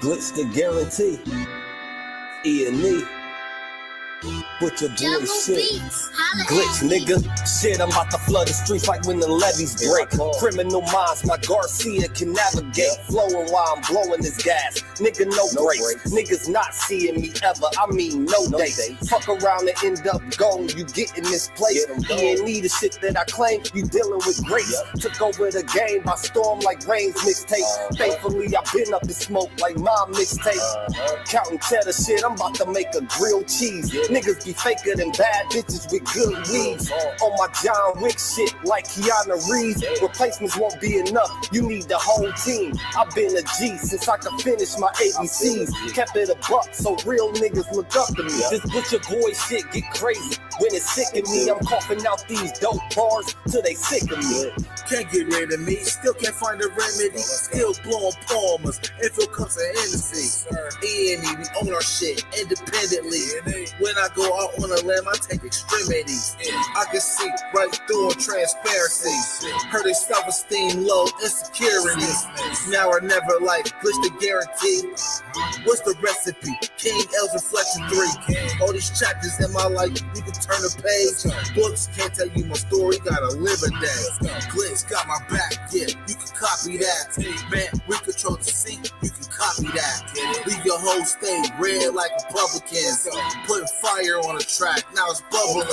Glitch the guarantee. E&E. With your boy shit. Glitch, nigga. Shit, I'm about to flood the streets like when the levees break. Criminal minds, my Garcia can navigate. Flowing while I'm blowing this gas. Nigga, no brakes. Niggas not seeing me ever. I mean, no dates. Fuck around and end up gone. You get in this place. E&E, the shit that I claim. You dealing with grace. Took over the game by storm like Rain's mixtape. Thankfully, I've been up in smoke like my mixtape. Counting cheddar shit, I'm about to make a grilled cheese. Niggas be faker than bad bitches with good weeds. On my John Wick shit like Keanu Reeves. Replacements won't be enough, you need the whole team. I've been a G since I could finish my ABCs. Kept it a buck so real niggas look up to me. This butcher boy shit get crazy. When it's sick of me, I'm coughing out these dope bars till they sick of me. Can't get rid of me, still can't find a remedy. Still blowing palmers, infill cups of Hennessy. E&E, we own our shit independently. When I go out on a limb, I take extremities. I can see right through on transparency. Heard they self-esteem low, insecurities. Now or never like glitch the guarantee. What's the recipe? King L's Reflection 3. All these chapters in my life, you can turn a page. Books can't tell you my story, gotta live a day. Glitch got my back, yeah, you can copy that. Man, we control the seat, you can copy that. Leave your whole state red like Republicans. Putting fire on the track, now it's bubbling.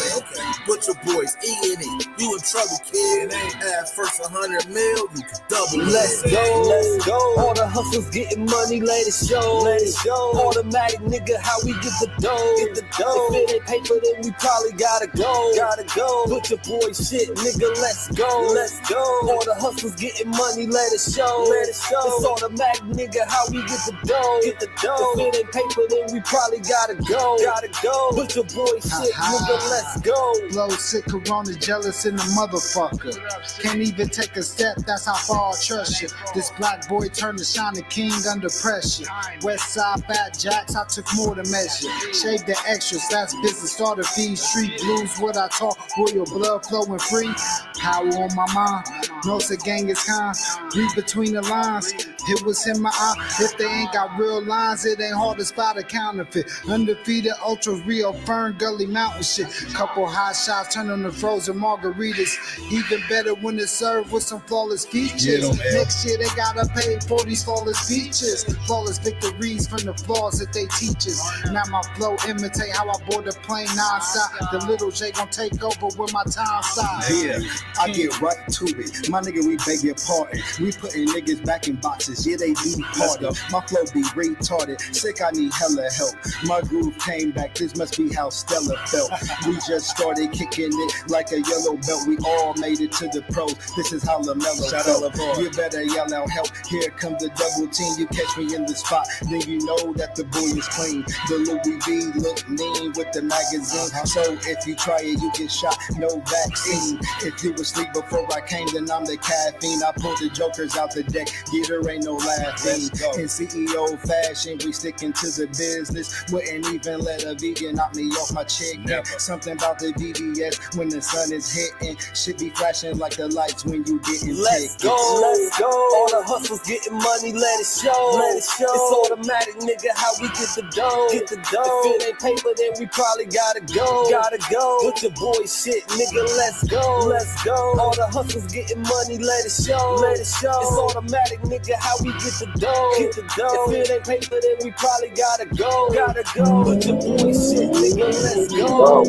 Butcher boys, E&E, you in trouble, kid. At first 100 mil, you can double it. Let's go, let's go. All the hustlers getting money, let it show. Let it show. Automatic nigga, how we get the dough. Get the dough. If it ain't paper, then we probably gotta go. Gotta go. Butcher boy shit, nigga, let's go. Let's go. All the hustlers getting money, let it show. Let it show. It's automatic nigga, how we get the dough. Get the dough. If it ain't paper, then we probably gotta go. Gotta go. Butcher boy shit, nigga, let's go. Blow sick, corona, jealous in the motherfucker. Can't even take a step, that's how far I trust you. This black boy turned to shining king under pressure. West side fat jacks, I took more to measure. Shave the extras, that's business, starter fees. Street blues, what I talk, royal blood flowing free. Power on my mind, knows the gang is kind. Read between the lines, it was in my eye. If they ain't got real lines, it ain't hard to spot a counterfeit. Undefeated, ultra real, Fern Gully Mountain shit. Couple hot shots, turn on the frozen margaritas. Even better when it's served with some flawless features. Next year they gotta pay for these flawless features. Flawless victories from the flaws that they teach us. Now my flow imitate how I board the plane non-stop. The little J gon' take over with my time side. Yeah, I get right to it. My nigga, we beg your pardon. We putting niggas back in boxes. Yeah, they be harder. My flow be retarded. Sick, I need hella help. My groove came back. This must be how Stella felt. We just started kicking it like a yellow belt. We all made it to the pros. This is how LaMelo felt. You better yell out help. Here comes the double team. You catch me in the spot, then you know that the boy is clean. The Louis V look mean with the magazine. So if you try it, you get shot. No vaccine. If you asleep before I came, then I'm the caffeine. I pull the jokers out the deck. Yeah, there ain't no laughing. In CEO fashion, we sticking to the business. Wouldn't even let a vegan knock me off my chick. Something about the VVS when the sun is hitting. Shit be flashing like the lights when you getting Let's go, let's go. All the hustlers getting money, let it show. Let it show. It's automatic, nigga, how we get the dough. Get the dough. If it ain't paper, then we probably gotta go. Gotta go. Put your boy shit, nigga, let's go. Let's go. All the hustlers getting money, let it show. Let it show. It's automatic, nigga, how we get the dough. Get the dough. If it ain't paper, then we probably gotta go. Gotta go. Put your boy shit, nigga, let's go.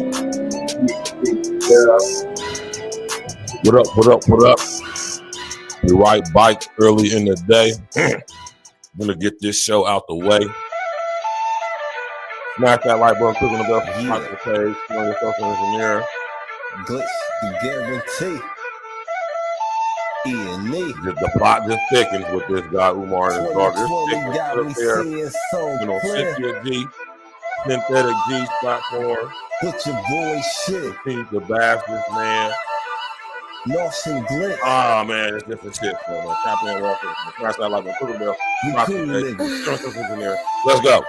What up, what up, what up? We ride bike early in the day. Gonna get this show out the way. Smash that like button, click on the bell, subscribe to the page, turn yourself an engineer. Glitch the guarantee. E&E. The plot just thickens with this guy, Umar, and his daughter. This there. You know, Cynthia G, Synthetic G platform. Put your boy shit. The Bastards, man. Lost and Glitch. Ah, man, it's different shit. So, man, tap in, welcome. Smash that like button, click on the bell, subscribe to the page, turn yourself an engineer. Let's go.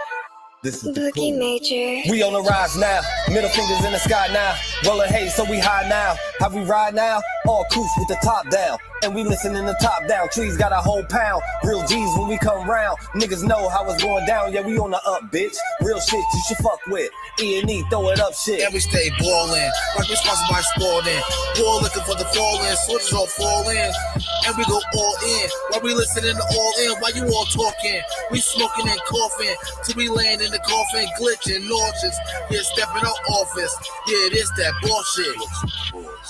This is Boogie Major. We on the rise now. Middle fingers in the sky now. Rolling haze, so we high now. How we ride now? All coops with the top down. And we listen in the top down. Trees got a whole pound. Real G's when we come round. Niggas know how it's going down. Yeah, we on the up, bitch. Real shit you should fuck with. E&E, throw it up shit. And we stay ballin', like we sponsored by Sporting. Ball looking for the fall-in, soldiers all fall in. And we go all in, while we listening to all in. While you all talking, we smoking and coughing. Till we land in the coffin, glitching, nauseous. Yeah, stepping out office. Yeah, it is that bullshit.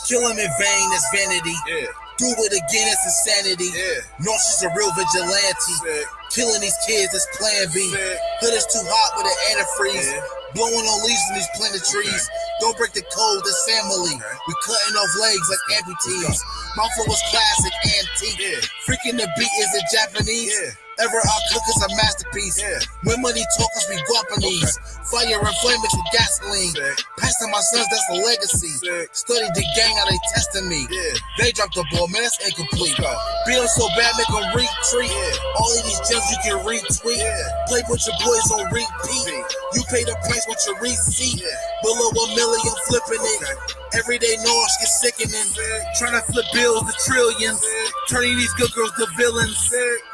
Killing in vain is vanity. Yeah. Do it again, it's insanity. Yeah. Nauseous a real vigilante. Sick. Killing these kids is plan B. Sick. Hood is too hot with an antifreeze. Yeah. Blowing on leaves in these planted trees. Okay. Don't break the code, this family. Okay. We cutting off legs like amputees. My flow was classic, antique. Yeah. Freaking the beat is it Japanese. Yeah. Ever our cook is a masterpiece. Yeah. When money talkers, we Guapanese. Okay. Fire and flame mixed with gasoline. Sick. Passing my sons, that's a legacy. Sick. Study the gang, how they testing me. Yeah. They dropped the ball, man, that's incomplete. Beat them so bad, make them retreat. Yeah. All of these gems you can retweet. Yeah. Play with your boys on repeat. You pay the price with your receipt. Yeah. Below $1 million, flipping it. Everyday noise get sickening. Trying to flip bills to trillions. Turning these good girls to villains.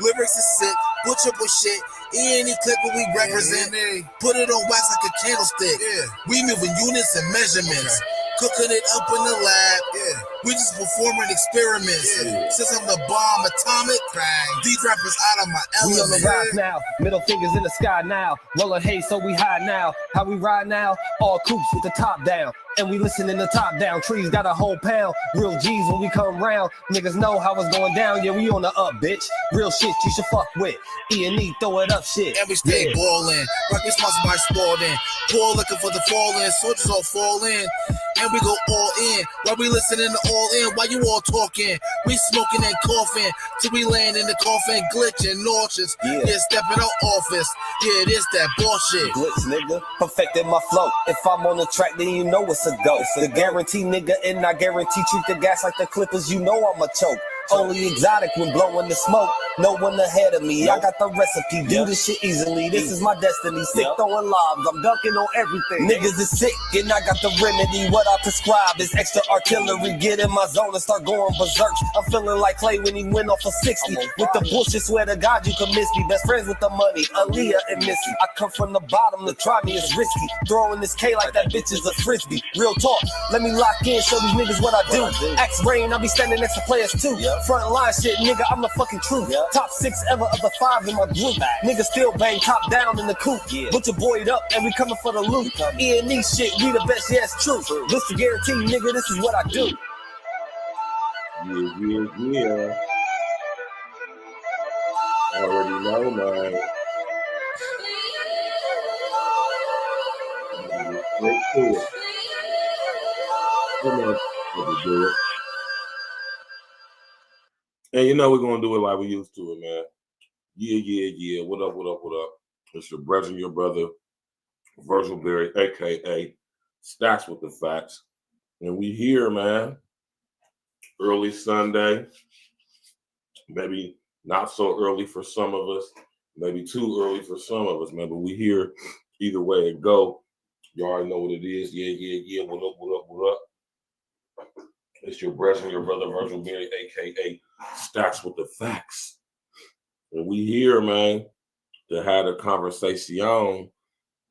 Lyrics is sick. Butcher shit. Any clip what we represent. Put it on wax like a candlestick. We moving units and measurements. Cooking it up in the lab. We just performing experiments. Since I'm the bomb atomic, bang. These rappers out of my element. We on the rise now. Middle fingers in the sky now. Rolling haze, so we high now. How we ride now? All coops with the top down. And we listen in the top down. Trees got a whole pound. Real G's when we come round. Niggas know how it's going down. Yeah, we on the up, bitch. Real shit you should fuck with. E&E, throw it up shit. And we stay ballin', like we sponsored by Sporting. Poor looking for the fall-in, soldiers all fall in. And we go all in, while we listening to all in. While you all talking, we smoking and coughing. Till we land in the coffin, glitching, nauseous. Yeah, stepping out office. Yeah, it is that bullshit. Glitch, nigga, perfected my flow. If I'm on the track, then you know it's a go. The guarantee, nigga, and I guarantee treat the gas like the Clippers. You know I'm a choke. Only exotic when blowing the smoke. No one ahead of me. I got the recipe. Do this shit easily. This is my destiny. Sick throwing lobs. I'm dunking on everything. Niggas is sick and I got the remedy. What I prescribe is extra artillery. Get in my zone and start going berserk. I'm feeling like Clay when he went off a 60. With the bullshit, swear to God you can miss me. Best friends with the money. Aaliyah and Missy. I come from the bottom. To try me is risky. Throwing this K like that bitch is a frisbee. Real talk. Let me lock in. Show these niggas what I do. Axe Rain. I be standing next to players too. Front line shit, nigga, I'm the fucking truth. Top 6 ever of the 5 in my group. Nigga still bang top down in the coop. Put your boy up and we coming for the loot. E&E shit, we the best, yeah, it's true. This the guarantee, nigga, this is what I do. Yeah. I already know, man. Let's do it. Come on, let's do it. And you know we're gonna do it like we used to it, man. Yeah. What up? It's your brother and your brother, Virgil Berry, aka Stacks with the Facts. And we here, man. Early Sunday. Maybe not so early for some of us, maybe too early for some of us, man. But we here either way it go. You already know what it is. Yeah. What up? It's your brother and your brother, Virgil Berry, aka Stacks with the Facts. And we here, man, to have a conversation.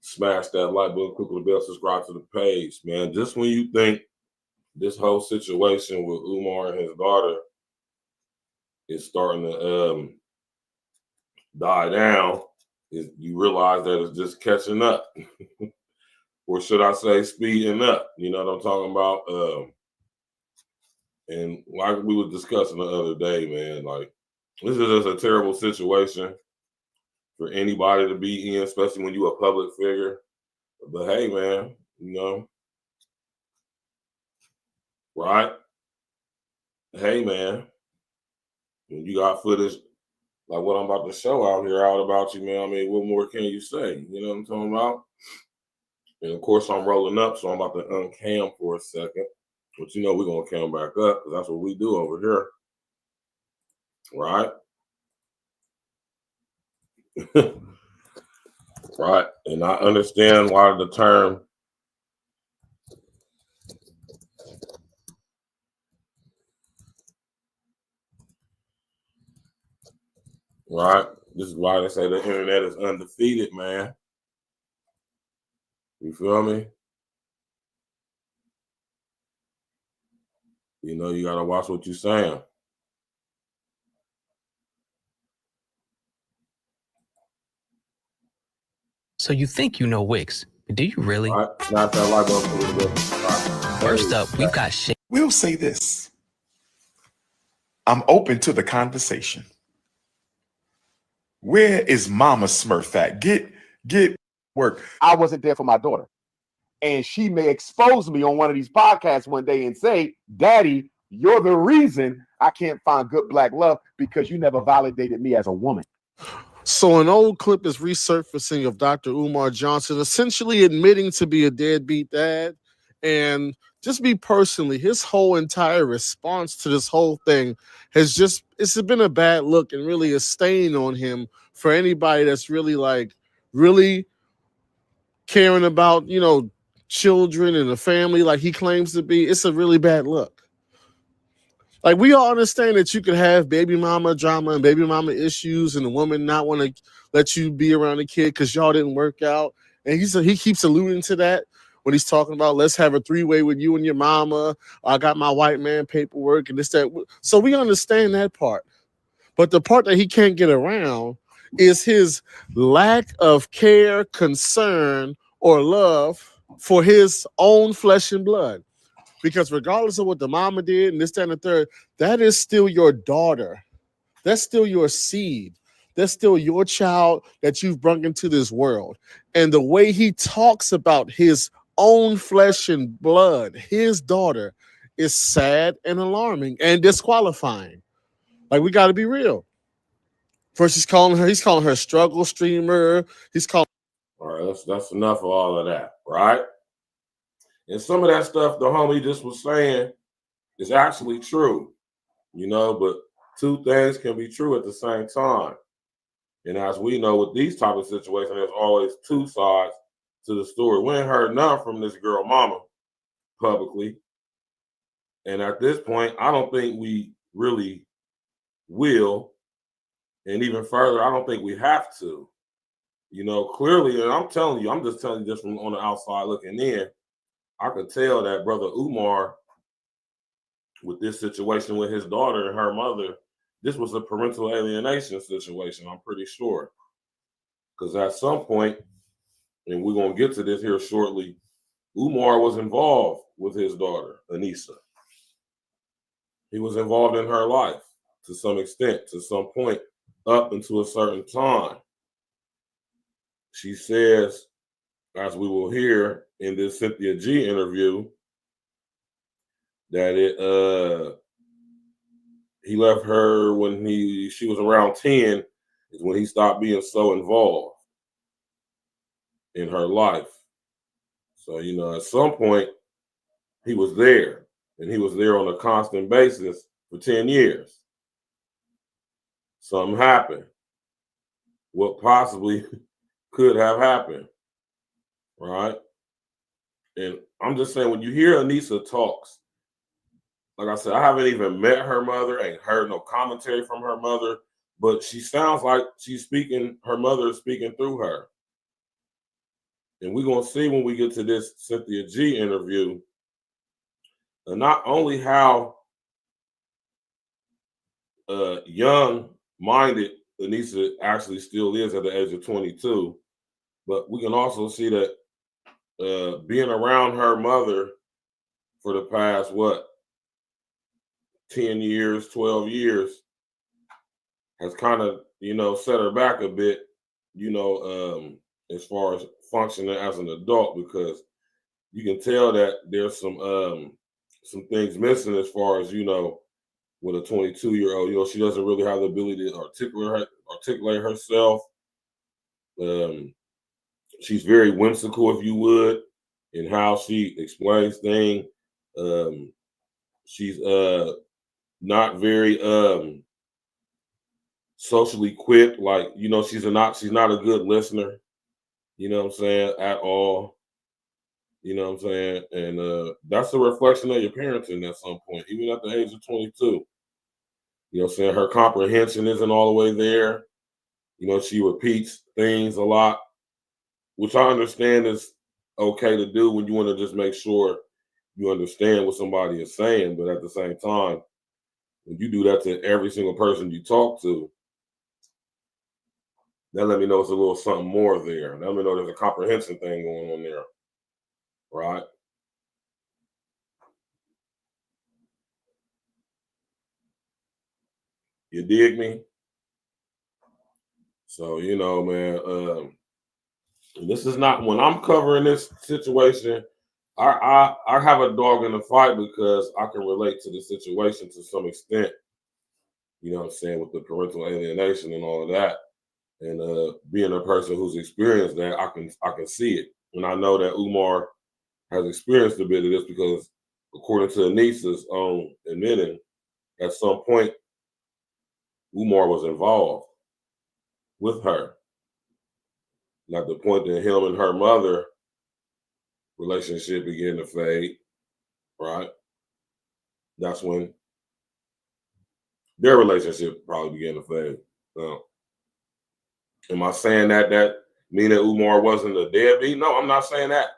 Smash that like button, click on the bell, subscribe to the page, man. Just when you think this whole situation with Umar and his daughter is starting to die down, you realize that it's just catching up. Or should I say speeding up? You know what I'm talking about? And like we were discussing the other day, man, like this is just a terrible situation for anybody to be in, especially when you're a public figure. But hey, man, you know, right? Hey, man, when you got footage like what I'm about to show out here out about you, man, I mean, what more can you say? You know what I'm talking about? And of course, I'm rolling up, so I'm about to uncam for a second. But you know we're going to cam back up because that's what we do over here. Right? Right. And I understand why the term Right? This is why they say the internet is undefeated, man. You feel me? You know, you gotta watch what you're saying. So you think you know Wix, but do you really? All right, smash that like button for a little bit. Right. First up, we've got shit. We'll say this. I'm open to the conversation. Where is Mama Smurf at? Get work. I wasn't there for my daughter. And she may expose me on one of these podcasts one day and say, Daddy, you're the reason I can't find good black love because you never validated me as a woman. So an old clip is resurfacing of Dr. Umar Johnson essentially admitting to be a deadbeat dad. And just me personally, his whole entire response to this whole thing it's been a bad look and really a stain on him for anybody that's really caring about, children and a family like he claims to be. It's a really bad look. Like, we all understand that you could have baby mama drama and baby mama issues and a woman not want to let you be around the kid because y'all didn't work out. And he keeps alluding to that when he's talking about, let's have a 3-way with you and your mama. I got my white man paperwork and this, that. So we understand that part. But the part that he can't get around is his lack of care, concern, or love for his own flesh and blood. Because regardless of what the mama did and this, that, and the third, that is still your daughter. That's still your seed. That's still your child that you've brought into this world. And the way he talks about his own flesh and blood, his daughter, is sad and alarming and disqualifying. Like, we got to be real. First, he's calling her a struggle streamer. All right, that's enough of all of that, right? And some of that stuff the homie just was saying is actually true, but two things can be true at the same time. And as we know, with these type of situations, there's always two sides to the story. We ain't heard none from this girl mama publicly. And at this point, I don't think we really will. And even further, I don't think we have to. Clearly, and I'm just telling you this from on the outside looking in, I could tell that Brother Umar, with this situation with his daughter and her mother, this was a parental alienation situation, I'm pretty sure. Because at some point, and we're going to get to this here shortly, Umar was involved with his daughter, Anissa. He was involved in her life to some extent, to some point, up until a certain time. She says, as we will hear in this Cynthia G interview, that he left her when she was around 10 is when he stopped being so involved in her life. So, at some point he was there, and he was there on a constant basis for 10 years. Something happened. What possibly could have happened, right? And I'm just saying, when you hear Anissa talks, like I said, I haven't even met her mother, ain't heard no commentary from her mother, but she sounds like her mother is speaking through her. And we're going to see when we get to this Cynthia G interview, and not only how young-minded Anissa actually still is at the age of 22, but we can also see that being around her mother for the past, 10 years, 12 years, has kind of, set her back a bit, as far as functioning as an adult, because you can tell that there's some things missing as far as, with a 22-year-old, she doesn't really have the ability to articulate herself. She's very whimsical, if you would, in how she explains things. She's not very socially equipped. Like, she's not a good listener. At all. And that's a reflection of your parenting at some point, even at the age of 22. Her comprehension isn't all the way there. You know, she repeats things a lot, which I understand is okay to do when you want to just make sure you understand what somebody is saying. But at the same time, when you do that to every single person you talk to, that let me know it's a little something more there. Let me know there's a comprehension thing going on there, right? You dig me? So, you know, man, this is not, when I'm covering this situation, I have a dog in the fight because I can relate to the situation to some extent, you know what I'm saying, with the parental alienation and all of that. And being a person who's experienced that, I can see it. And I know that Umar has experienced a bit of this because according to Anissa's own admitting, at some point, Umar was involved with her. And at the point that him and her mother relationship began to fade, right? That's when their relationship probably began to fade. So, am I saying that mean that Umar wasn't a deadbeat? No, I'm not saying that.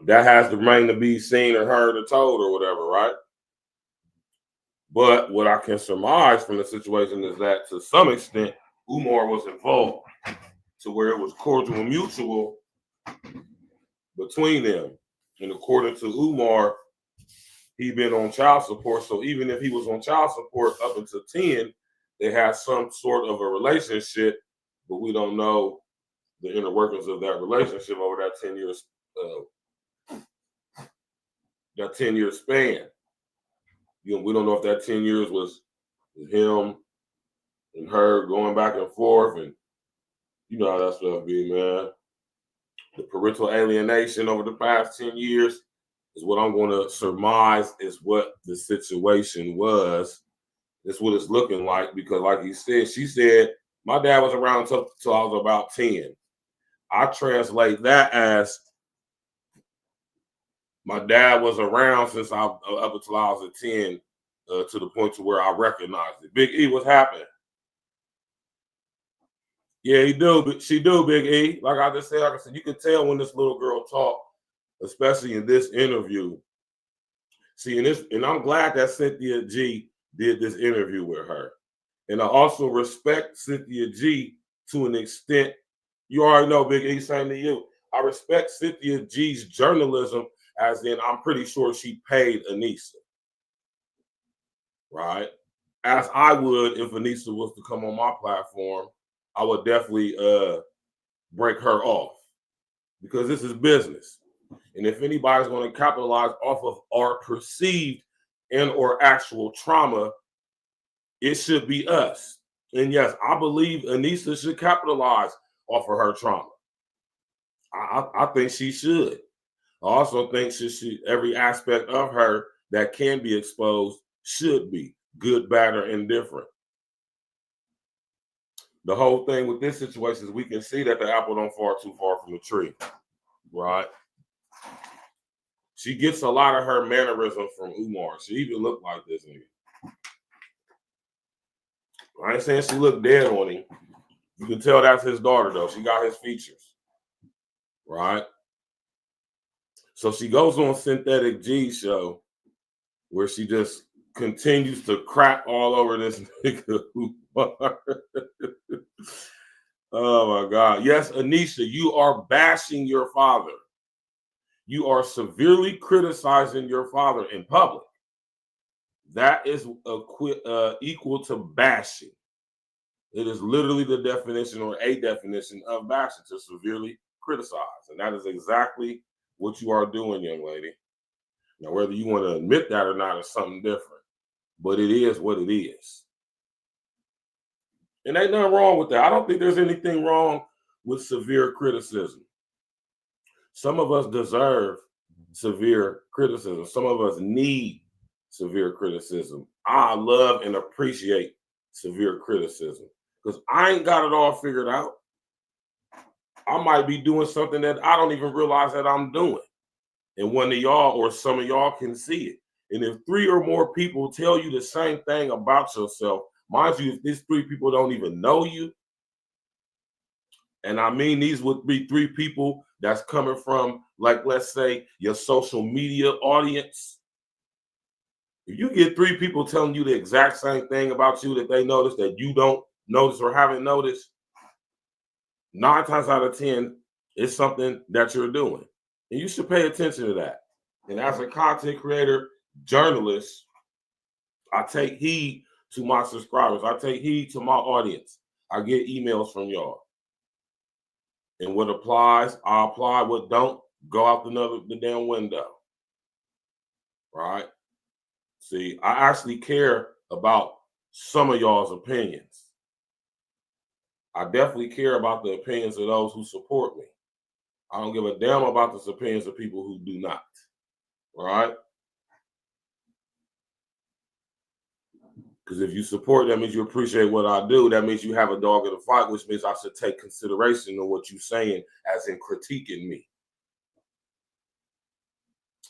That has to remain to be seen or heard or told or whatever, right? But what I can surmise from the situation is that to some extent, Umar was involved to where it was cordial and mutual between them. And according to Umar, he'd been on child support. So even if he was on child support up until 10, they had some sort of a relationship, but we don't know the inner workings of that relationship over that 10 years, that 10-year span. You know, we don't know if that 10 years was him and her going back and forth, and you know how that stuff be, man. The parental alienation over the past 10 years is what I'm going to surmise is what the situation was. It's what it's looking like because, like you said, she said, my dad was around till I was about 10. I translate that as my dad was around since up until I was at 10 to the point to where I recognized it. Big E, what's happening? Yeah, he do, but she do, Big E. Like I said, you can tell when this little girl talk, especially in this interview. See, and I'm glad that Cynthia G did this interview with her. And I also respect Cynthia G to an extent. You already know, Big E, same to you. I respect Cynthia G's journalism, as in I'm pretty sure she paid Anissa. Right? As I would if Anissa was to come on my platform, I would definitely break her off because this is business. And if anybody's going to capitalize off of our perceived and or actual trauma, it should be us. And yes, I believe Anissa should capitalize off of her trauma. I think she should. I also think every aspect of her that can be exposed should be good, bad, or indifferent. The whole thing with this situation is we can see that the apple don't fall too far from the tree, right? She gets a lot of her mannerisms from Umar. She even looked like this nigga. I ain't saying she looked dead on him. You can tell that's his daughter, though. She got his features, right? So she goes on Synthetic G's show where she just continues to crap all over this nigga Umar. Oh, my God. Yes, Anisha, you are bashing your father. You are severely criticizing your father in public. That is equal to bashing. It is literally the definition or a definition of bashing, to severely criticize. And that is exactly what you are doing, young lady. Now, whether you want to admit that or not is something different. But it is what it is. And ain't nothing wrong with that. I don't think there's anything wrong with severe criticism. Some of us deserve severe criticism. Some of us need severe criticism. I love and appreciate severe criticism because I ain't got it all figured out. I might be doing something that I don't even realize that I'm doing. And one of y'all or some of y'all can see it. And if 3 or more people tell you the same thing about yourself, Mind you, if these 3 people don't even know you, and I mean these would be 3 people that's coming from, like, let's say, your social media audience. If you get 3 people telling you the exact same thing about you that they notice that you don't notice or haven't noticed, 9 times out of 10, it's something that you're doing. And you should pay attention to that. And as a content creator, journalist, I take heed to my subscribers. I take heed to my audience. I get emails from y'all. And what applies, I apply. What don't, go out the damn window. Right? See, I actually care about some of y'all's opinions. I definitely care about the opinions of those who support me. I don't give a damn about the opinions of people who do not. Right? Because if you support, that means you appreciate what I do. That means you have a dog in the fight, which means I should take consideration of what you're saying, as in critiquing me.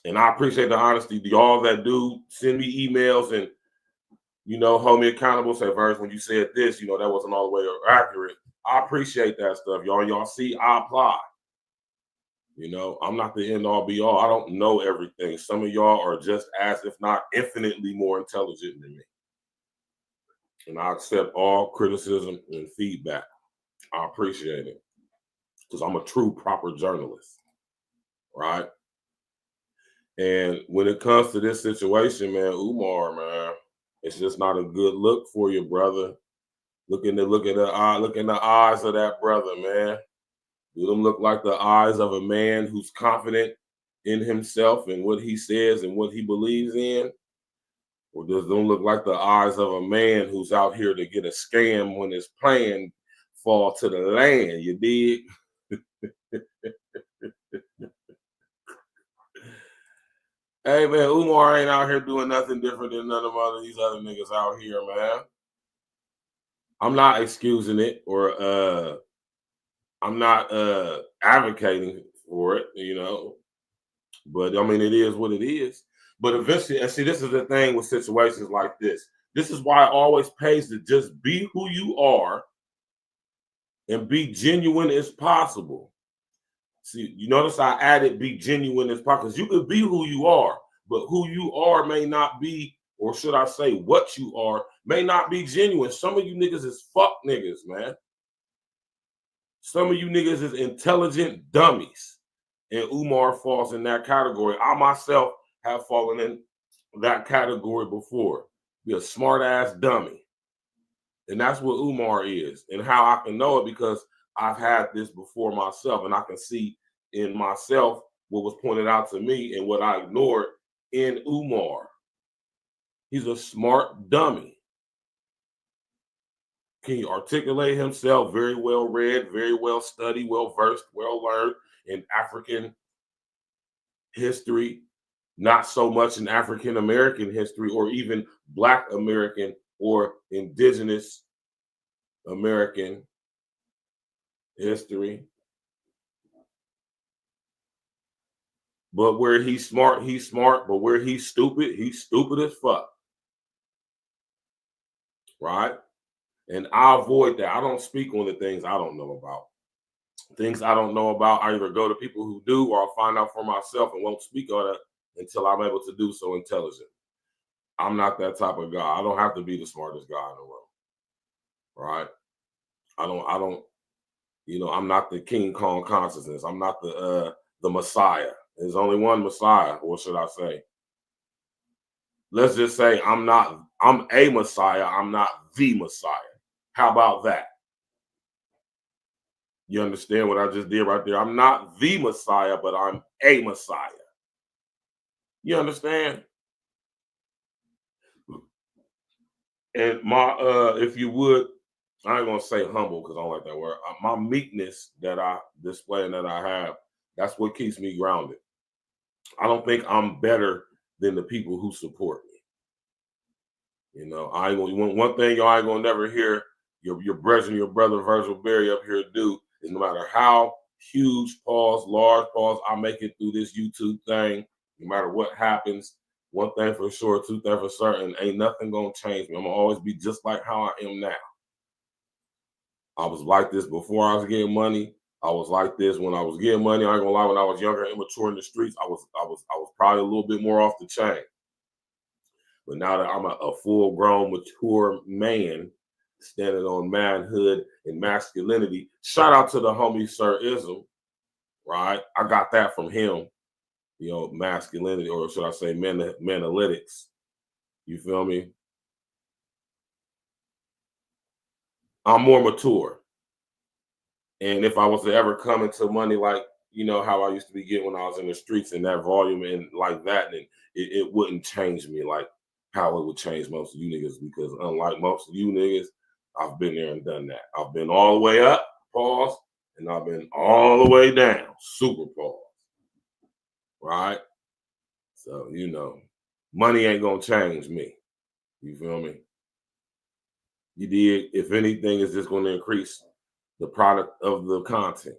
And I appreciate the honesty. Y'all that do send me emails and, you know, hold me accountable, say, Verse, when you said this, you know, that wasn't all the way accurate. I appreciate that stuff, y'all. Y'all see, I apply. You know, I'm not the end all be all. I don't know everything. Some of y'all are just as, if not infinitely more intelligent than me. And I accept all criticism and feedback. I appreciate it. Because I'm a true, proper journalist. Right? And when it comes to this situation, man, Umar, man, it's just not a good look for you, brother. Look in the eyes of that brother, man. Do them look like the eyes of a man who's confident in himself and what he says and what he believes in? Or does them look like the eyes of a man who's out here to get a scam when his plan fall to the land? You dig? Hey, man, Umar ain't out here doing nothing different than none of these other niggas out here, man. I'm not excusing it, or I'm not advocating for it, you know. But, I mean, it is what it is. But eventually, and see, this is the thing with situations like this. This is why it always pays to just be who you are and be genuine as possible. See, you notice I added be genuine as possible, because you could be who you are, but who you are may not be, or should I say what you are, may not be genuine. Some of you niggas is fuck niggas, man. Some of you niggas is intelligent dummies, and Umar falls in that category. I myself have fallen in that category before. Be a smart ass dummy. And that's what Umar is. And how I can know it, because I've had this before myself, and I can see in myself what was pointed out to me and what I ignored in Umar. He's a smart dummy. Can he articulate himself? Very well read, very well studied, well versed, well learned in African history, not so much in African American history, or even Black American or Indigenous American history. But where he's smart, he's smart. But where he's stupid as fuck. Right? And I avoid that. I don't speak on the things I don't know about. Things I don't know about, I either go to people who do, or I'll find out for myself and won't speak on it until I'm able to do so intelligent. I'm not that type of guy. I don't have to be the smartest guy in the world. Right? I don't, you know, I'm not the King Kong consciousness. I'm not the Messiah. There's only one Messiah, or should I say? Let's just say I'm a Messiah. I'm not the Messiah. How about that? You understand what I just did right there? I'm not the Messiah, but I'm a Messiah. You understand? And my, if you would, I ain't gonna say humble because I don't like that word. My meekness that I display and that I have, that's what keeps me grounded. I don't think I'm better than the people who support me. You know, I ain't gonna, one thing y'all ain't gonna never hear your brethren, your brother Virgil Berry up here do is, no matter how huge pause, large pause I make it through this YouTube thing, no matter what happens, one thing for sure, two things for certain, ain't nothing gonna change me. I'm gonna always be just like how I am now. I was like this before I was getting money. I was like this when I was getting money. I ain't gonna lie, when I was younger, immature in the streets, I was probably a little bit more off the chain. But now that I'm a full-grown, mature man, standing on manhood and masculinity, shout out to the homie Sir Ism, right? I got that from him, you know, masculinity, or should I say manalytics. You feel me? I'm more mature. And if I was to ever come into money like, you know, how I used to be getting when I was in the streets and that volume and like that, then it wouldn't change me like how it would change most of you niggas, because unlike most of you niggas, I've been there and done that. I've been all the way up, pause, and I've been all the way down, super pause, right? So, you know, money ain't gonna change me. You feel me? You did. If anything, it's just gonna increase the product of the content.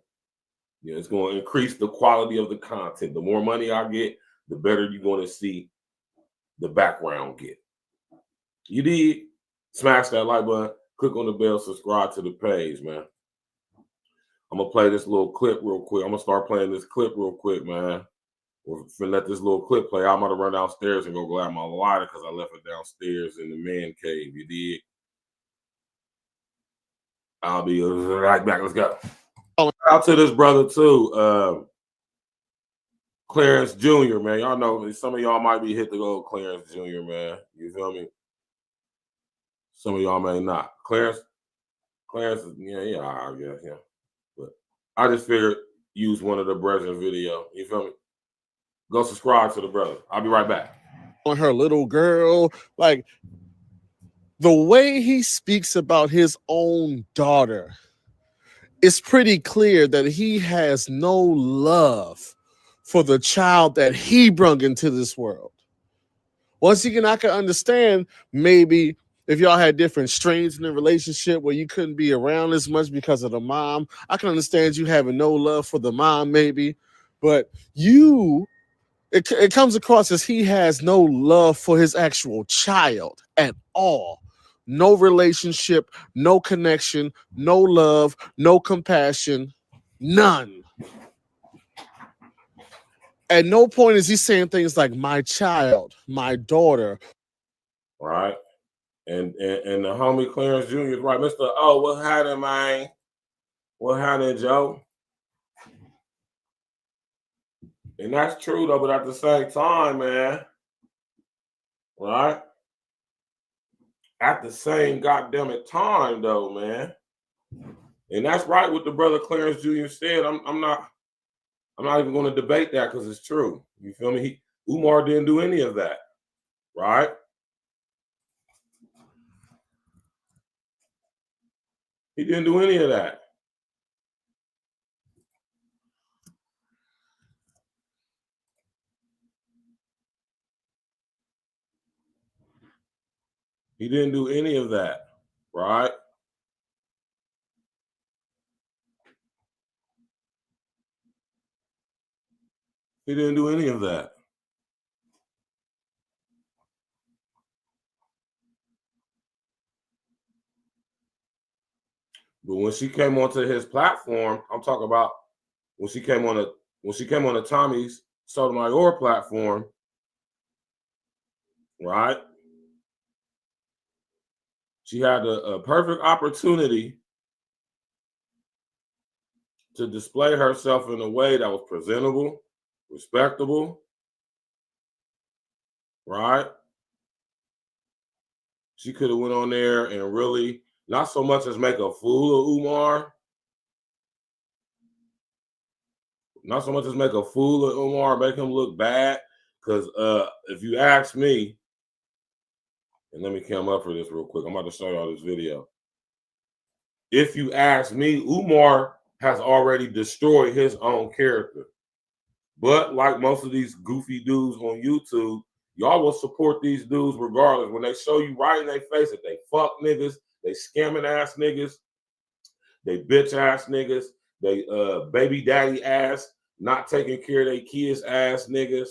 You know, it's gonna increase the quality of the content. The more money I get, the better you're gonna see the background get. You did. Smash that like button, click on the bell, subscribe to the page, man. I'm gonna play this little clip real quick. I'm gonna start playing this clip real quick, man. We're gonna let this little clip play. I'm gonna run downstairs and go grab my lighter because I left it downstairs in the man cave. You did. I'll be right back. Let's go. Shout out to this brother too, Clarence Jr., man. Y'all know some of y'all might be hit to go Clarence Jr., man. You feel me? Some of y'all may not. Clarence is, yeah, I guess, yeah. But I just figured use one of the brethren video. You feel me? Go subscribe to the brother. I'll be right back. On her little girl, like the way he speaks about his own daughter, it's pretty clear that he has no love for the child that he brung into this world. Once again, I can understand maybe if y'all had different strains in the relationship where you couldn't be around as much because of the mom. I can understand you having no love for the mom, maybe, but it comes across as he has no love for his actual child at all. No relationship, no connection, no love, no compassion, none. At no point is he saying things like my child, my daughter. Right. And the homie Clarence Jr. is right. Mr. Oh, what happened, man? What happened, Joe? And that's true though, but at the same time, man, right? At the same goddamn time, though, man. And that's right what the brother Clarence Jr. said. I'm not even going to debate that because it's true. You feel me? Umar didn't do any of that, right? He didn't do any of that. He didn't do any of that, right? He didn't do any of that. But when she came onto his platform, I'm talking about when she came on the Tommy's Sotomayor platform, right? She had a perfect opportunity to display herself in a way that was presentable, respectable, right? She could have went on there and really, not so much as make a fool of Umar, not so much as make a fool of Umar, make him look bad. Because if you ask me, and let me come up for this real quick. I'm about to show y'all this video. If you ask me, Umar has already destroyed his own character. But like most of these goofy dudes on YouTube, y'all will support these dudes regardless. When they show you right in their face that they fuck niggas, they scamming ass niggas, they bitch ass niggas, they baby daddy ass, not taking care of their kids ass niggas.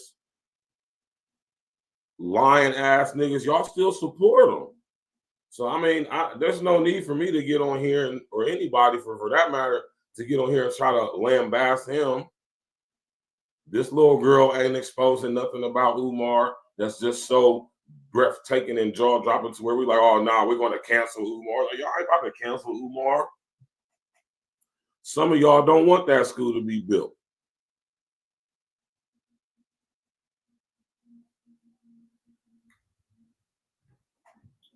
lying ass niggas, y'all still support them. So I mean, there's no need for me to get on here, or anybody for that matter, to get on here and try to lambast him. This little girl ain't exposing nothing about Umar that's just so breathtaking and jaw-dropping to where we like, oh, nah, we're going to cancel Umar. Like, y'all ain't about to cancel Umar. Some of y'all don't want that school to be built.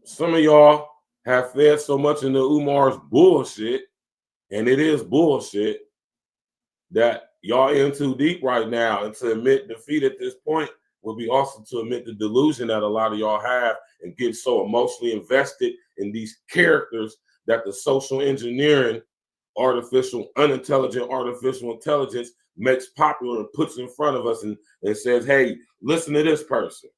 Some of y'all have fed so much into Umar's bullshit, and it is bullshit, that y'all in too deep right now. And to admit defeat at this point would be also to admit the delusion that a lot of y'all have and get so emotionally invested in these characters that the social engineering, unintelligent artificial intelligence makes popular and puts in front of us and says, hey, listen to this person.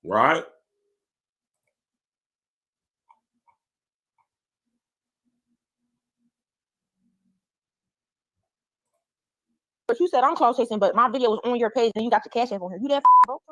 Right? But you said I'm cloud chasing, but my video was on your page and you got your cash app on here. You that broke?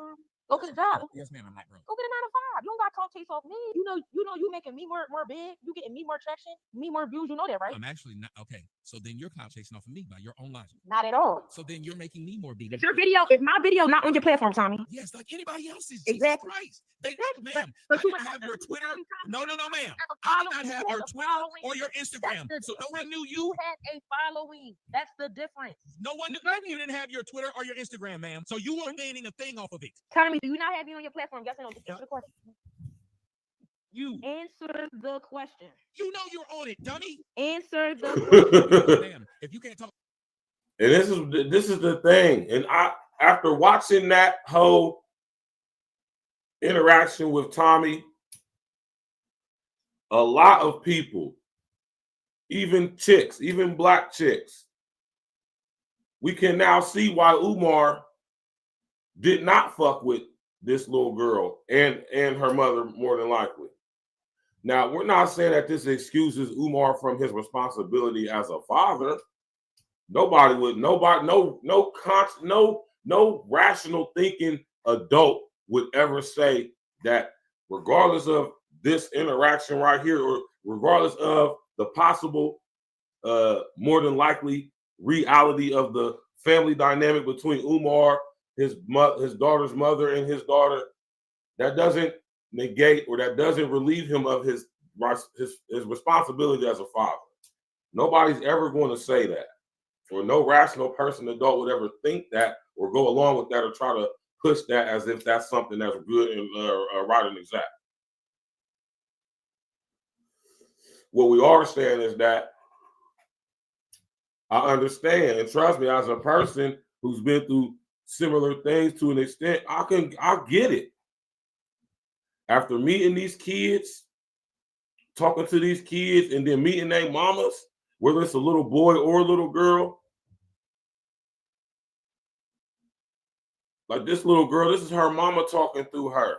Go to the job. Yes, ma'am. I'm not broke. Go get a 9 to 5. You don't got cloud chase off me. You know you making me more big. You getting me more traction, me more views. You know that, right? I'm actually not okay. So then you're cloud chasing off of me by your own logic. Not at all. So then you're making me more big. If my video not on your platform, Tommy. Yes, like anybody else's. Exactly. Jesus Christ. Ma'am, I don't have your Twitter. No, ma'am. I do not have your Twitter or your Instagram. So no one knew you. You had a following. That's the difference. No one knew you didn't have your Twitter or your Instagram, ma'am. So you weren't gaining a thing off of it. Tommy, do you not have me on your platform? Yes or no? Answer the question. You answer the question. You know you're on it, dummy. Answer the question. Ma'am, if you can't talk. And this is the thing. And after watching that whole interaction with Tommy, a lot of people, even chicks, even black chicks, we can now see why Umar did not fuck with this little girl and her mother, more than likely. Now, we're not saying that this excuses Umar from his responsibility as a father. No rational thinking adult would ever say that, regardless of this interaction right here, or regardless of the possible, more than likely reality of the family dynamic between Umar, his daughter's mother, and his daughter, that doesn't negate or that doesn't relieve him of his responsibility as a father. Nobody's ever going to say that, or no rational person, adult, would ever think that or go along with that or try to push that as if that's something that's good and right and exact. What we are saying is that I understand, and trust me, as a person who's been through similar things to an extent, I get it. After meeting these kids, talking to these kids, and then meeting their mamas, whether it's a little boy or a little girl, like this little girl, this is her mama talking through her.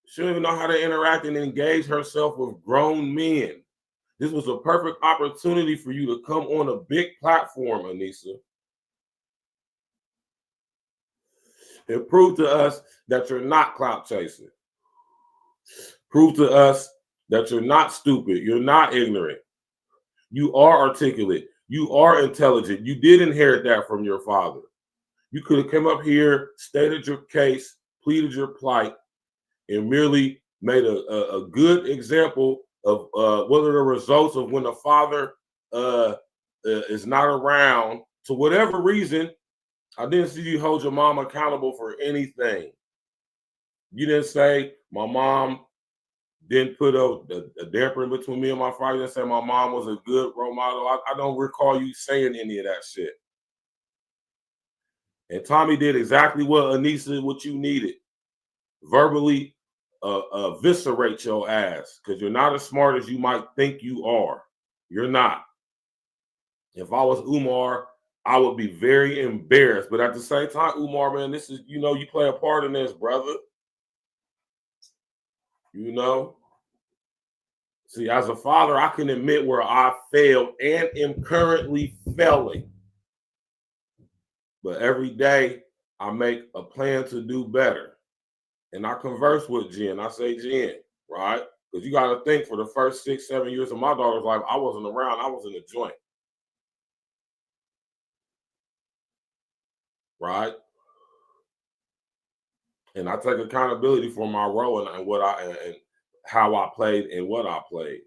She don't even know how to interact and engage herself with grown men. This was a perfect opportunity for you to come on a big platform, Anissa, and prove to us that you're not clout chasing. Prove to us that you're not stupid. You're not ignorant. You are articulate. You are intelligent. You did inherit that from your father. You could have come up here, stated your case, pleaded your plight, and merely made a good example of what are the results of when the father is not around. To whatever reason, I didn't see you hold your mom accountable for anything. You didn't say, my mom didn't put a damper in between me and my father. You didn't say my mom was a good role model. I don't recall you saying any of that shit. And Tommy did exactly what Anissa, what you needed. Verbally eviscerate your ass, because you're not as smart as you might think you are. You're not. If I was Umar, I would be very embarrassed. But at the same time, Umar, man, this is, you play a part in this, brother. See, as a father, I can admit where I failed and am currently failing. But every day I make a plan to do better. And I converse with Jen. I say, Jen, right? Because you got to think, for the first 6-7 years of my daughter's life, I wasn't around. I was in the joint. Right? And I take accountability for my role and what and how I played and what I played.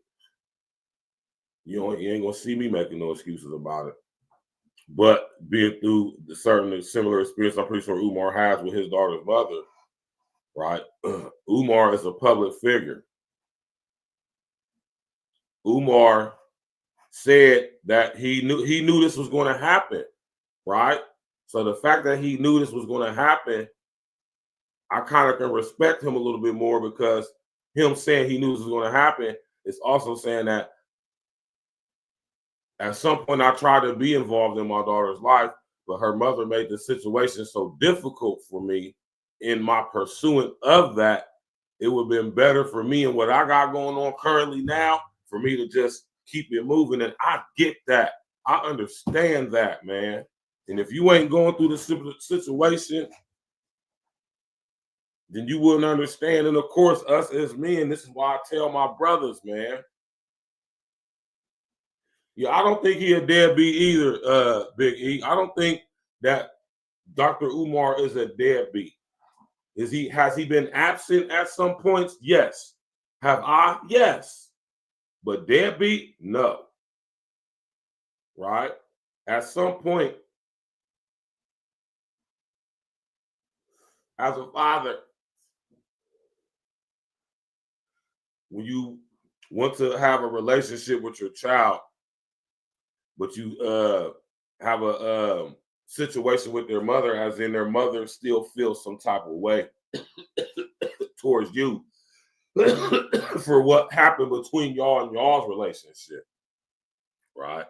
You ain't gonna see me making no excuses about it. But being through the certain similar experience, I'm pretty sure Umar has with his daughter's mother, right? Umar is a public figure. Umar said that he knew this was going to happen, right? So the fact that he knew this was going to happen, I kind of can respect him a little bit more, because him saying he knew this was going to happen is also saying that at some point I tried to be involved in my daughter's life, but her mother made the situation so difficult for me in my pursuit of that. It would have been better for me and what I got going on currently now for me to just keep it moving. And I get that. I understand that, man. And if you ain't going through the situation, then you wouldn't understand. And of course, us as men, this is why I tell my brothers, man. Yeah, I don't think he a deadbeat either, Big E. I don't think that Dr. Umar is a deadbeat. Has he been absent at some points? Yes. Have I? Yes. But deadbeat? No. Right? At some point, as a father, when you want to have a relationship with your child, but you have a situation with their mother, as in their mother still feels some type of way towards you for what happened between y'all and y'all's relationship, right?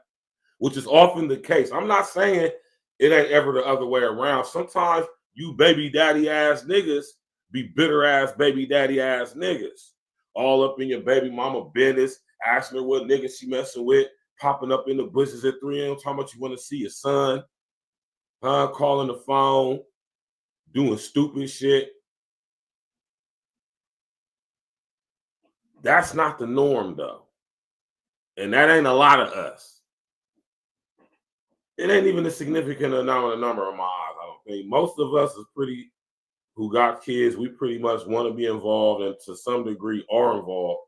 Which is often the case. I'm not saying it ain't ever the other way around. Sometimes you baby daddy ass niggas be bitter ass baby daddy ass niggas, all up in your baby mama business, asking her what nigga she messing with, popping up in the bushes at 3 a.m. talking about you want to see your son, calling the phone, doing stupid shit. That's not the norm, though. And that ain't a lot of us. It ain't even a significant number in my eyes, I don't think. Most of us is who got kids, we pretty much want to be involved and to some degree are involved.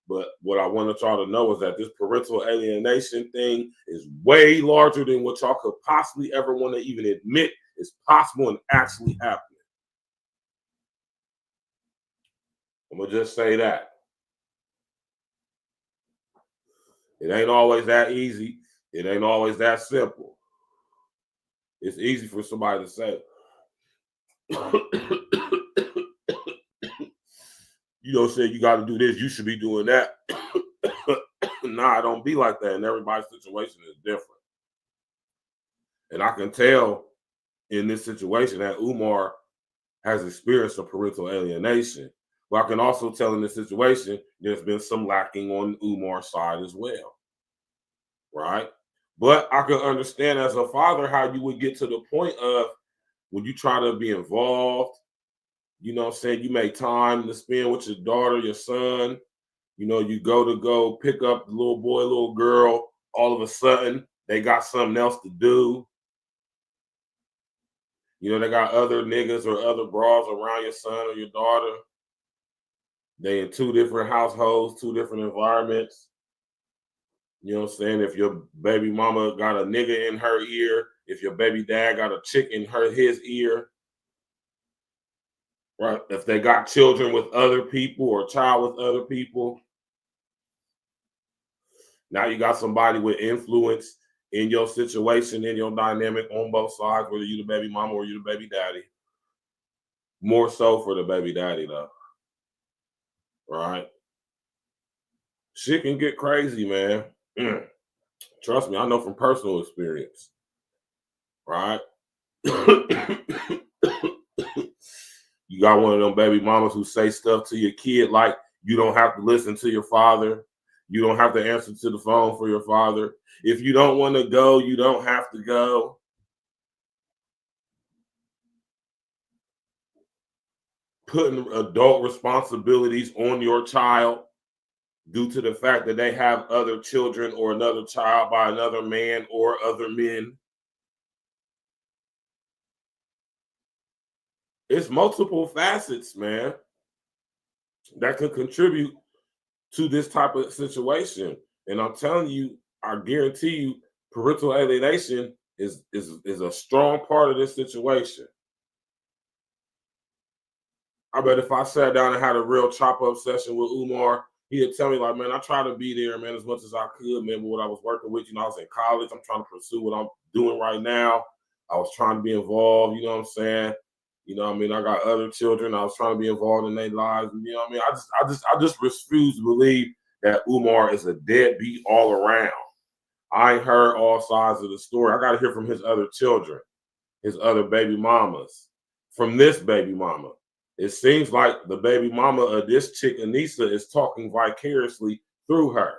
But what I want y'all to know is that this parental alienation thing is way larger than what y'all could possibly ever want to even admit is possible and actually happening. I'm going to just say that. It ain't always that easy. It ain't always that simple. It's easy for somebody to say, say you got to do this, you should be doing that. Nah, it don't be like that. And everybody's situation is different. And I can tell in this situation that Umar has experienced a parental alienation. But I can also tell in this situation, there's been some lacking on Umar's side as well. Right? But I can understand as a father how you would get to the point of when you try to be involved, you know what I'm saying, you make time to spend with your daughter, your son, you go pick up the little boy, little girl, all of a sudden they got something else to do. They got other niggas or other bras around your son or your daughter. They in 2 different households, 2 different environments. You know what I'm saying? If your baby mama got a nigga in her ear, if your baby dad got a chick in his ear, right? If they got children with other people or a child with other people, now you got somebody with influence in your situation, in your dynamic on both sides, whether you the baby mama or you the baby daddy. More so for the baby daddy, though. Right? Shit can get crazy, man. Trust me, I know from personal experience. Right? You got one of them baby mamas who say stuff to your kid like you don't have to listen to your father. You don't have to answer to the phone for your father. If you don't want to go, you don't have to go. Putting adult responsibilities on your child due to the fact that they have other children or another child by another man or other men. It's multiple facets, man, that could contribute to this type of situation. And I'm telling you, I guarantee you, parental alienation is a strong part of this situation. I bet if I sat down and had a real chop-up session with Umar, he'd tell me, like, man, I try to be there, man, as much as I could, man. But when I was working with, I was in college. I'm trying to pursue what I'm doing right now. I was trying to be involved, you know what I'm saying? You know what I mean? I got other children. I was trying to be involved in their lives. You know what I mean? I just refuse to believe that Umar is a deadbeat all around. I ain't heard all sides of the story. I got to hear from his other children, his other baby mamas, from this baby mama. It seems like the baby mama of this chick, Anissa, is talking vicariously through her,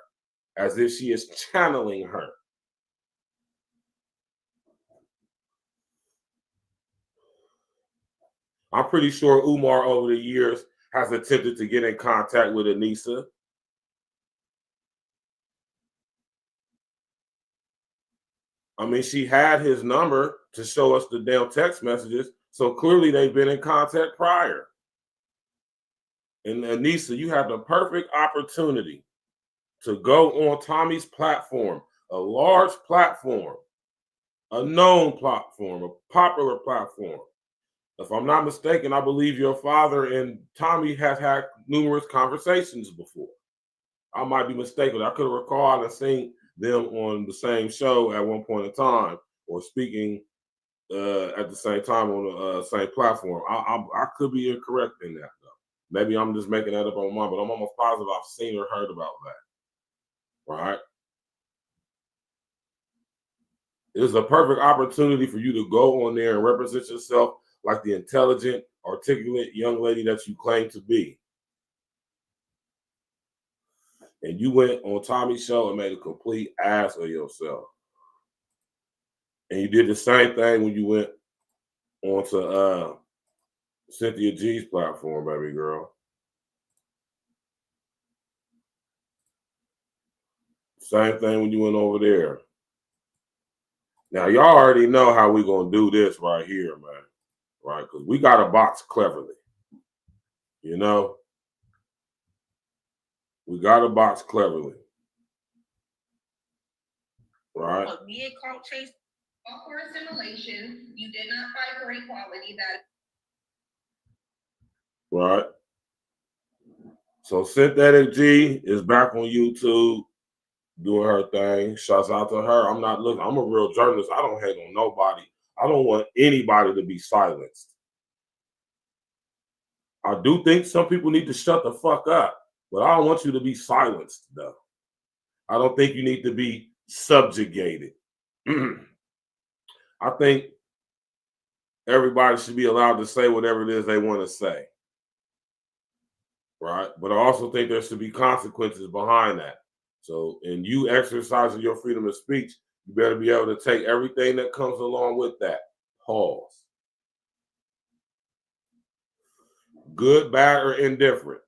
as if she is channeling her. I'm pretty sure Umar over the years has attempted to get in contact with Anissa. I mean, she had his number to show us the damn text messages, so clearly they've been in contact prior. And Anissa, you have the perfect opportunity to go on Tommy's platform, a large platform, a known platform, a popular platform. If I'm not mistaken, I believe your father and Tommy has had numerous conversations before. I might be mistaken. I could have recalled and seen them on the same show at one point in time, or speaking at the same time on the same platform. I could be incorrect in that, though. Maybe I'm just making that up on my mind, but I'm almost positive I've seen or heard about that. Right? It's a perfect opportunity for you to go on there and represent yourself like the intelligent, articulate young lady that you claim to be. And you went on Tommy's show and made a complete ass of yourself. And you did the same thing when you went onto Cynthia G's platform, baby girl. Same thing when you went over there. Now, y'all already know how we going to do this right here, man. Right? Because we got to box cleverly. You know? We got to box cleverly. Right? Me and Coach Chase fought for assimilation. You did not fight for equality. Right? So Synthetic G is back on YouTube doing her thing. Shouts out to her. I'm not looking. I'm a real journalist. I don't hate on nobody. I don't want anybody to be silenced. I do think some people need to shut the fuck up, but I don't want you to be silenced, though. I don't think you need to be subjugated. I think everybody should be allowed to say whatever it is they want to say. Right? But I also think there should be consequences behind that. So, in you exercising your freedom of speech, you better be able to take everything that comes along with that. Pause. Good, bad, or indifferent.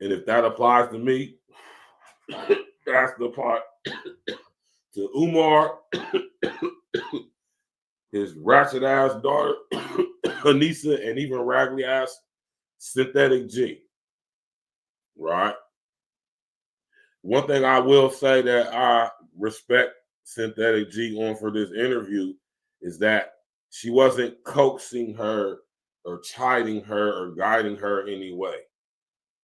And if that applies to me, that's the part to Umar, his ratchet ass daughter, Anissa, and even raggedy ass Synthetic G. Right? One thing I will say that I respect Synthetic G on for this interview is that she wasn't coaxing her or chiding her or guiding her in any way.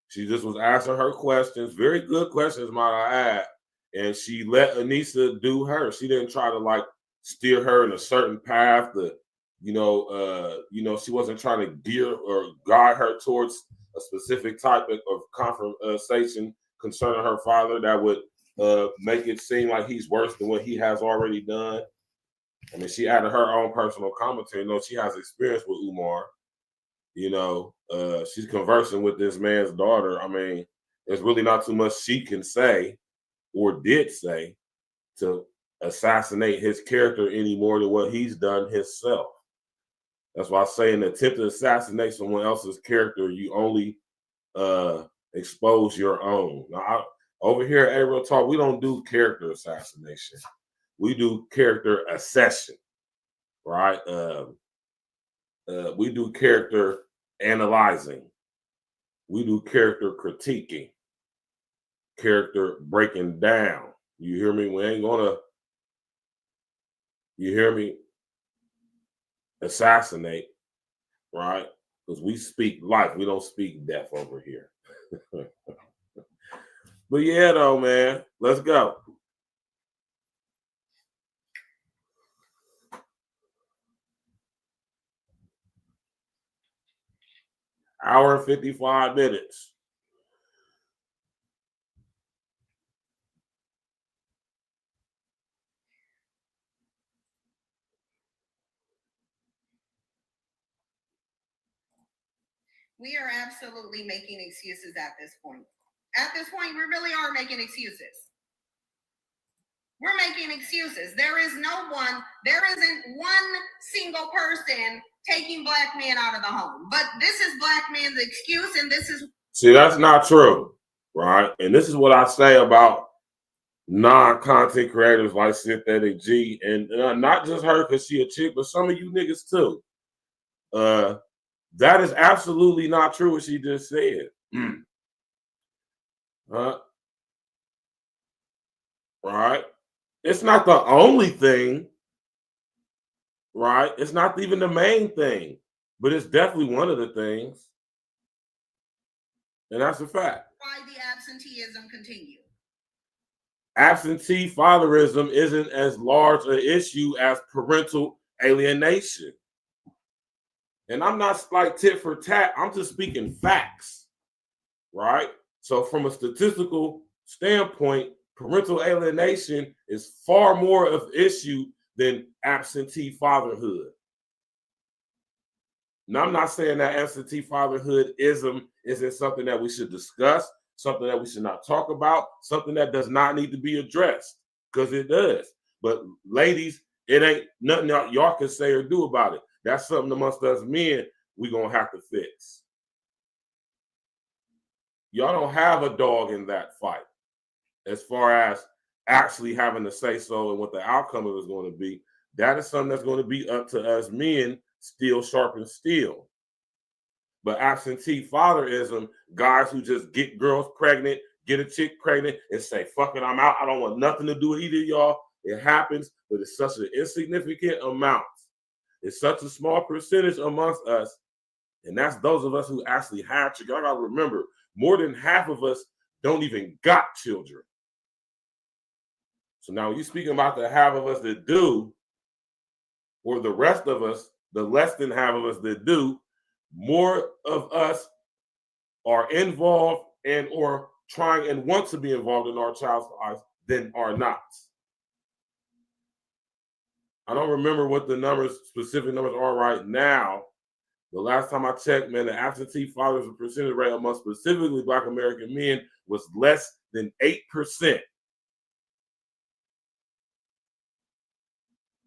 She just was asking her questions, very good questions, might I add, and she let Anissa do her. She didn't try to like steer her in a certain path. She wasn't trying to gear or guide her towards a specific type of conversation concerning her father that would make it seem like he's worse than what he has already done. I mean, she added her own personal commentary. She has experience with Umar. You know, she's conversing with this man's daughter. I mean, there's really not too much she can say or did say to assassinate his character any more than what he's done himself. That's why I say in the attempt to assassinate someone else's character, you only expose your own. Now, over here at A-Real Talk, we don't do character assassination. We do character accession, right? We do character analyzing. We do character critiquing, character breaking down. You hear me? We ain't gonna, you hear me? Assassinate, right? Because we speak life. We don't speak death over here. But yeah, though, man, let's go. Hour and 55 minutes. We are absolutely making excuses at this point. At this point, we really are making excuses. We're making excuses. There isn't one single person taking black men out of the home. But this is black man's excuse, and this is... See, that's not true, right? And this is what I say about non-content creators like Synthetic G, and not just her because she a chick, but some of you niggas too. That is absolutely not true what she just said. Right? It's not the only thing, right? It's not even the main thing, but it's definitely one of the things. And that's a fact. Why the absenteeism continue? Absentee fatherism isn't as large an issue as parental alienation. And I'm not like tit for tat. I'm just speaking facts, right? So from a statistical standpoint, parental alienation is far more of an issue than absentee fatherhood. Now, I'm not saying that absentee fatherhood-ism isn't something that we should discuss, something that we should not talk about, something that does not need to be addressed, because it does. But ladies, it ain't nothing y'all can say or do about it. That's something amongst us men we're going to have to fix. Y'all don't have a dog in that fight as far as actually having to say so and what the outcome of it is going to be. That is something that's going to be up to us men, steel sharpens steel. But absentee fatherism, guys who just get girls pregnant, get a chick pregnant and say, fuck it, I'm out. I don't want nothing to do with either of y'all. It happens, but it's such an insignificant amount. It's such a small percentage amongst us. And that's those of us who actually have children. I gotta remember, more than half of us don't even got children. So now when you're speaking about the half of us that do, or the rest of us, the less than half of us that do, more of us are involved and or trying and want to be involved in our child's lives than are not. I don't remember what the specific numbers are right now. The last time I checked, man, the absentee fathers percentage rate among specifically Black American men was less than 8%.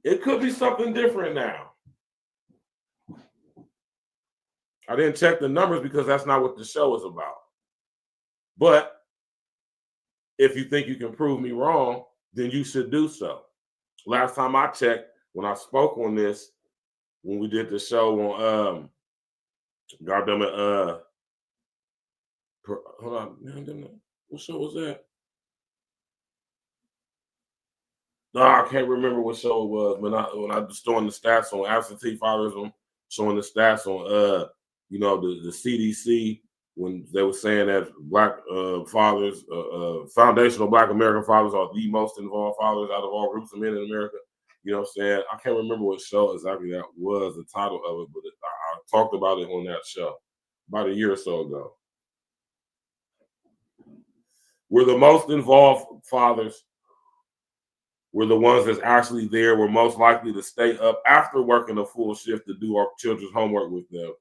It could be something different now. I didn't check the numbers because that's not what the show is about. But if you think you can prove me wrong, then you should do so. Last time I checked, when I spoke on this, when we did the show on goddamn it, hold on, what show was that? No, I can't remember what show it was, but when I was showing the stats on absentee fatherism, showing the stats on the CDC, when they were saying that Black fathers, foundational Black American fathers are the most involved fathers out of all groups of men in America. You know what I'm saying? I can't remember what show exactly that was, the title of it, but I talked about it on that show about a year or so ago. We're the most involved fathers. We're the ones that's actually there. We're most likely to stay up after working a full shift to do our children's homework with them.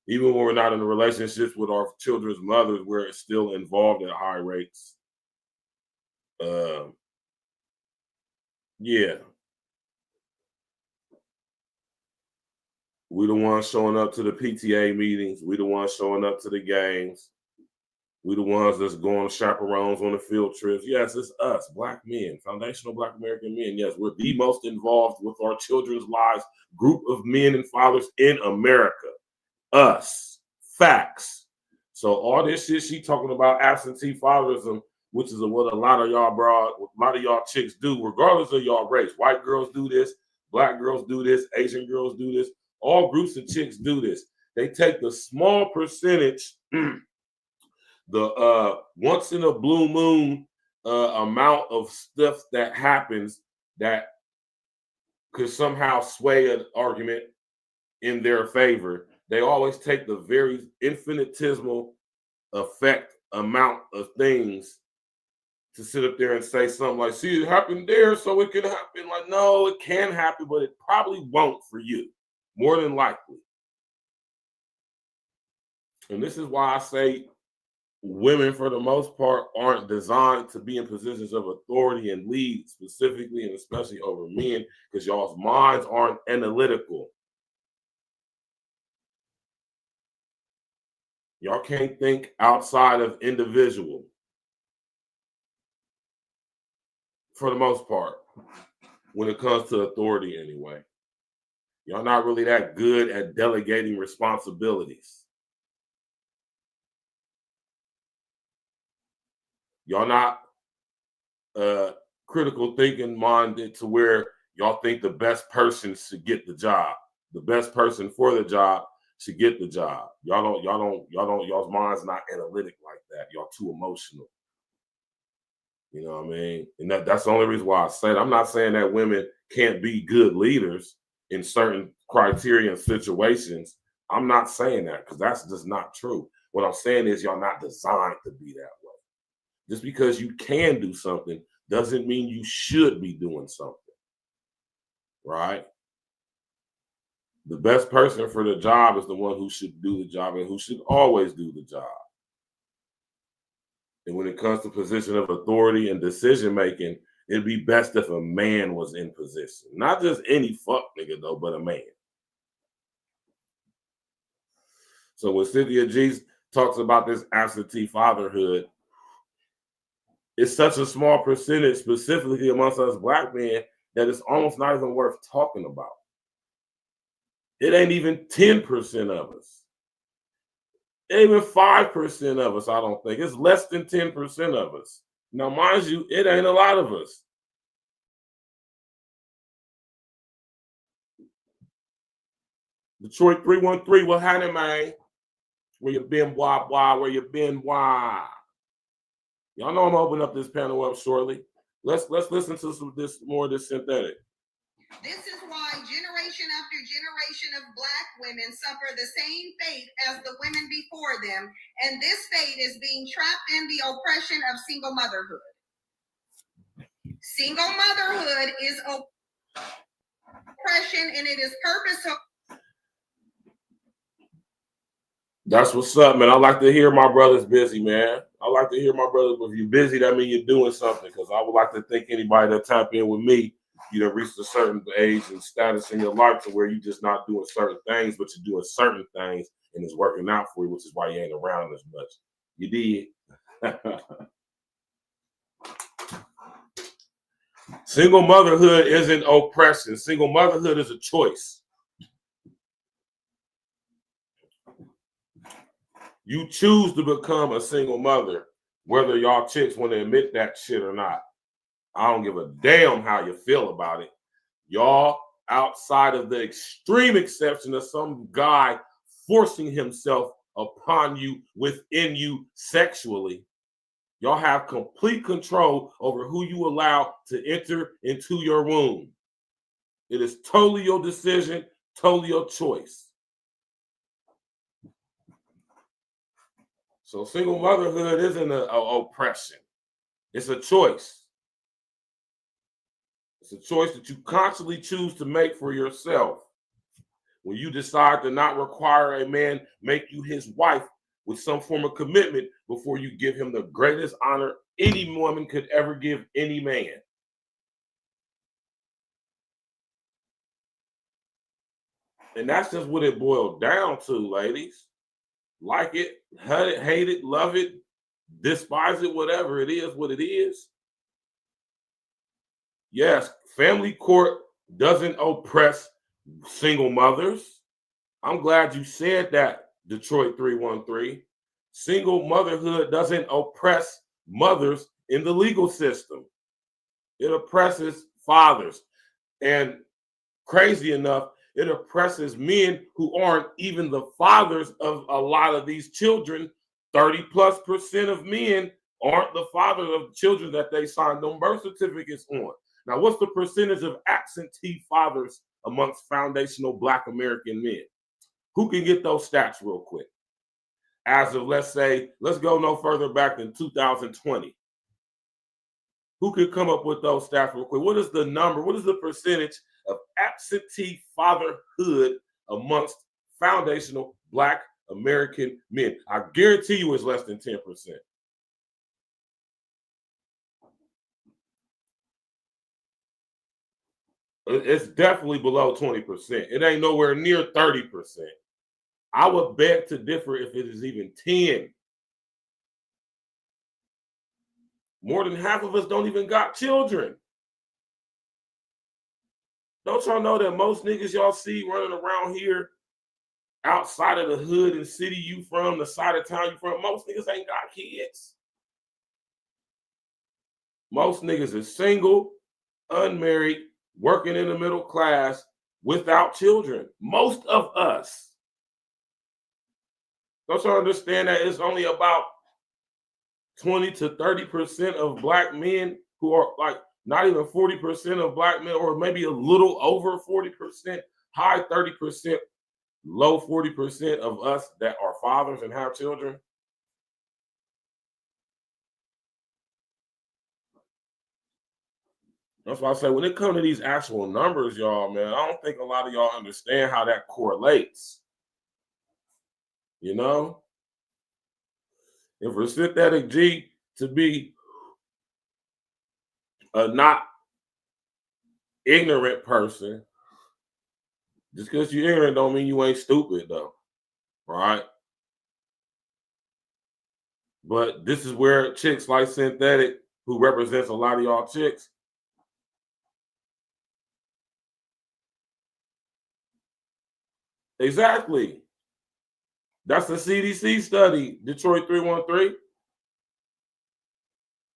Even when we're not in the relationships with our children's mothers, we're still involved at high rates. Yeah. We the ones showing up to the PTA meetings. We the ones showing up to the games. We the ones that's going chaperones on the field trips. Yes, it's us, Black men, foundational Black American men. Yes, we're the most involved with our children's lives group of men and fathers in America. Us. Facts. So all this shit she talking about absentee fatherism, which is what a lot of y'all chicks do, regardless of y'all race. White girls do this, Black girls do this, Asian girls do this. All groups of chicks do this. They take the small percentage, the once in a blue moon amount of stuff that happens that could somehow sway an argument in their favor. They always take the very infinitesimal amount of things to sit up there and say something like, see, it happened there, so it can happen. Like, no, it can happen, but it probably won't for you, more than likely. And this is why I say women, for the most part, aren't designed to be in positions of authority and lead, specifically and especially over men, because y'all's minds aren't analytical. Y'all can't think outside of individual, for the most part, when it comes to authority anyway. Y'all not really that good at delegating responsibilities. Y'all not critical thinking minded to where y'all think the best person should get the job. The best person for the job should get the job. Y'all's mind's not analytic like that. Y'all too emotional. You know what I mean? And that's the only reason why I say it. I'm not saying that women can't be good leaders in certain criteria and situations. I'm not saying that, because that's just not true. What I'm saying is y'all not designed to be that way. Just because you can do something doesn't mean you should be doing something. Right? The best person for the job is the one who should do the job and who should always do the job. And when it comes to position of authority and decision making, it'd be best if a man was in position. Not just any fuck nigga though, but a man. So when Cynthia G talks about this absentee fatherhood, it's such a small percentage, specifically amongst us Black men, that it's almost not even worth talking about. It ain't even 10% of us. It ain't even 5% of us, I don't think. It's less than 10% of us. Now, mind you, it ain't a lot of us. Detroit 313, what happened, man? Where you been, why? Where you been, why? Y'all know I'm gonna open up this panel up shortly. Let's listen to more of this synthetic. This is why generation after generation of Black women suffer the same fate as the women before them, and this fate is being trapped in the oppression of single motherhood. Single motherhood is oppression, and it is purposeful. That's what's up, man. I like to hear my brother's busy, man. I like to hear my brother. If you're busy, that means you're doing something, because I would like to think anybody that tap in with me, you done reached a certain age and status in your life to where you're just not doing certain things, but you're doing certain things and it's working out for you, which is why you ain't around as much. You did. Single motherhood isn't oppression. Single motherhood is a choice. You choose to become a single mother, whether y'all chicks want to admit that shit or not. I don't give a damn how you feel about it. Y'all, outside of the extreme exception of some guy forcing himself upon you, within you sexually, y'all have complete control over who you allow to enter into your womb. It is totally your decision, totally your choice. So single motherhood isn't an oppression. It's a choice. It's a choice that you constantly choose to make for yourself. when you decide to not require a man make you his wife with some form of commitment before you give him the greatest honor any woman could ever give any man. And that's just what it boiled down to, ladies. Like it, hate it, love it, despise it, whatever it is, what it is. Yes, family court doesn't oppress single mothers. I'm glad you said that, Detroit 313. Single motherhood doesn't oppress mothers in the legal system. It oppresses fathers. And crazy enough, it oppresses men who aren't even the fathers of a lot of these children. 30+% of men aren't the fathers of children that they signed them birth certificates on. Now, what's the percentage of absentee fathers amongst foundational Black American men? Who can get those stats real quick? As of, let's go no further back than 2020. Who could come up with those stats real quick? What is the number? What is the percentage of absentee fatherhood amongst foundational Black American men? I guarantee you it's less than 10%. It's definitely below 20%. It ain't nowhere near 30%. I would beg to differ if it is even 10. More than half of us don't even got children. Don't y'all know that most niggas y'all see running around here outside of the hood and city you from, the side of town you from, most niggas ain't got kids. Most niggas is single, unmarried, working in the middle class without children. Most of us. Don't you understand that it's only about 20 to 30% of Black men who are like not even 40% of Black men, or maybe a little over 40%, high 30%, low 40% of us that are fathers and have children? That's why I say when it comes to these actual numbers, y'all, man, I don't think a lot of y'all understand how that correlates. You know? And for synthetic G to be a not ignorant person, just because you're ignorant don't mean you ain't stupid, though. Right? But this is where chicks like Synthetic, who represents a lot of y'all chicks, exactly. That's a CDC study, Detroit 313.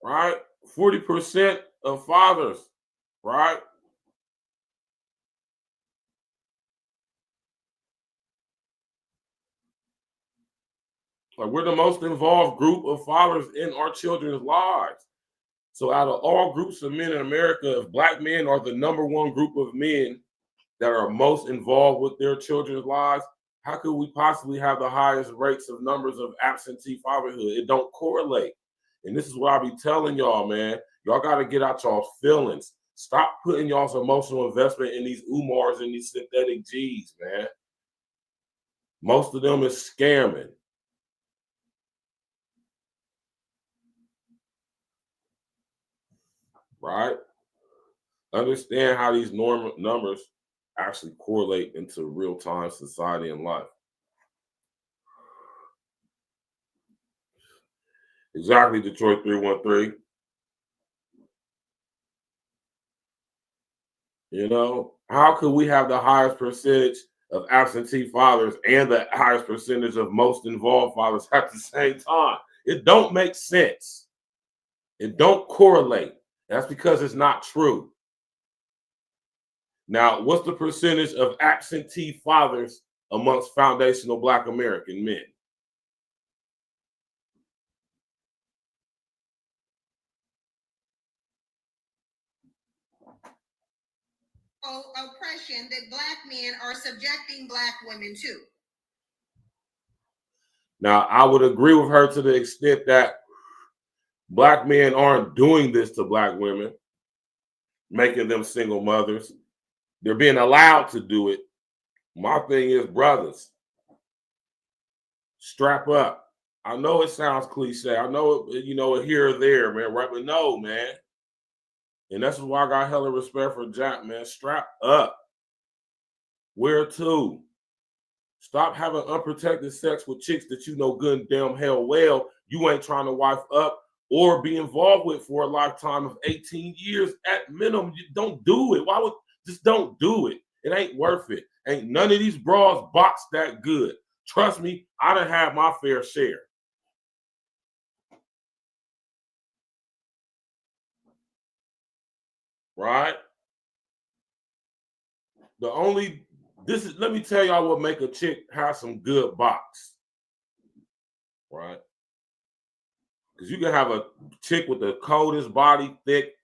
Right? 40% of fathers, right? Like, we're the most involved group of fathers in our children's lives. So out of all groups of men in America, if Black men are the #1 group of men that are most involved with their children's lives, how could we possibly have the highest rates of numbers of absentee fatherhood? It don't correlate. And this is what I be telling y'all, man. Y'all got to get out y'all's feelings. Stop putting y'all's emotional investment in these UMARs and these synthetic Gs, man. Most of them is scamming. Right? Understand how these numbers actually correlate into real-time society and life. Exactly, Detroit 313. You know, how could we have the highest percentage of absentee fathers and the highest percentage of most involved fathers at the same time? It don't make sense. It don't correlate. That's because it's not true. Now, what's the percentage of absentee fathers amongst foundational Black American men? Oppression that Black men are subjecting Black women to. Now, I would agree with her to the extent that Black men aren't doing this to Black women, making them single mothers. They're being allowed to do it, My thing is, brothers, strap up. I know it sounds cliche. I know it, here or there, man, right? But no, man. And that's why I got hella respect for Jack, man. Strap up. Where to? Stop having unprotected sex with chicks that you know good and damn hell well you ain't trying to wife up or be involved with for a lifetime of 18 years at minimum. You don't do it. Just don't do it. It ain't worth it. Ain't none of these bras boxed that good. Trust me, I done had my fair share. Right? Let me tell y'all what make a chick have some good box. Right? Because you can have a chick with the coldest body, thick,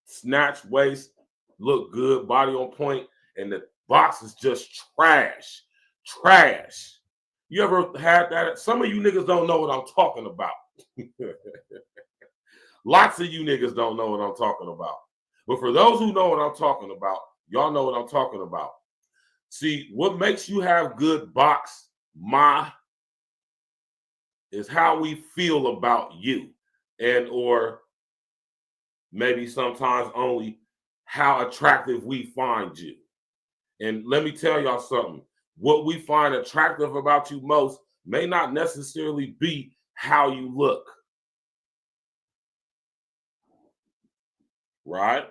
snatched waist, look good, body on point, and the box is just trash. Trash. You ever had that? Some of you niggas don't know what I'm talking about. Lots of you niggas don't know what I'm talking about. But for those who know what I'm talking about, y'all know what I'm talking about. See, what makes you have good box, is how we feel about you, and or maybe sometimes only how attractive we find you. And let me tell y'all something. What we find attractive about you most may not necessarily be how you look. Right?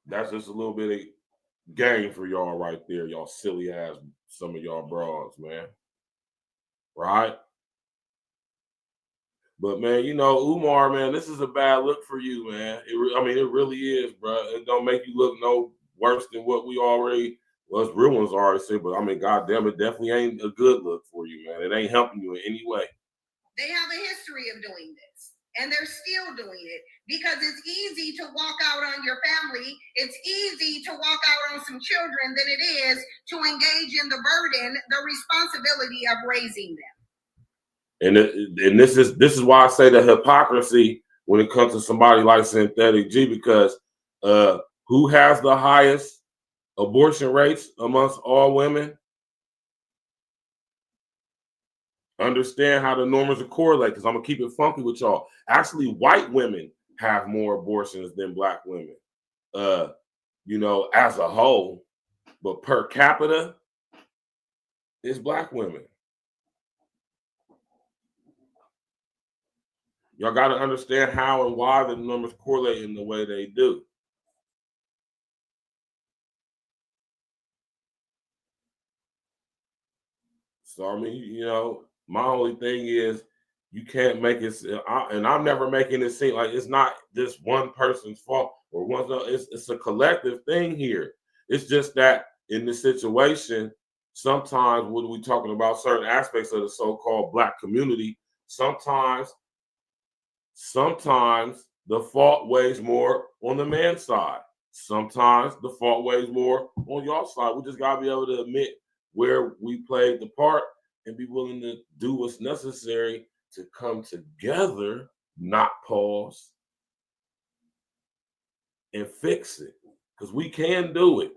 That's just a little bit of game for y'all right there, y'all silly ass, some of y'all bras, man. Right? But man, Umar, man, this is a bad look for you, man. It really is, bro. It don't make you look no worse than what us real ones already said. But goddamn, it definitely ain't a good look for you, man. It ain't helping you in any way. They have a history of doing this, and they're still doing it because it's easy to walk out on your family. It's easy to walk out on some children than it is to engage in the burden, the responsibility of raising them. And this is why I say the hypocrisy when it comes to somebody like Synthetic G, because who has the highest abortion rates amongst all women? Understand how the numbers are correlate, because I'm gonna keep it funky with y'all. Actually, white women have more abortions than black women, as a whole, but per capita, it's black women. Y'all got to understand how and why the numbers correlate in the way they do. So, my only thing is you can't make it, and I'm never making it seem like it's not just one person's fault or it's a collective thing here. It's just that in this situation, sometimes when we're talking about certain aspects of the so-called black community, sometimes the fault weighs more on the man's side. Sometimes the fault weighs more on y'all side. We just gotta be able to admit where we played the part and be willing to do what's necessary to come together, not pause, and fix it. Because we can do it.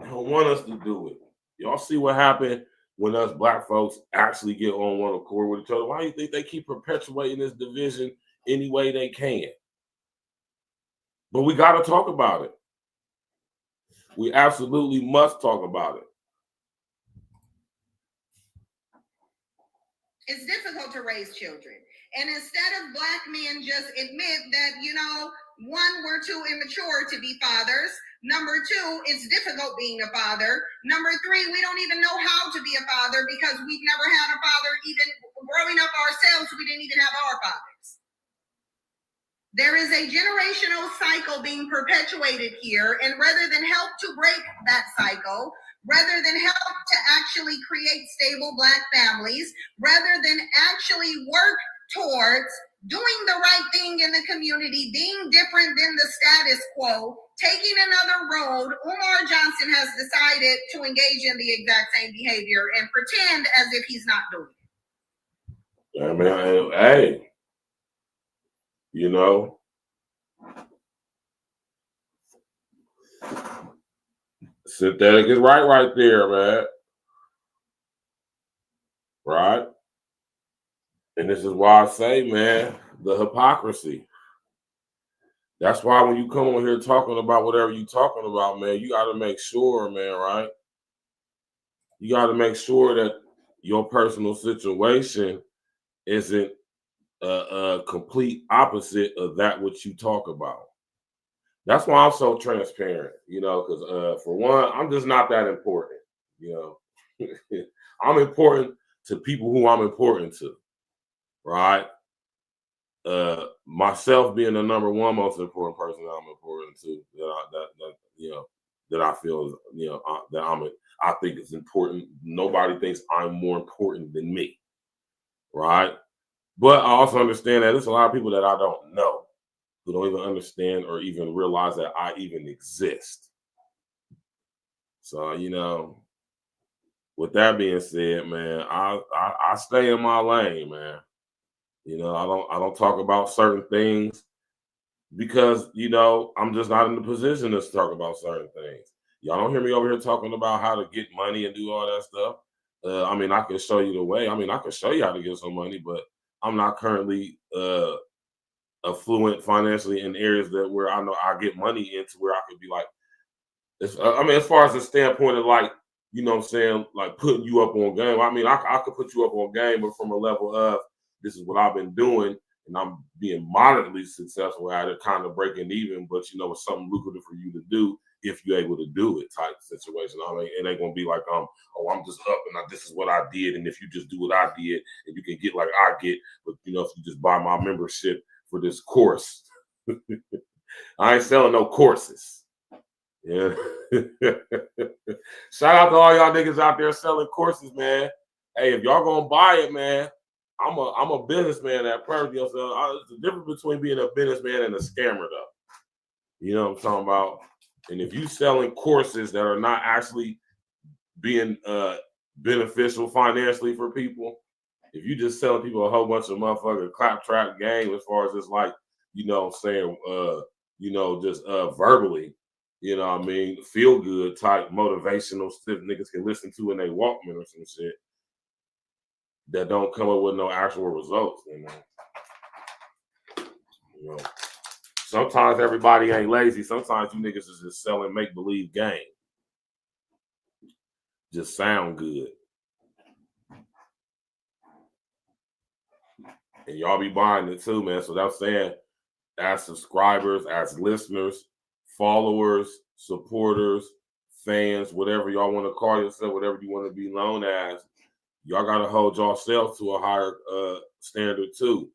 I don't want us to do it. Y'all see what happened when us black folks actually get on one accord with each other? Why do you think they keep perpetuating this division any way they can? But we got to talk about it. We absolutely must talk about it. It's difficult to raise children. And instead of black men just admit that, one, we're too immature to be fathers. Number two, it's difficult being a father. Number three, we don't even know how to be a father because we've never had a father. Even growing up ourselves, we didn't even have our fathers. There is a generational cycle being perpetuated here, and rather than help to break that cycle, rather than help to actually create stable black families, rather than actually work towards doing the right thing in the community, being different than the status quo, taking another road, Umar Johnson has decided to engage in the exact same behavior and pretend as if he's not doing it. Hey, Synthetic is right there, man. Right? And this is why I say, man, the hypocrisy. That's why when you come on here talking about whatever you're talking about, man, you got to make sure, man, right? You got to make sure that your personal situation isn't a complete opposite of that which you talk about. That's why I'm so transparent, you know, because for one, I'm just not that important, you know. I'm important to people who I'm important to, right? Myself being the number one most important person that I'm important to, that I feel is, you know, I think it's important. Nobody thinks I'm more important than me, right? But I also understand that there's a lot of people that I don't know who don't even understand or even realize that I even exist. So, you know, with that being said, man, I stay in my lane, man. You know, I don't talk about certain things because, you know, I'm just not in the position to talk about certain things. Y'all don't hear me over here talking about how to get money and do all that stuff. I mean, I can show you the way. I mean, I can show you how to get some money, but I'm not currently affluent financially in areas that where I know I get money into where I could be like, I mean, as far as the standpoint of like, you know what I'm saying, like putting you up on game. I mean, I could put you up on game, but from a level of this is what I've been doing and I'm being moderately successful at it, kind of breaking even, but you know, it's something lucrative for you to do if you're able to do it type situation. I mean, it ain't gonna be like, oh, I'm just up and this is what I did. And if you just do what I did and you can get like I get, but you know, if you just buy my membership for this course, I ain't selling no courses. Yeah. Shout out to all y'all niggas out there selling courses, man. Hey, if y'all gonna buy it, man, I'm a businessman at first. You know what I'm saying? There's a difference between being a businessman and a scammer, though. You know what I'm talking about? And if you selling courses that are not actually being beneficial financially for people, if you just selling people a whole bunch of motherfucking claptrap game as far as it's like, you know what I'm saying, you know, just verbally, you know what I mean, feel good type motivational stuff niggas can listen to in their Walkman or some shit that don't come up with no actual results, you know. Sometimes everybody ain't lazy. Sometimes you niggas is just selling make-believe game. Just sound good. And y'all be buying it too, man. So that's saying as subscribers, as listeners, followers, supporters, fans, whatever y'all want to call yourself, whatever you want to be known as, y'all got to hold yourself to a higher standard too.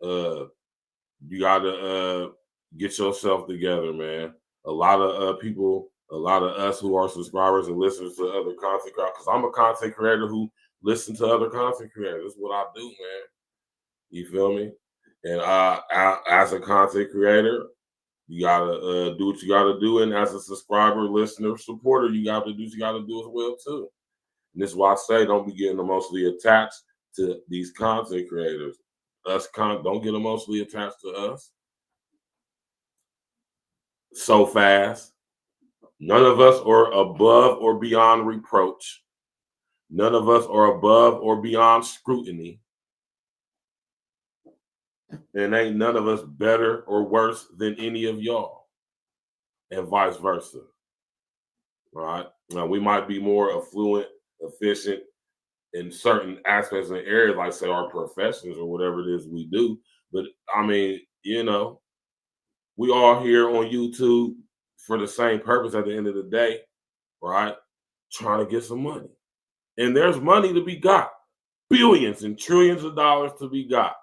You got to get yourself together, man. A lot of people, a lot of us who are subscribers and listeners to other content creators, because I'm a content creator who listens to other content creators. That's what I do, man. You feel me? And as a content creator, you gotta do what you gotta do, and as a subscriber, listener, supporter, you gotta do what you gotta do as well too. And this is why I say don't be getting emotionally attached to these content creators. Don't get emotionally attached to us so fast. None of us are above or beyond reproach. None of us are above or beyond scrutiny. And ain't none of us better or worse than any of y'all. And vice versa. Right? Now, we might be more affluent, efficient in certain aspects and areas, like say our professions or whatever it is we do. But I mean, you know, we all here on YouTube for the same purpose at the end of the day, right? Trying to get some money. And there's money to be got. Billions and trillions of dollars to be got.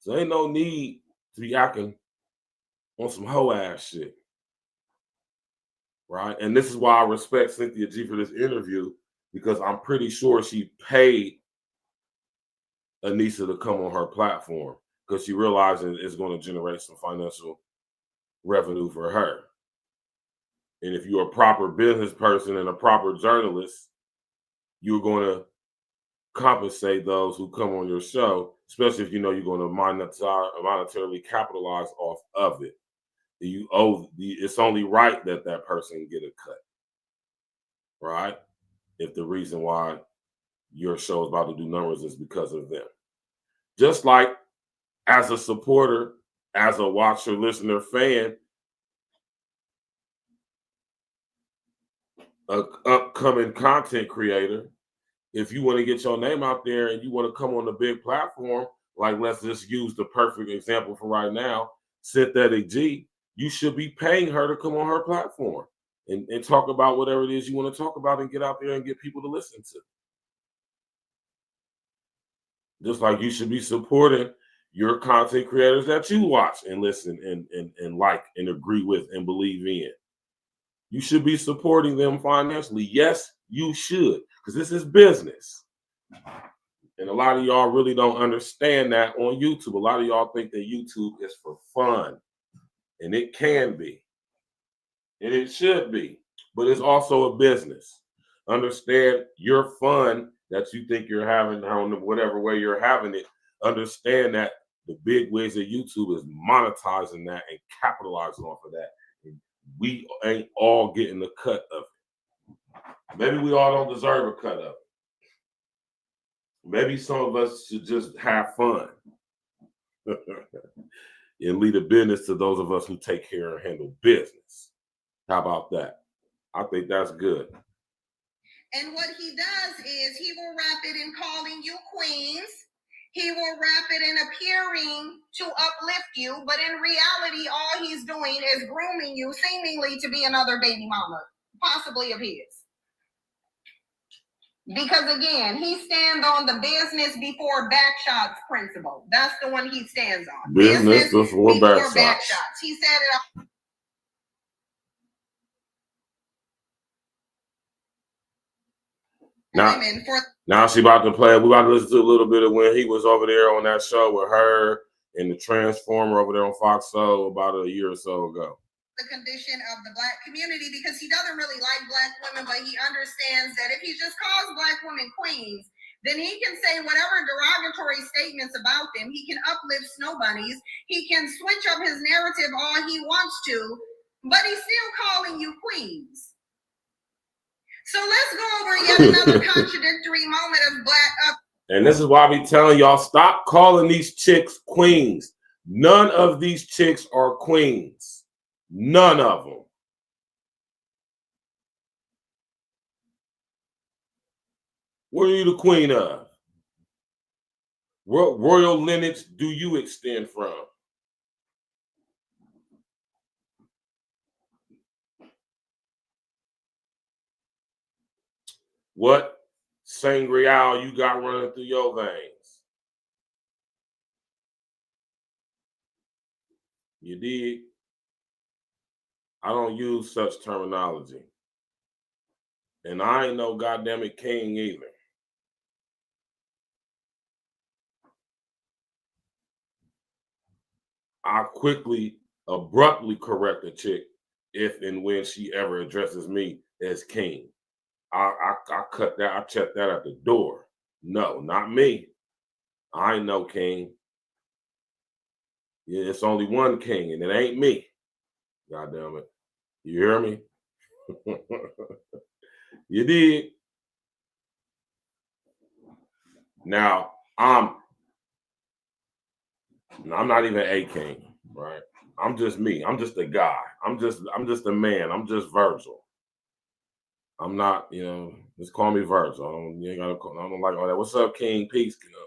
So ain't no need to be acting on some hoe ass shit. Right? And this is why I respect Cynthia G for this interview, because I'm pretty sure she paid Anissa to come on her platform because she realizes it's going to generate some financial revenue for her. And if you're a proper business person and a proper journalist, you're going to compensate those who come on your show, especially if you know you're going to monetarily capitalize off of it. you owe. It's only right that that person get a cut, right? If the reason why your show is about to do numbers is because of them. Just like as a supporter, as a watcher, listener, fan, an upcoming content creator, if you want to get your name out there and you want to come on the big platform, like let's just use the perfect example for right now, Synthetic G, you should be paying her to come on her platform and talk about whatever it is you want to talk about and get out there and get people to listen to. Just like you should be supporting your content creators that you watch and listen and like and agree with and believe in. You should be supporting them financially. Yes, you should, because this is business. And a lot of y'all really don't understand that on YouTube. A lot of y'all think that YouTube is for fun. And it can be. And it should be. But it's also a business. Understand your fun that you think you're having on whatever way you're having it. Understand that the big wigs of YouTube is monetizing that and capitalizing off of that. And we ain't all getting the cut of it. Maybe we all don't deserve a cut of it. Maybe some of us should just have fun and lead a business to those of us who take care and handle business. How about that? I think that's good. And what he does is he will wrap it in calling you queens. He will wrap it in appearing to uplift you. But in reality, all he's doing is grooming you seemingly to be another baby mama, possibly of his. Because again, he stands on the business before back shots principle. That's the one he stands on. Business before back shots. He said it. Now she about to play. We about to listen to a little bit of when he was over there on that show with her and the Transformer over there on Fox Soul about a year or so ago. The condition of the Black community, because he doesn't really like Black women, but he understands that if he just calls Black women queens, then he can say whatever derogatory statements about them. He can uplift snow bunnies. He can switch up his narrative all he wants to, but he's still calling you queens. So let's go over yet another contradictory moment of Black. And this is why I be telling y'all, stop calling these chicks queens. None of these chicks are queens. None of them. What are you the queen of? What royal lineage do you extend from? What sangria you got running through your veins? You dig? I don't use such terminology. And I ain't no goddamn it king either. I quickly, abruptly correct a chick if and when she ever addresses me as king. I cut that, I check that at the door. No, not me. I ain't no king. Yeah, it's only one king, and it ain't me. God damn it. You hear me? You did. Now, I'm not even a king, right? I'm just me. I'm just a guy. I'm just a man. I'm just Virgil. I'm not, you know, just call me Virgil. You ain't gotta call, I don't like all that. What's up, King? Peace, you know.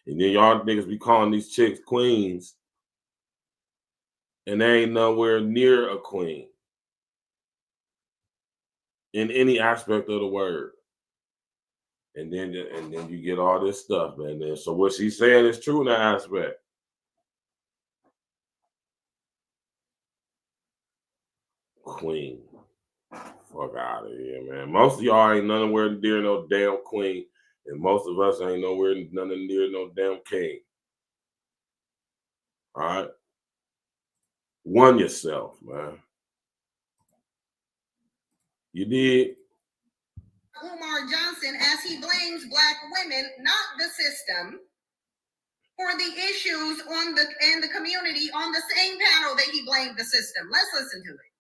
And then y'all niggas be calling these chicks queens, and they ain't nowhere near a queen in any aspect of the word. And then you get all this stuff, man. So what she's saying is true in that aspect. Queen. Fuck out of here, man. Most of y'all ain't nowhere near no damn queen. And most of us ain't nowhere near no damn king. All right? One yourself, man. You did. Umar Johnson, as he blames Black women, not the system, for the issues in the community on the same panel that he blamed the system. Let's listen to it.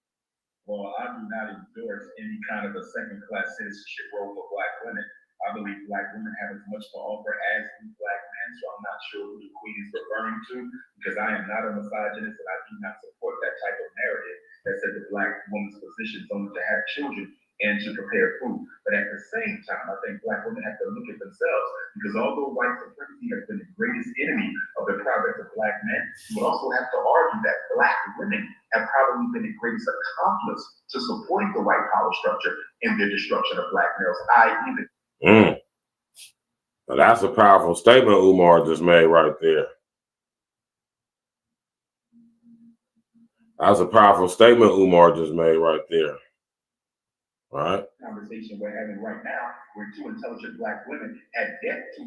Well, I do not endorse any kind of a second-class citizenship role for Black women. I believe Black women have as much to offer as do Black men, so I'm not sure who the Queen is referring to, because I am not a misogynist and I do not support that type of narrative that said the Black woman's position is only to have children and to prepare food. But at the same time, I think Black women have to look at themselves, because although white supremacy has been the greatest enemy of the progress of Black men, you would also have to argue that Black women have probably been the greatest accomplice to supporting the white power structure in the destruction of Black males, i.e. the Well, that's a powerful statement Umar just made right there. That's a powerful statement Umar just made right there. Right? Conversation we're having right now, where two intelligent Black women had yet to,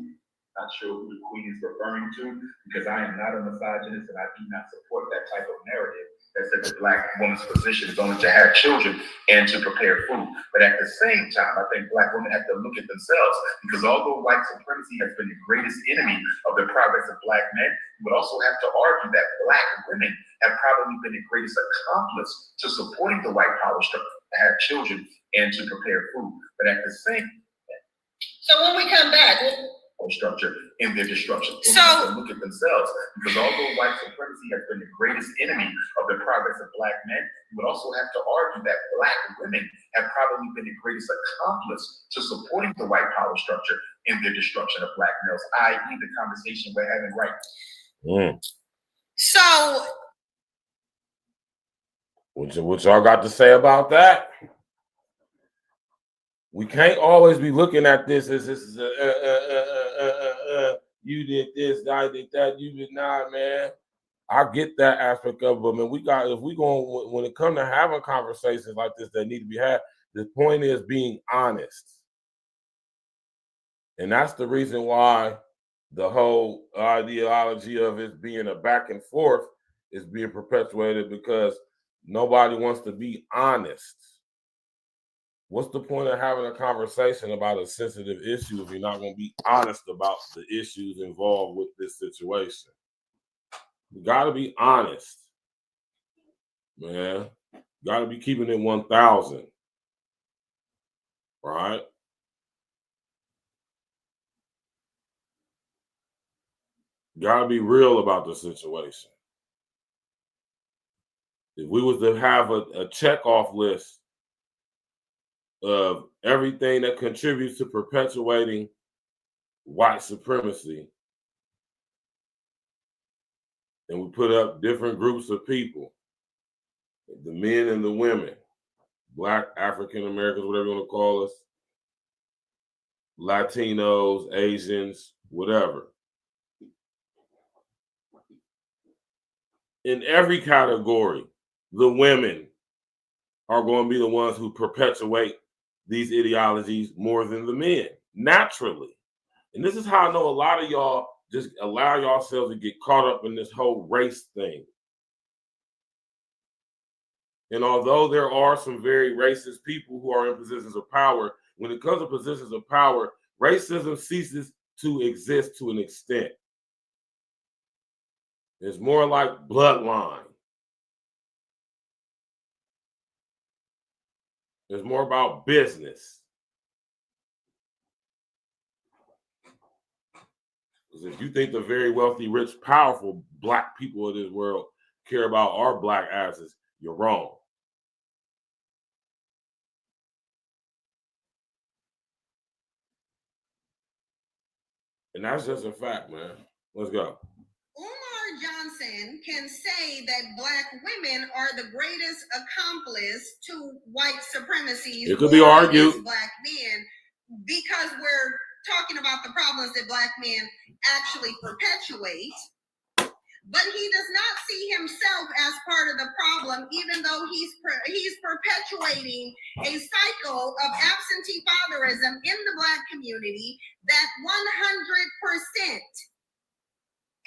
not sure who the Queen is referring to, because I am not a misogynist and I do not support that type of narrative that said the Black woman's position is only to have children and to prepare food. But at the same time, I think Black women have to look at themselves, because although white supremacy has been the greatest enemy of the progress of Black men, you would also have to argue that Black women have probably been the greatest accomplice to supporting the white power structure to have children and to prepare food. But at the same time, so when we come back, structure in their destruction. So have to look at themselves, because although white supremacy has been the greatest enemy of the progress of Black men, you would also have to argue that Black women have probably been the greatest accomplice to supporting the white power structure in their destruction of Black males, i.e. the conversation we're having right now. So what y'all got to say about that? We can't always be looking at this as this is you did this, I did that, you did not, man. I get that aspect of it, but man, when it comes to having conversations like this that need to be had, the point is being honest. And that's the reason why the whole ideology of it being a back and forth is being perpetuated, because nobody wants to be honest. What's the point of having a conversation about a sensitive issue if you're not going to be honest about the issues involved with this situation? You got to be honest, man. You got to be keeping it 1,000, right? You got to be real about the situation. If we was to have a check-off list of everything that contributes to perpetuating white supremacy, and we put up different groups of people, the men and the women, Black, African Americans, whatever you want to call us, Latinos, Asians, whatever. In every category, the women are going to be the ones who perpetuate these ideologies more than the men, naturally. And this is how I know a lot of y'all just allow yourselves to get caught up in this whole race thing. And although there are some very racist people who are in positions of power, when it comes to positions of power, racism ceases to exist to an extent. It's more like bloodline. It's more about business. Because if you think the very wealthy, rich, powerful Black people of this world care about our Black asses, you're wrong. And that's just a fact, man. Let's go. Umar Johnson can say that Black women are the greatest accomplice to white supremacy. It could be argued. Black men, because we're talking about the problems that Black men actually perpetuate. But he does not see himself as part of the problem, even though he's perpetuating a cycle of absentee fatherism in the Black community that 100%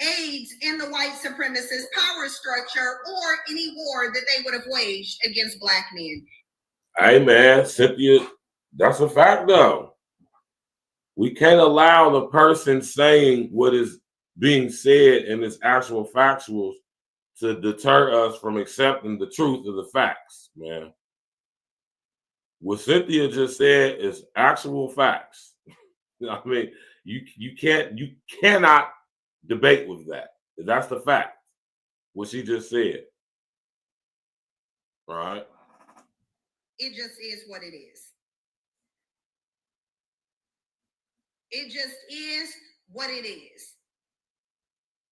aids in the white supremacist power structure or any war that they would have waged against Black men. Hey, man, Cynthia, that's a fact, though. We can't allow the person saying what is being said in its actual factuals to deter us from accepting the truth of the facts, man. What Cynthia just said is actual facts. I mean, you cannot debate with that. That's the fact. What she just said. All right. It just is what it is. It just is what it is.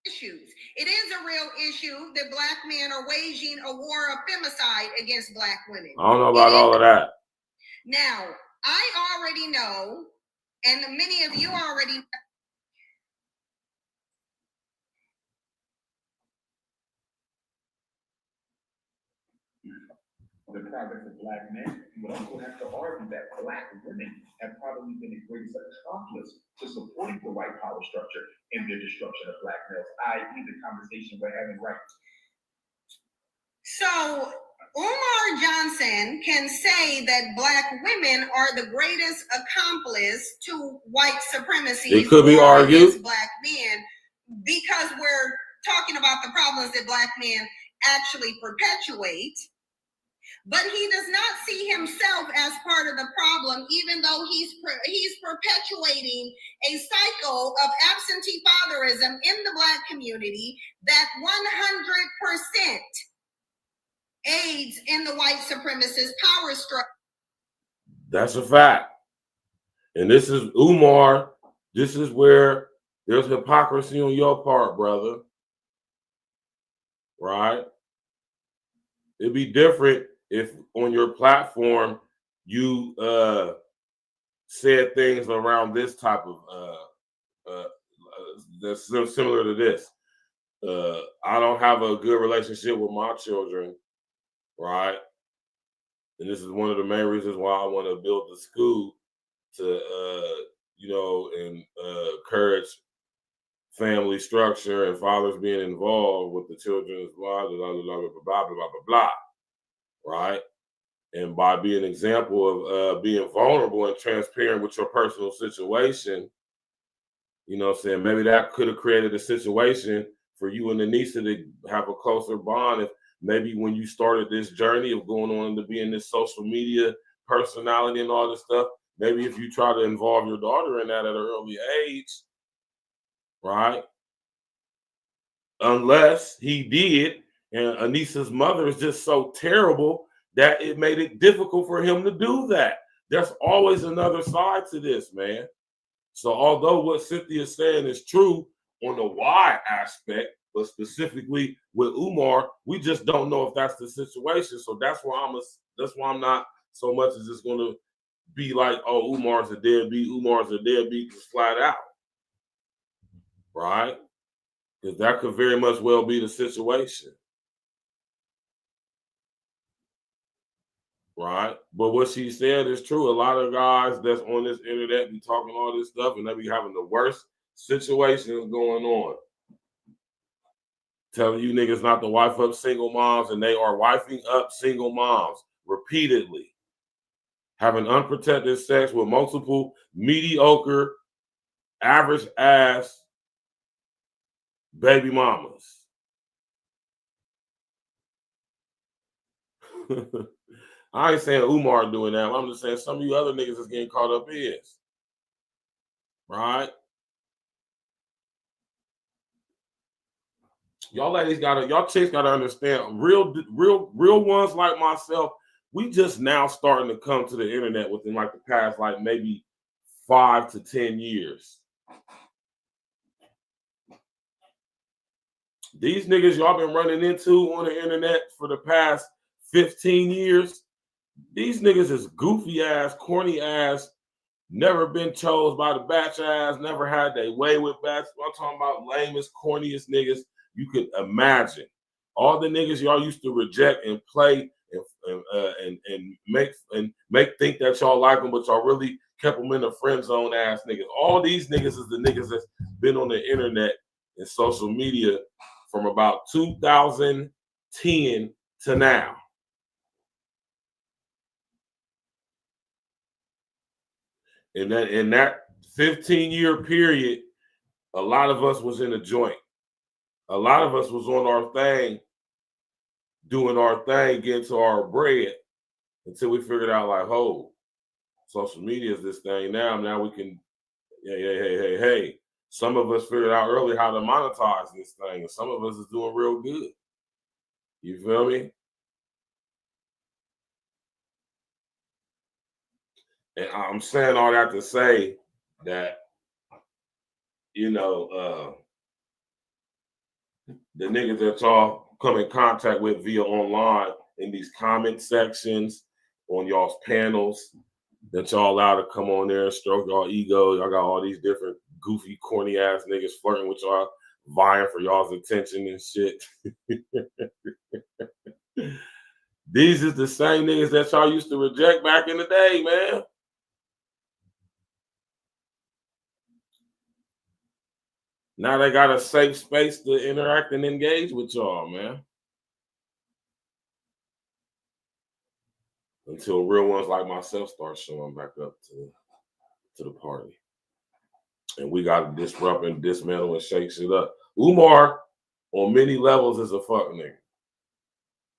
Issues. It is a real issue that Black men are waging a war of femicide against Black women. I don't know about all of that. Now, I already know, and many of you already know, the progress of Black men, you would also have to argue that Black women have probably been the greatest accomplice to supporting the white power structure in the destruction of Black males, i.e. the conversation we're having right now. So Umar Johnson can say that Black women are the greatest accomplice to white supremacy. It could be argued. Black men, because we're talking about the problems that Black men actually perpetuate. But he does not see himself as part of the problem, even though he's perpetuating a cycle of absentee fatherism in the Black community that 100% aids in the white supremacist power structure. That's a fact. And this is Umar. This is where there's hypocrisy on your part, brother. Right? It'd be different if on your platform you said things around this type of that's similar to this. I don't have a good relationship with my children, right? And this is one of the main reasons why I want to build the school to encourage family structure and fathers being involved with the children's blah blah blah blah blah blah blah blah. Right? And by being an example of being vulnerable and transparent with your personal situation, you know what I'm saying, maybe that could have created a situation for you and Anissa to have a closer bond. If maybe when you started this journey of going on to being this social media personality and all this stuff, maybe if you try to involve your daughter in that at an early age, right? Unless he did, and Anissa's mother is just so terrible that it made it difficult for him to do that. There's always another side to this, man. So although what Cynthia's saying is true on the why aspect, but specifically with Umar, we just don't know if that's the situation. So that's why I'm not so much as just going to be like, oh, Umar's a deadbeat, just flat out, right? Because that could very much well be the situation. Right. But what she said is true. A lot of guys that's on this internet be talking all this stuff and they be having the worst situations going on. Telling you niggas not to wife up single moms, and they are wifing up single moms repeatedly. Having unprotected sex with multiple mediocre, average ass baby mamas. I ain't saying Umar doing that. I'm just saying some of you other niggas is getting caught up in. Right? Y'all chicks gotta understand, real ones like myself, we just now starting to come to the internet within like the past like maybe 5 to 10 years. These niggas y'all been running into on the internet for the past 15 years, these niggas is goofy ass, corny ass, never been chose by the batch ass, never had their way with batch. I'm talking about lamest, corniest niggas you could imagine. All the niggas y'all used to reject and play and make think that y'all like them, but y'all really kept them in the friend zone ass niggas. All these niggas is the niggas that's been on the internet and social media from about 2010 to now. In that 15-year period, a lot of us was in a joint. A lot of us was on our thing, doing our thing, getting to our bread until we figured out like, oh, social media is this thing now. Now we can, hey. Some of us figured out early how to monetize this thing, and some of us is doing real good. You feel me? And I'm saying all that to say that, you know, the niggas that y'all come in contact with via online in these comment sections, on y'all's panels, that y'all allowed to come on there and stroke y'all ego. Y'all got all these different goofy, corny ass niggas flirting with y'all, vying for y'all's attention and shit. These is the same niggas that y'all used to reject back in the day, man. Now they got a safe space to interact and engage with y'all, man. Until real ones like myself start showing back up to the party. And we got to disrupt and dismantle and shake shit up. Umar, on many levels, is a fuck nigga.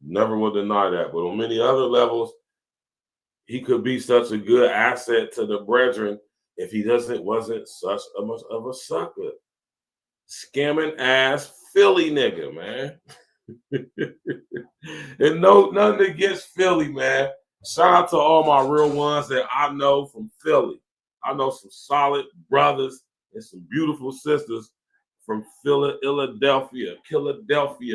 Never will deny that. But on many other levels, he could be such a good asset to the brethren if he wasn't such much of a sucker. Scamming ass Philly nigga, man. And nothing against Philly, man. Shout out to all my real ones that I know from Philly. I know some solid brothers and some beautiful sisters from Philadelphia,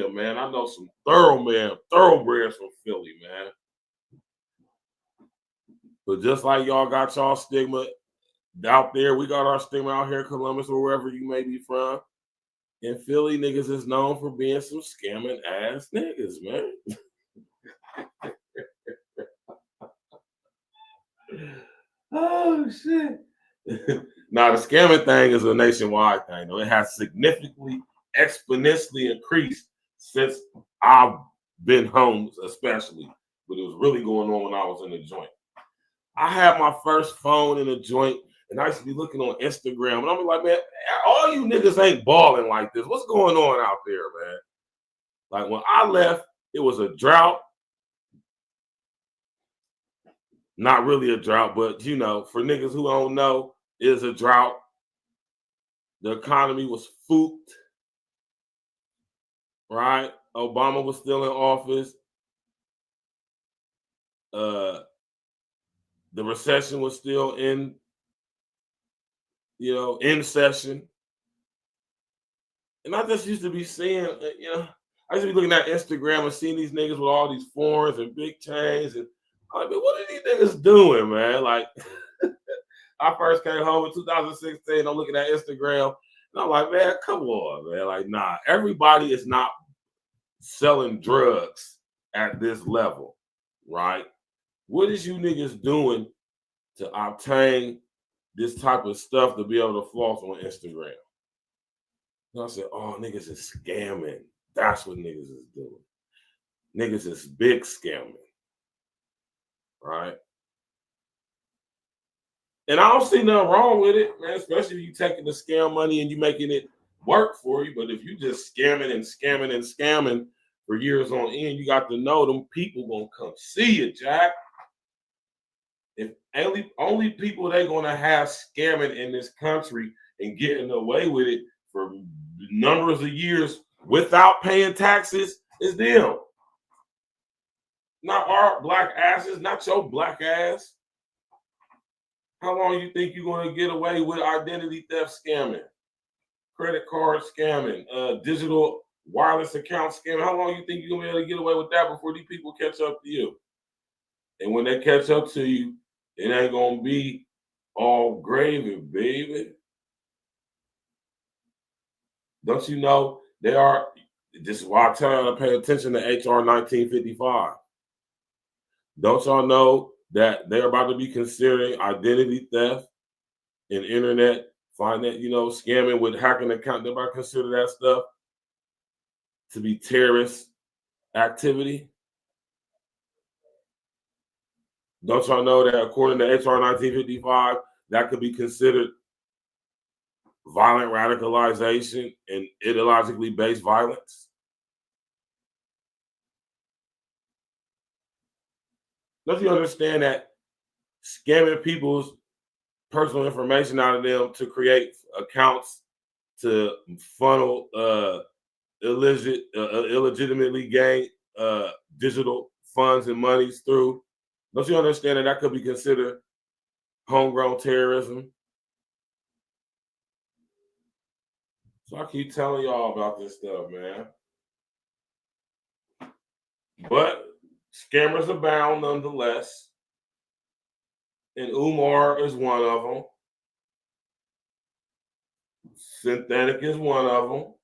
man. I know some thoroughbreds from Philly, man. But just like y'all got y'all stigma out there, we got our stigma out here in Columbus or wherever you may be from. And Philly niggas is known for being some scamming ass niggas, man. Oh, shit. Now, the scamming thing is a nationwide thing, though. It has significantly, exponentially increased since I've been home, especially. But it was really going on when I was in the joint. I had my first phone in a joint, and I used to be looking on Instagram, and I'm like, man, all you niggas ain't balling like this. What's going on out there, man? Like, when I left, it was a drought. Not really a drought, but, you know, for niggas who don't know, it is a drought. The economy was fooped, right? Obama was still in office. The recession was still in session. And I just used to be seeing, I used to be looking at Instagram and seeing these niggas with all these foreigns and big chains. And I'm like, what are these niggas doing, man? Like, I first came home in 2016. I'm looking at Instagram. And I'm like, man, come on, man. Like, nah, everybody is not selling drugs at this level, right? What is you niggas doing to obtain this type of stuff to be able to floss on Instagram? And I said, oh, niggas is scamming. That's what niggas is doing. Niggas is big scamming, right? And I don't see nothing wrong with it, man, especially if you taking the scam money and you making it work for you. But if you just scamming for years on end, you got to know them people gonna come see you, Jack. If only people they gonna have scamming in this country and getting away with it for numbers of years without paying taxes is them. Not our black asses, not your black ass. How long you think you're gonna get away with identity theft scamming, credit card scamming, digital wireless account scamming? How long you think you're gonna be able to get away with that before these people catch up to you? And when they catch up to you, it ain't gonna be all gravy, baby. Don't you know they are? This is why I tell y'all to pay attention to HR 1955. Don't y'all know that they're about to be considering identity theft and internet finance, scamming with hacking account? They're about to consider that stuff to be terrorist activity. Don't y'all know that according to HR 1955, that could be considered violent radicalization and ideologically based violence? Don't you understand that scamming people's personal information out of them to create accounts to funnel illegitimately gain digital funds and monies through? Don't you understand that that could be considered homegrown terrorism? So I keep telling y'all about this stuff, man. But scammers abound nonetheless. And UMAR is one of them. Synthetic is one of them.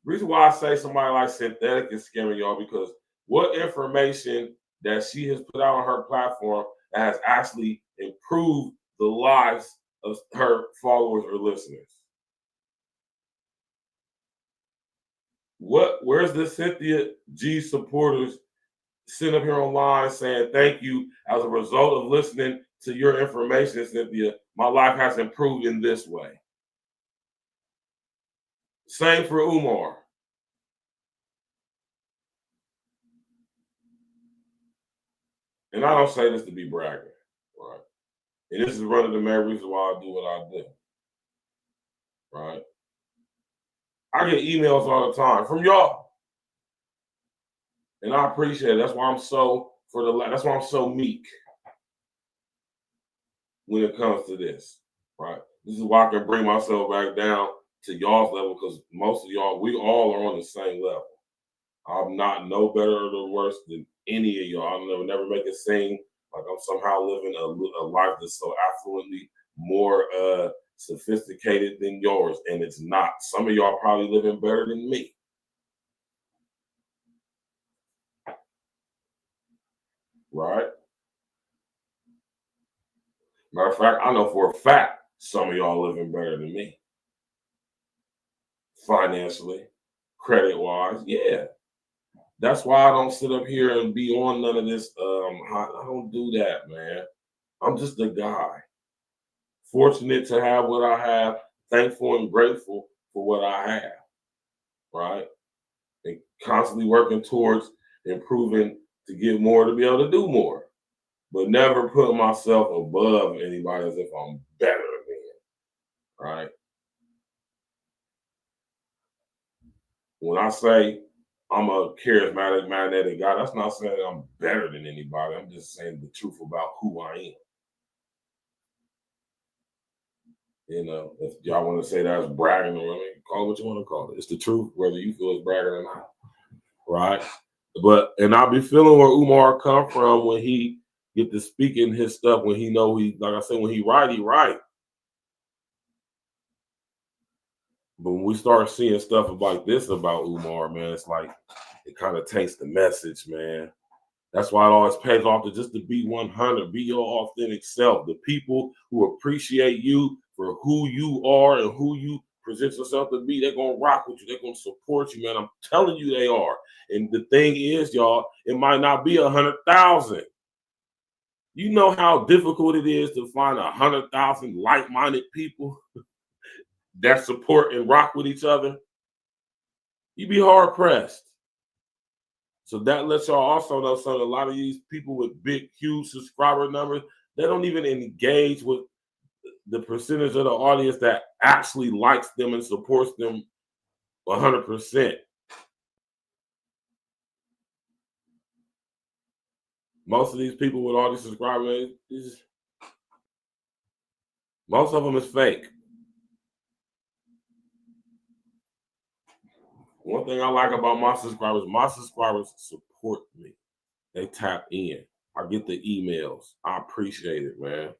The reason why I say somebody like Synthetic is scamming y'all, because what information that she has put out on her platform that has actually improved the lives of her followers or listeners? Where's the Cynthia G supporters sitting up here online saying thank you as a result of listening to your information, Cynthia? My life has improved in this way. Same for UMAR. And I don't say this to be bragging, right? And this is one of the main reasons why I do what I do, right? I get emails all the time from y'all, and I appreciate it. That's why I'm so meek when it comes to this, right? This is why I can bring myself back down to y'all's level, because most of y'all, we all are on the same level. I'm not no better or no worse than any of y'all. I'll never make it seem like I'm somehow living a life that's so affluently more sophisticated than yours, and it's not. Some of y'all probably living better than me. Right? Matter of fact, I know for a fact some of y'all living better than me. Financially, credit-wise, yeah. That's why I don't sit up here and be on none of this. I don't do that, man. I'm just a guy. Fortunate to have what I have, thankful and grateful for what I have, right? And constantly working towards improving to get more, to be able to do more, but never put myself above anybody as if I'm better than them, right? When I say I'm a charismatic, magnetic guy, that's not saying I'm better than anybody. I'm just saying the truth about who I am. You know, if y'all want to say that's bragging, or call it what you want to call it. It's the truth, whether you feel it's bragging or not, right? And I'll be feeling where Umar come from when he get to speaking his stuff, when he know like I said, when he right. But when we start seeing stuff like this about Umar, man, it's like it kind of taints the message, man. That's why it always pays off to be 100, be your authentic self. The people who appreciate you for who you are and who you present yourself to be, they're going to rock with you. They're going to support you, man. I'm telling you they are. And the thing is, y'all, it might not be 100,000. You know how difficult it is to find 100,000 like-minded people that support and rock with each other? You'd be hard-pressed. So that lets y'all also know something. A lot of these people with big, huge subscriber numbers, they don't even engage with the percentage of the audience that actually likes them and supports them 100%. Most of these people with all these subscribers, most of them is fake. One thing I like about my subscribers support me. They tap in. I get the emails. I appreciate it, man.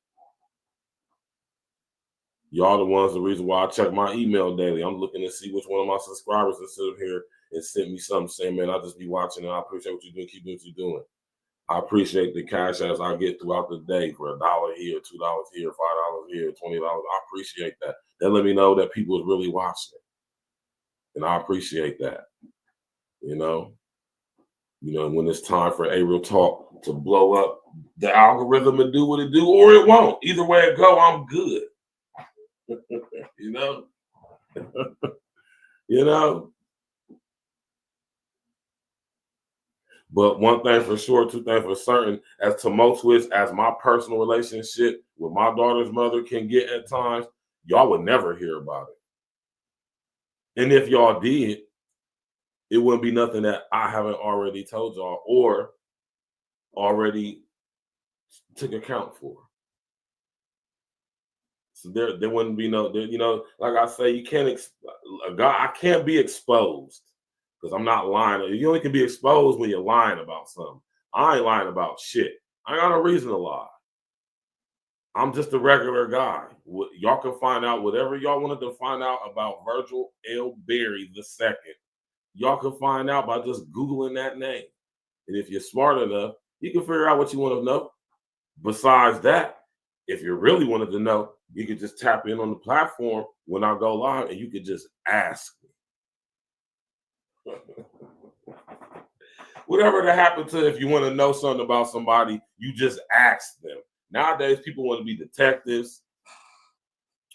Y'all the ones, the reason why I check my email daily. I'm looking to see which one of my subscribers that sit up here and sent me something saying, man, I'll just be watching and I appreciate what you're doing. Keep doing what you're doing. I appreciate the cash as I get throughout the day for $1 here, $2 here, $5 here, $20. I appreciate that. That let me know that people is really watching. And I appreciate that. You know, when it's time for A Real Talk to blow up the algorithm and do what it do, or it won't. Either way it go, I'm good. You know? You know? But one thing for sure, two things for certain, as tumultuous as my personal relationship with my daughter's mother can get at times, y'all would never hear about it. And if y'all did, it wouldn't be nothing that I haven't already told y'all or already took account for. So there wouldn't be no, you know, like I say, you can't, I can't be exposed because I'm not lying. You only can be exposed when you're lying about something. I ain't lying about shit. I ain't got no reason to lie. I'm just a regular guy. Y'all can find out whatever y'all wanted to find out about Virgil L. Berry II. Y'all can find out by just Googling that name. And if you're smart enough, you can figure out what you want to know. Besides that, if you really wanted to know, you could just tap in on the platform when I go live and you could just ask me. Whatever that happened to if you want to know something about somebody, you just ask them. Nowadays, people want to be detectives.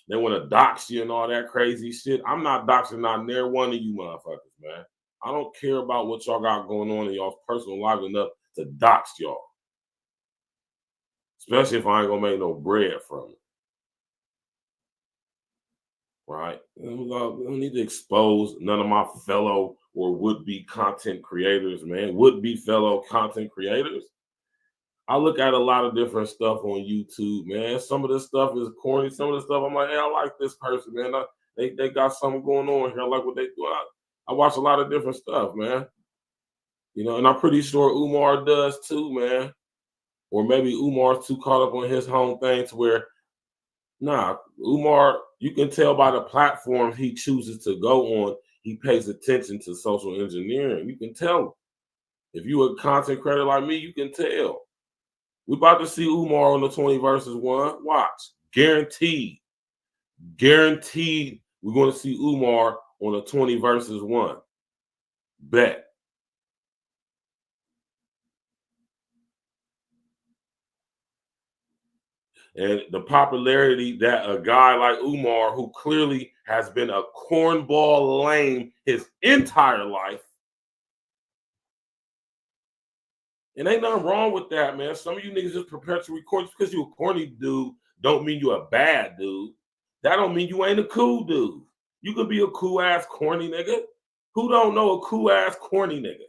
They want to dox you and all that crazy shit. I'm not doxing not near one of you motherfuckers, man. I don't care about what y'all got going on in y'all's personal life enough to dox y'all. Especially if I ain't gonna make no bread from it. Right? We don't need to expose none of my fellow or would-be content creators, man. Would-be fellow content creators. I look at a lot of different stuff on YouTube, man. Some of this stuff is corny. Some of the stuff I'm like, hey, I like this person, man. They got something going on here. I like what they do. I watch a lot of different stuff, man. You know, and I'm pretty sure Umar does too, man. Or maybe Umar's too caught up on his home thing to where, nah, Umar, you can tell by the platforms he chooses to go on, he pays attention to social engineering. You can tell. If you a content creator like me, you can tell. We're about to see Umar on the 20 versus 1. Watch. Guaranteed. Guaranteed we're going to see Umar on the 20 versus 1. Bet. And the popularity that a guy like Umar, who clearly has been a cornball lame his entire life, and ain't nothing wrong with that, man. Some of you niggas just perpetually corny. Just because you a corny dude don't mean you a bad dude. That don't mean you ain't a cool dude. You could be a cool ass corny nigga. Who don't know a cool ass corny nigga?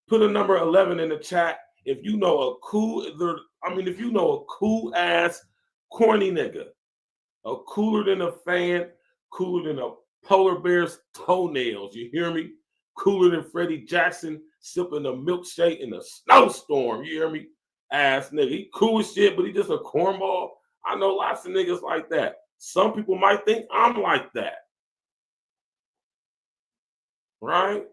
Put a number 11 in the chat if you know a cool, if you know a cool ass corny nigga. A cooler than a fan, cooler than a polar bear's toenails. You hear me? Cooler than Freddie Jackson sipping a milkshake in a snowstorm. You hear me? Ass nigga. He cool as shit, but he just a cornball. I know lots of niggas like that. Some people might think I'm like that. Right?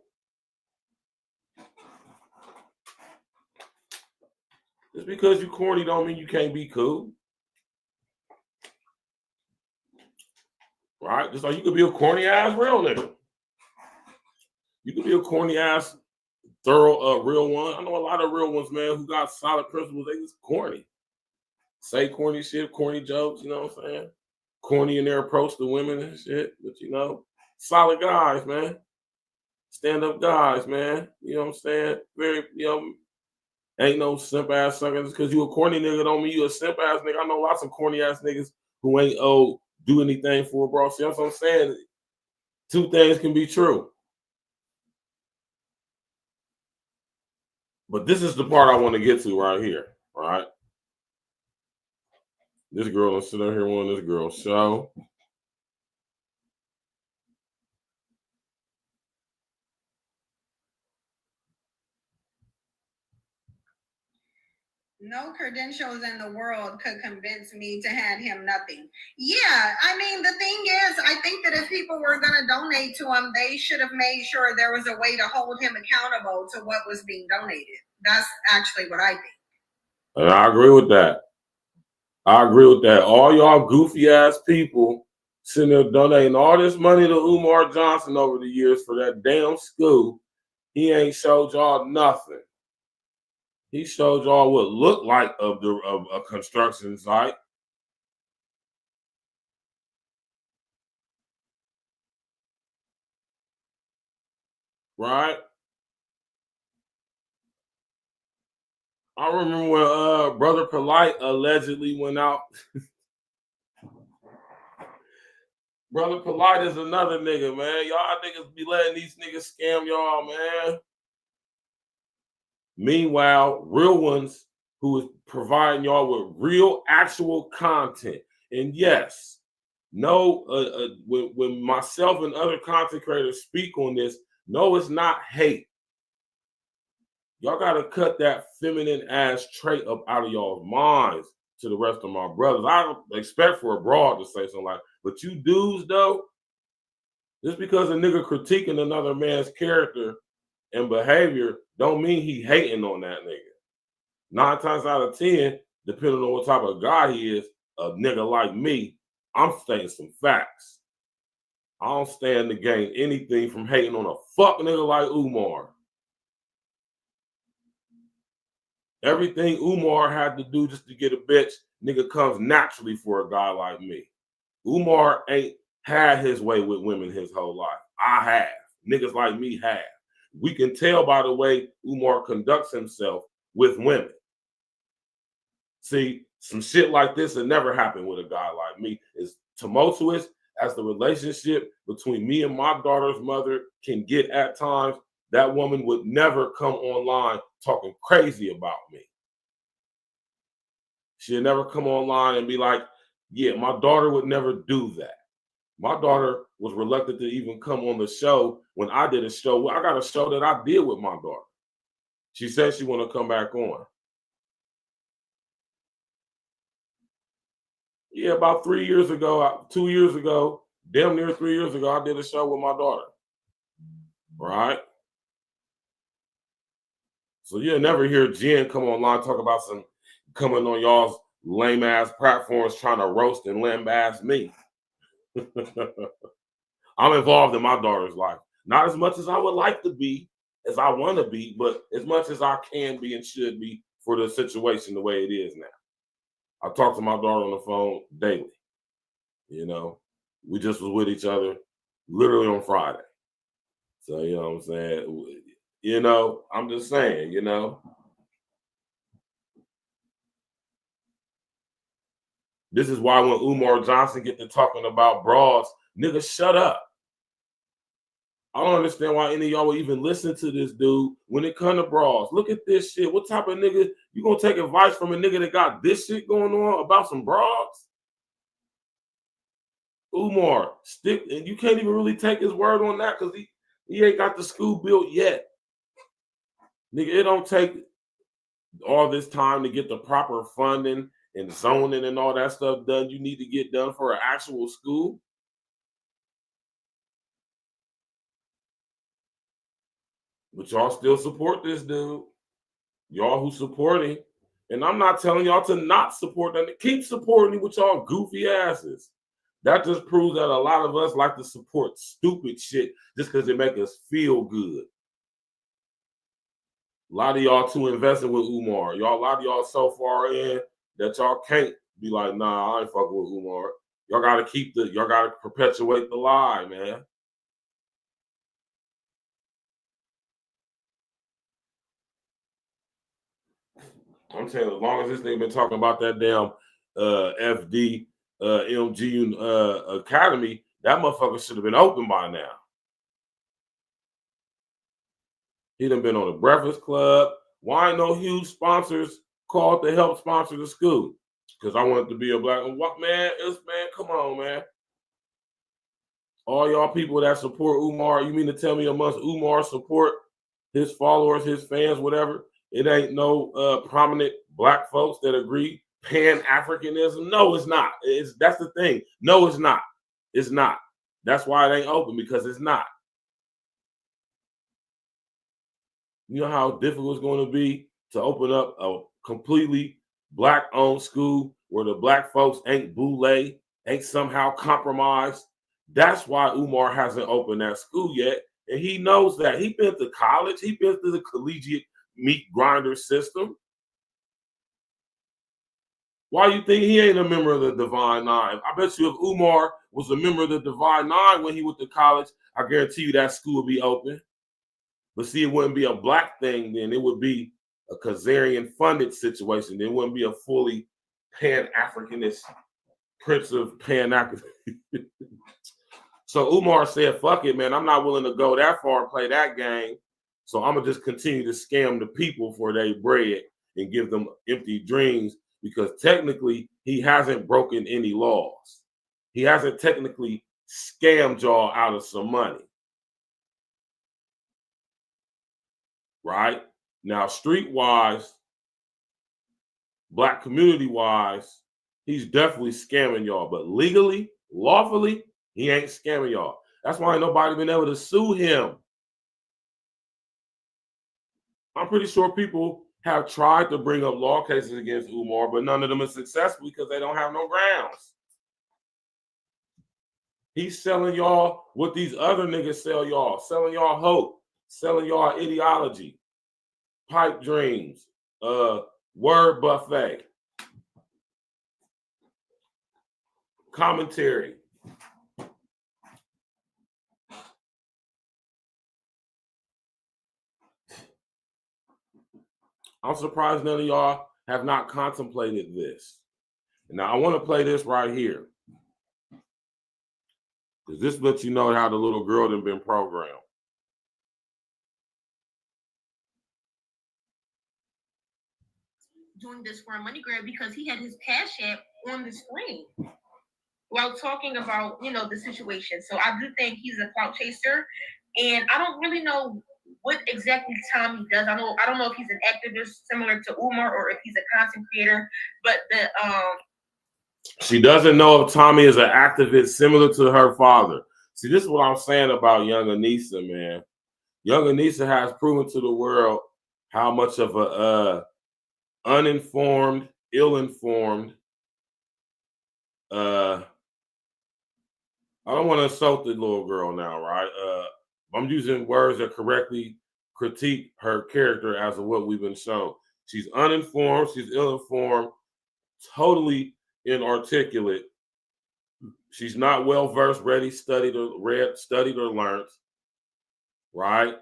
Just because you corny don't mean you can't be cool. Right? Just like you could be a corny ass real nigga. You could be a corny ass thorough real one. I know a lot of real ones, man, who got solid principles. They just corny. Say corny shit, corny jokes, you know what I'm saying? Corny in their approach to women and shit. But you know, solid guys, man. Stand-up guys, man. You know what I'm saying? Very, you know, ain't no simp ass suckers. Because you a corny nigga don't mean you a simp ass nigga. I know lots of corny ass niggas who ain't do anything for a bro. See what I'm saying? Two things can be true. But this is the part I want to get to right here, all right? This girl is sitting here on this girl's show. No credentials in the world could convince me to hand him nothing. Yeah, I mean, the thing is, I think that if people were going to donate to him, they should have made sure there was a way to hold him accountable to what was being donated. That's actually what I think. And I agree with that. I agree with that. All y'all goofy ass people sitting there donating all this money to Umar Johnson over the years for that damn school. He ain't showed y'all nothing. He showed y'all what looked like of a construction site. right? I remember when Brother Polite allegedly went out. Brother Polite is another nigga, man. Y'all niggas be letting these niggas scam y'all, man. Meanwhile, real ones who is providing y'all with real, actual content. And yes, no, when myself and other content creators speak on this, no, it's not hate. Y'all got to cut that feminine ass trait up out of y'all's minds to the rest of my brothers. I don't expect for a broad to say something like, but you dudes, though, just because a nigga critiquing another man's character and behavior don't mean he hating on that nigga. 9 times out of 10, depending on what type of guy he is, a nigga like me, I'm stating some facts. I don't stand to gain anything from hating on a fuck nigga like Umar. Everything Umar had to do just to get a bitch, nigga, comes naturally for a guy like me. Umar ain't had his way with women his whole life. I have. Niggas like me have. We can tell by the way Umar conducts himself with women. See, some shit like this will never happen with a guy like me. As tumultuous as the relationship between me and my daughter's mother can get at times, that woman would never come online talking crazy about me. She'd never come online and be like, yeah, my daughter would never do that. My daughter was reluctant to even come on the show when I did a show. I got a show that I did with my daughter. She said she want to come back on. Yeah, about 3 years ago, 2 years ago, damn near 3 years ago, I did a show with my daughter. Right? So you'll never hear Jen come online talk about some coming on y'all's lame ass platforms trying to roast and lambaste me. I'm involved in my daughter's life. Not as much as I would like to be, as I want to be, but as much as I can be and should be for the situation the way it is now. I talk to my daughter on the phone daily. You know, we just was with each other literally on Friday. So, you know what I'm saying? You know, I'm just saying, you know. This is why when Umar Johnson get to talking about broads, nigga, shut up. I don't understand why any of y'all would even listen to this dude when it comes to broads. Look at this shit. What type of nigga, you gonna take advice from a nigga that got this shit going on about some broads? Umar, stick, and you can't even really take his word on that because he ain't got the school built yet. Nigga, it don't take all this time to get the proper funding and zoning and all that stuff done you need to get done for an actual school. But y'all still support this dude. Y'all who support him. And I'm not telling y'all to not support them. Keep supporting him with y'all goofy asses. That just proves that a lot of us like to support stupid shit just because it makes us feel good. A lot of y'all too invested with Umar. A lot of y'all so far in that y'all can't be like, nah, I ain't fucking with Umar. Y'all gotta perpetuate the lie, man. I'm saying as long as this nigga been talking about that damn FD MGU Academy, that motherfucker should have been open by now. He done been on the Breakfast Club. Why ain't no huge sponsors called to help sponsor the school? Because I wanted to be a black man. Come on, man. All y'all people that support Umar, you mean to tell me amongst Umar support, his followers, his fans, whatever, it ain't no prominent black folks that agree Pan-Africanism? No, it's not. That's the thing. No, it's not. It's not. That's why it ain't open, because it's not. You know how difficult it's going to be to open up a completely black-owned school where the black folks ain't boule, ain't somehow compromised? That's why Umar hasn't opened that school yet, and he knows that. He been to college. He been to the collegiate meat grinder system. Why you think he ain't a member of the Divine Nine? I bet you if Umar was a member of the Divine Nine when he went to college, I guarantee you that school would be open. But see, it wouldn't be a black thing then. It would be a Khazarian funded situation. It wouldn't be a fully Pan-Africanist Prince of Pan-African. So Umar said, fuck it, man. I'm not willing to go that far and play that game. So I'm going to just continue to scam the people for their bread and give them empty dreams, because technically he hasn't broken any laws. He hasn't technically scammed y'all out of some money. Right? Now, street-wise, black community-wise, he's definitely scamming y'all. But legally, lawfully, he ain't scamming y'all. That's why ain't nobody been able to sue him. I'm pretty sure people have tried to bring up law cases against Umar, but none of them are successful because they don't have no grounds. He's selling y'all what these other niggas sell y'all, selling y'all hope, selling y'all ideology, pipe dreams, word buffet, commentary. I'm surprised none of y'all have not contemplated this. Now, I want to play this right here, because this lets you know how the little girl done been programmed. Doing this for a money grab because he had his Cash App on the screen while talking about, you know, the situation. So I do think he's a clout chaser, and I don't really know what exactly Tommy does. I don't know if he's an activist similar to Umar or if he's a content creator, but she doesn't know if Tommy is an activist similar to her father. See, this is what I'm saying about young Anissa, man. Young Anissa has proven to the world how much of a uninformed, ill-informed, I don't want to insult the little girl now, right? I'm using words that correctly critique her character as of what we've been shown. She's uninformed, she's ill-informed, totally inarticulate. She's not well-versed, ready, studied or learned, right?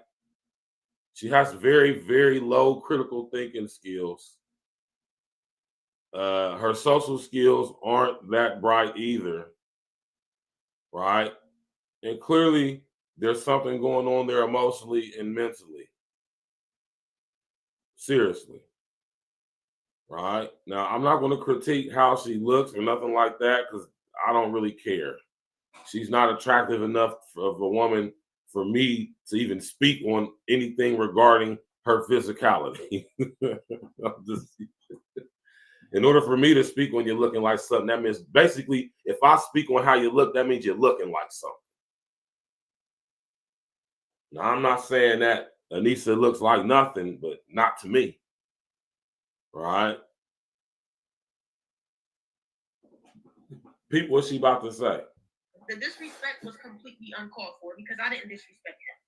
She has very, very low critical thinking skills. Her social skills aren't that bright either, right? And clearly, there's something going on there emotionally and mentally. Seriously. Right? Now, I'm not going to critique how she looks or nothing like that, because I don't really care. She's not attractive enough of a woman for me to even speak on anything regarding her physicality. In order for me to speak on you looking like something, that means basically, if I speak on how you look, that means you're looking like something. Now, I'm not saying that Anissa looks like nothing, but not to me. Right? People, what's she about to say? the disrespect was completely uncalled for because I didn't disrespect him.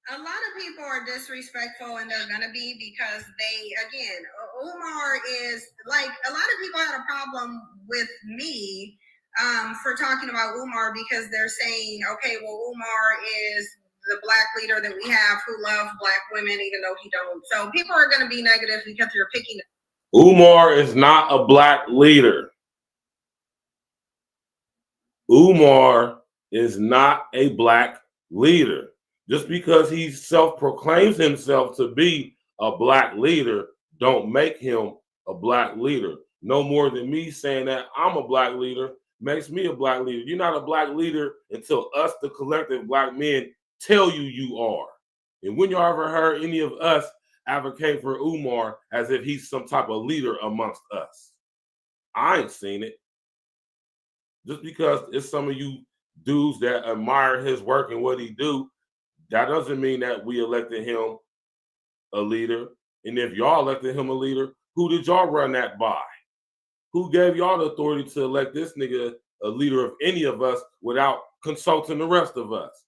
A lot of people are disrespectful, and they're gonna be, because they, again, Umar is like, a lot of people had a problem with me for talking about Umar, because they're saying, okay, well, Umar is the black leader that we have who loves black women, even though he don't. So people are gonna be negative because you're picking. Umar is not a black leader. Umar is not a black leader. Just because he self-proclaims himself to be a black leader, don't make him a black leader. No more than me saying that I'm a black leader makes me a black leader. You're not a black leader until us, the collective black men, tell you you are. And when you ever heard any of us advocate for Umar as if he's some type of leader amongst us? I ain't seen it. Just because it's some of you dudes that admire his work and what he do, that doesn't mean that we elected him a leader. And if y'all elected him a leader, who did y'all run that by? Who gave y'all the authority to elect this nigga a leader of any of us without consulting the rest of us?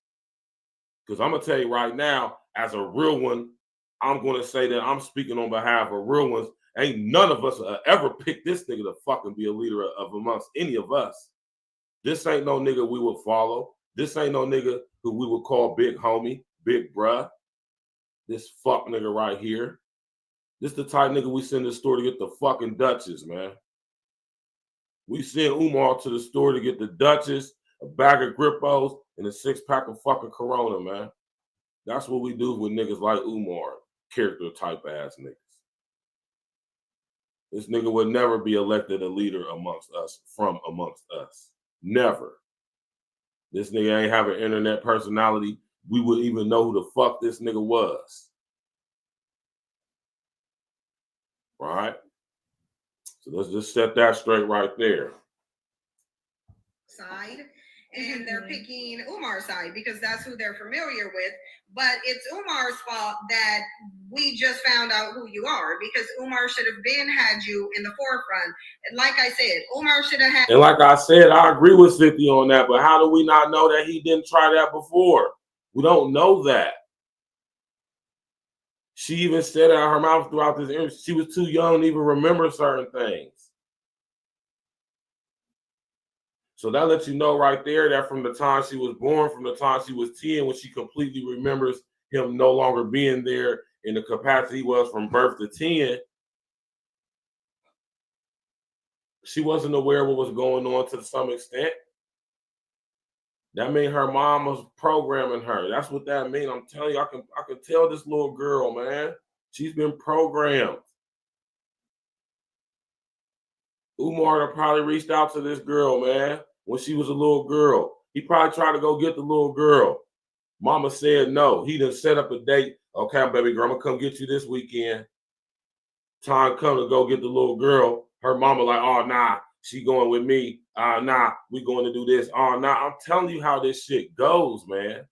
Because I'm going to tell you right now, as a real one, I'm going to say that I'm speaking on behalf of real ones. Ain't none of us ever picked this nigga to fucking be a leader of amongst any of us. This ain't no nigga we would follow. This ain't no nigga who we would call big homie. big bruh. This fuck nigga right here. This the type nigga we send to the store to get the fucking Dutchess, man. We send Umar to the store to get the Dutchess, a bag of Grippos, and a 6-pack of fucking Corona, man. That's what we do with niggas like Umar, character type ass niggas. This nigga would never be elected a leader amongst us, from amongst us. Never. This nigga ain't have an internet personality. We wouldn't even know who the fuck this nigga was. Right? So let's just set that straight right there. Side, and they're picking Umar's side because that's who they're familiar with. But it's Umar's fault that we just found out who you are, because Umar should have had you in the forefront. And like I said, Umar should have had. And like I said, I agree with Cynthia on that, but how do we not know that he didn't try that before? We don't know that. She even said out her mouth throughout this interview, she was too young to even remember certain things. So that lets you know right there that from the time she was born, from the time she was 10, when she completely remembers him no longer being there in the capacity he was from birth to 10, she wasn't aware of what was going on to some extent. That means her mom was programming her. That's what that means. I'm telling you, I can tell this little girl, man. She's been programmed. Umar probably reached out to this girl, man, when she was a little girl. He probably tried to go get the little girl. Mama said no. He done set up a date. Okay, baby girl, I'm gonna come get you this weekend. Time come to go get the little girl. Her mama like, oh, nah, she going with me. Nah, we going to do this. Oh, nah, I'm telling you how this shit goes, man.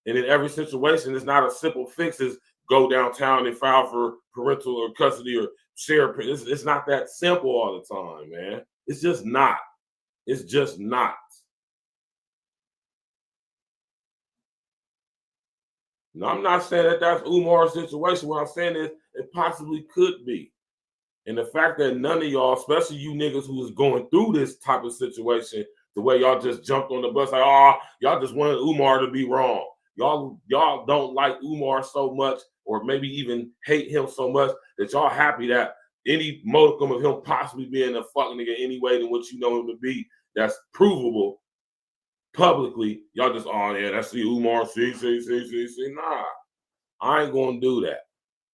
And in every situation, it's not a simple fix as go downtown and file for parental or custody or share. It's not that simple all the time, man. It's just not. It's just not. No, I'm not saying that that's Umar's situation. What I'm saying is it possibly could be. And the fact that none of y'all, especially you niggas who is going through this type of situation, the way y'all just jumped on the bus, like, oh, y'all just wanted Umar to be wrong. Y'all don't like Umar so much, or maybe even hate him so much, that y'all happy that any modicum of him possibly being a fucking nigga any way than what you know him to be, that's provable publicly, y'all just, oh yeah, that's the Umar, see. Nah, I ain't gonna do that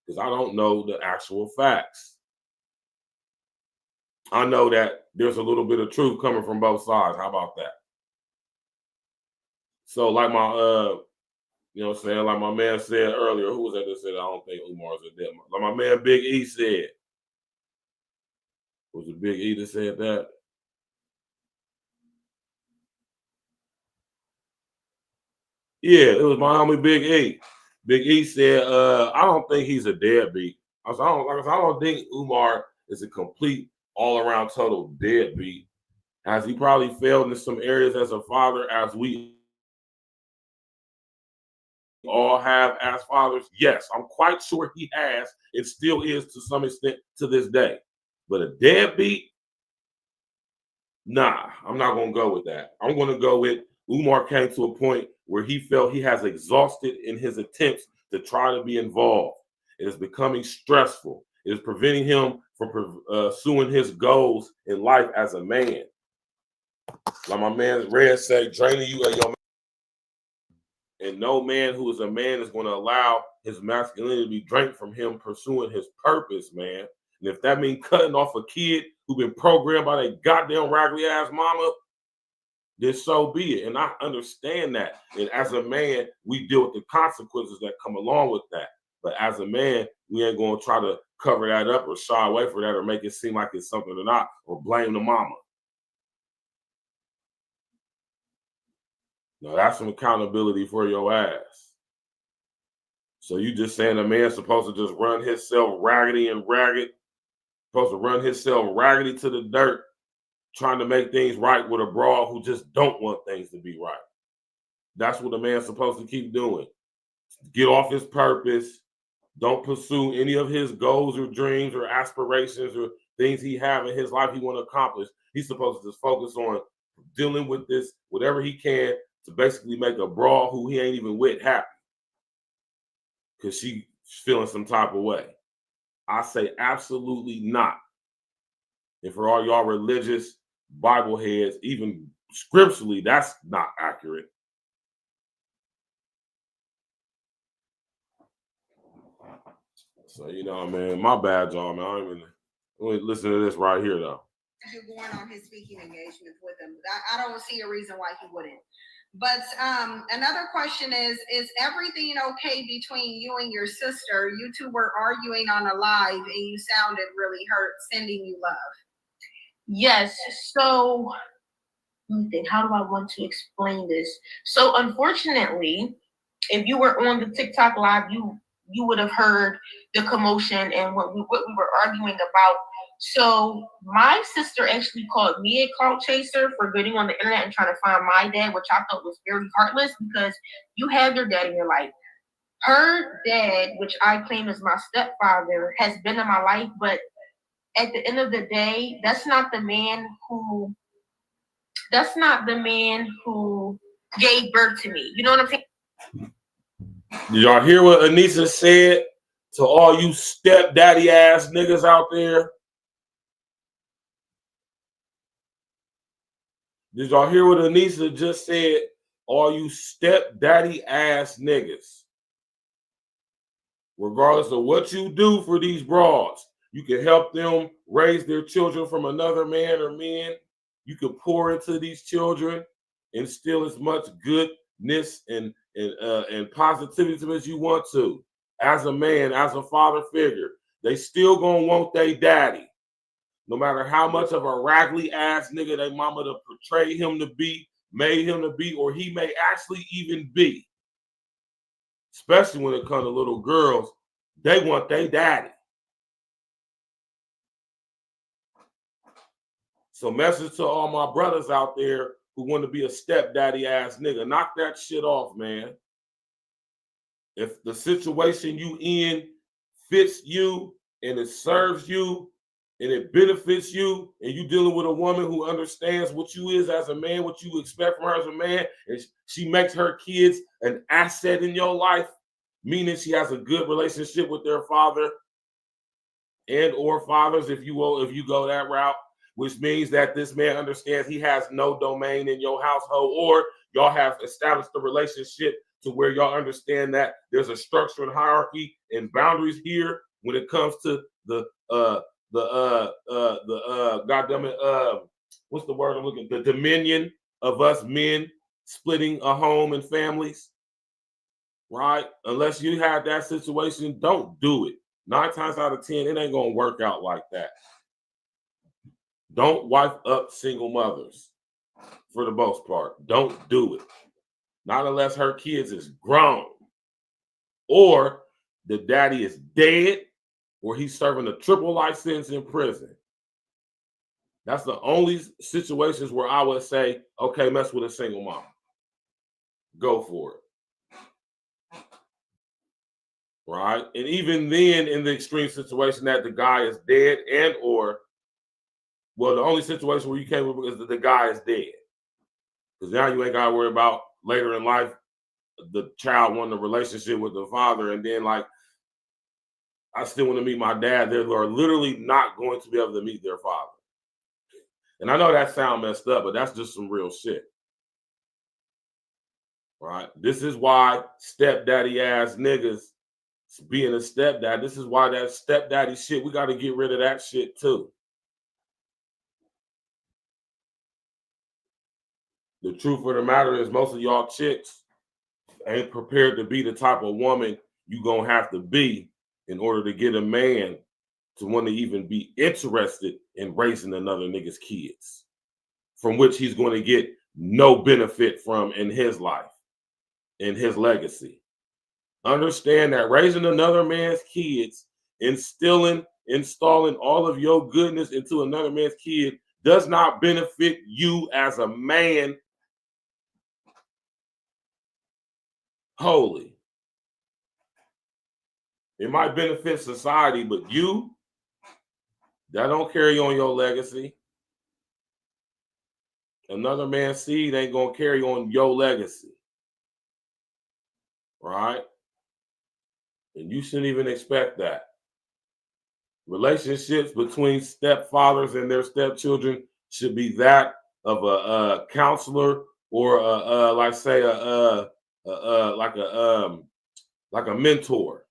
because I don't know the actual facts. I know that there's a little bit of truth coming from both sides. How about that? So like my, you know what I'm saying, like my man said earlier, who was that that said, I don't think Umar's a dead man. Like my man Big E said. Was it Big E that said that? Yeah, it was my homie Big E. Big E said, I don't think he's a deadbeat. I don't think Umar is a complete all-around total deadbeat. Has he probably failed in some areas as a father, as we all have as fathers? Yes, I'm quite sure he has. It still is to some extent to this day. But a deadbeat? Nah, I'm not going to go with that. I'm going to go with Umar came to a point where he felt he has exhausted in his attempts to try to be involved. It is becoming stressful. It is preventing him from pursuing his goals in life as a man. Like my man Red said, draining you at your man. And no man who is a man is going to allow his masculinity to be drained from him pursuing his purpose, man. And if that means cutting off a kid who been programmed by that goddamn raggedy ass mama, then so be it. And I understand that. And as a man, we deal with the consequences that come along with that. But as a man, we ain't going to try to cover that up or shy away from that or make it seem like it's something or not, or blame the mama. No, that's some accountability for your ass. So you just saying a man's supposed to just run himself raggedy and ragged, supposed to run himself raggedy to the dirt, trying to make things right with a broad who just don't want things to be right. That's what a man's supposed to keep doing. Get off his purpose. Don't pursue any of his goals or dreams or aspirations or things he have in his life he want to accomplish. He's supposed to just focus on dealing with this, whatever he can, to basically make a broad who he ain't even with happy. because she's feeling some type of way. I say absolutely not. And for all y'all religious Bible heads, even scripturally, that's not accurate. So, you know, man, my bad, y'all, man. I ain't even listen to this right here, though. You're going on his speaking engagements with him. I don't see a reason why he wouldn't. But another question is everything okay between you and your sister? You two were arguing on a live and you sounded really hurt, sending you love. Yes. So let me think, how do I want to explain this? So unfortunately, if you were on the TikTok live, you would have heard the commotion and what we were arguing about. So my sister actually called me a clout chaser for getting on the internet and trying to find my dad, which I thought was very heartless because you have your dad in your life. Her dad, which I claim is my stepfather, has been in my life, but at the end of the day, that's not the man who gave birth to me. You know what I'm saying? Did y'all hear what Anissa said to all you stepdaddy ass niggas out there? Did y'all hear what Anissa just said? All you stepdaddy ass niggas. Regardless of what you do for these broads, you can help them raise their children from another man or men. You can pour into these children, instill as much goodness and positivism as you want to. As a man, as a father figure, they still gonna want their daddy. No matter how much of a raggedy ass nigga they mama to portray him to be, made him to be, or he may actually even be. Especially when it comes to little girls, they want their daddy. So message to all my brothers out there who want to be a stepdaddy ass nigga. Knock that shit off, man. If the situation you in fits you and it serves you and it benefits you and you dealing with a woman who understands what you is as a man, what you expect from her as a man, and she makes her kids an asset in your life, meaning she has a good relationship with their father and or fathers, if you will, if you go that route, which means that this man understands he has no domain in your household, or y'all have established a relationship to where y'all understand that there's a structure and hierarchy and boundaries here when it comes to the what's the word I'm looking? The dominion of us men splitting a home and families, right? Unless you have that situation, don't do it. 9 times out of 10, it ain't gonna work out like that. Don't wife up single mothers for the most part. Don't do it. Not unless her kids is grown or the daddy is dead or he's serving a triple life sentence in prison. That's the only situations where I would say, okay, mess with a single mom. Go for it. Right? And even then, in the extreme situation that the guy is dead and or, well, the only situation where you can't work is that the guy is dead. Because now you ain't got to worry about later in life, the child wanting a relationship with the father. And then, like, I still want to meet my dad. They are literally not going to be able to meet their father. And I know that sounds messed up, but that's just some real shit. Right? This is why stepdaddy ass niggas being a stepdad. This is why that stepdaddy shit, we got to get rid of that shit too. The truth of the matter is most of y'all chicks ain't prepared to be the type of woman you gonna have to be in order to get a man to want to even be interested in raising another nigga's kids, from which he's going to get no benefit from in his life, in his legacy. Understand that raising another man's kids, installing all of your goodness into another man's kid does not benefit you as a man wholly. It might benefit society, but you, that don't carry on your legacy. Another man's seed ain't gonna carry on your legacy. Right? And you shouldn't even expect that. Relationships between stepfathers and their stepchildren should be that of a counselor or like say like a mentor.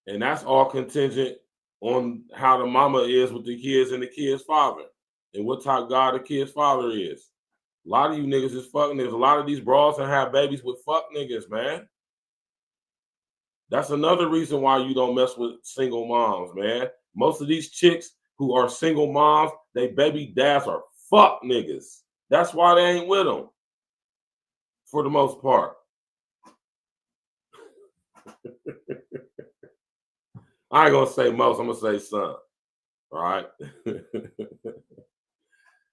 And that's all contingent on how the mama is with the kids and the kid's father and what type God the kid's father is. A lot of you niggas is fuck niggas. A lot of these bras and have babies with fuck niggas, man. That's another reason why you don't mess with single moms, man. Most of these chicks who are single moms, they baby dads are fuck niggas. That's why they ain't with them, for the most part. I ain't gonna say most, I'm gonna say some. All right.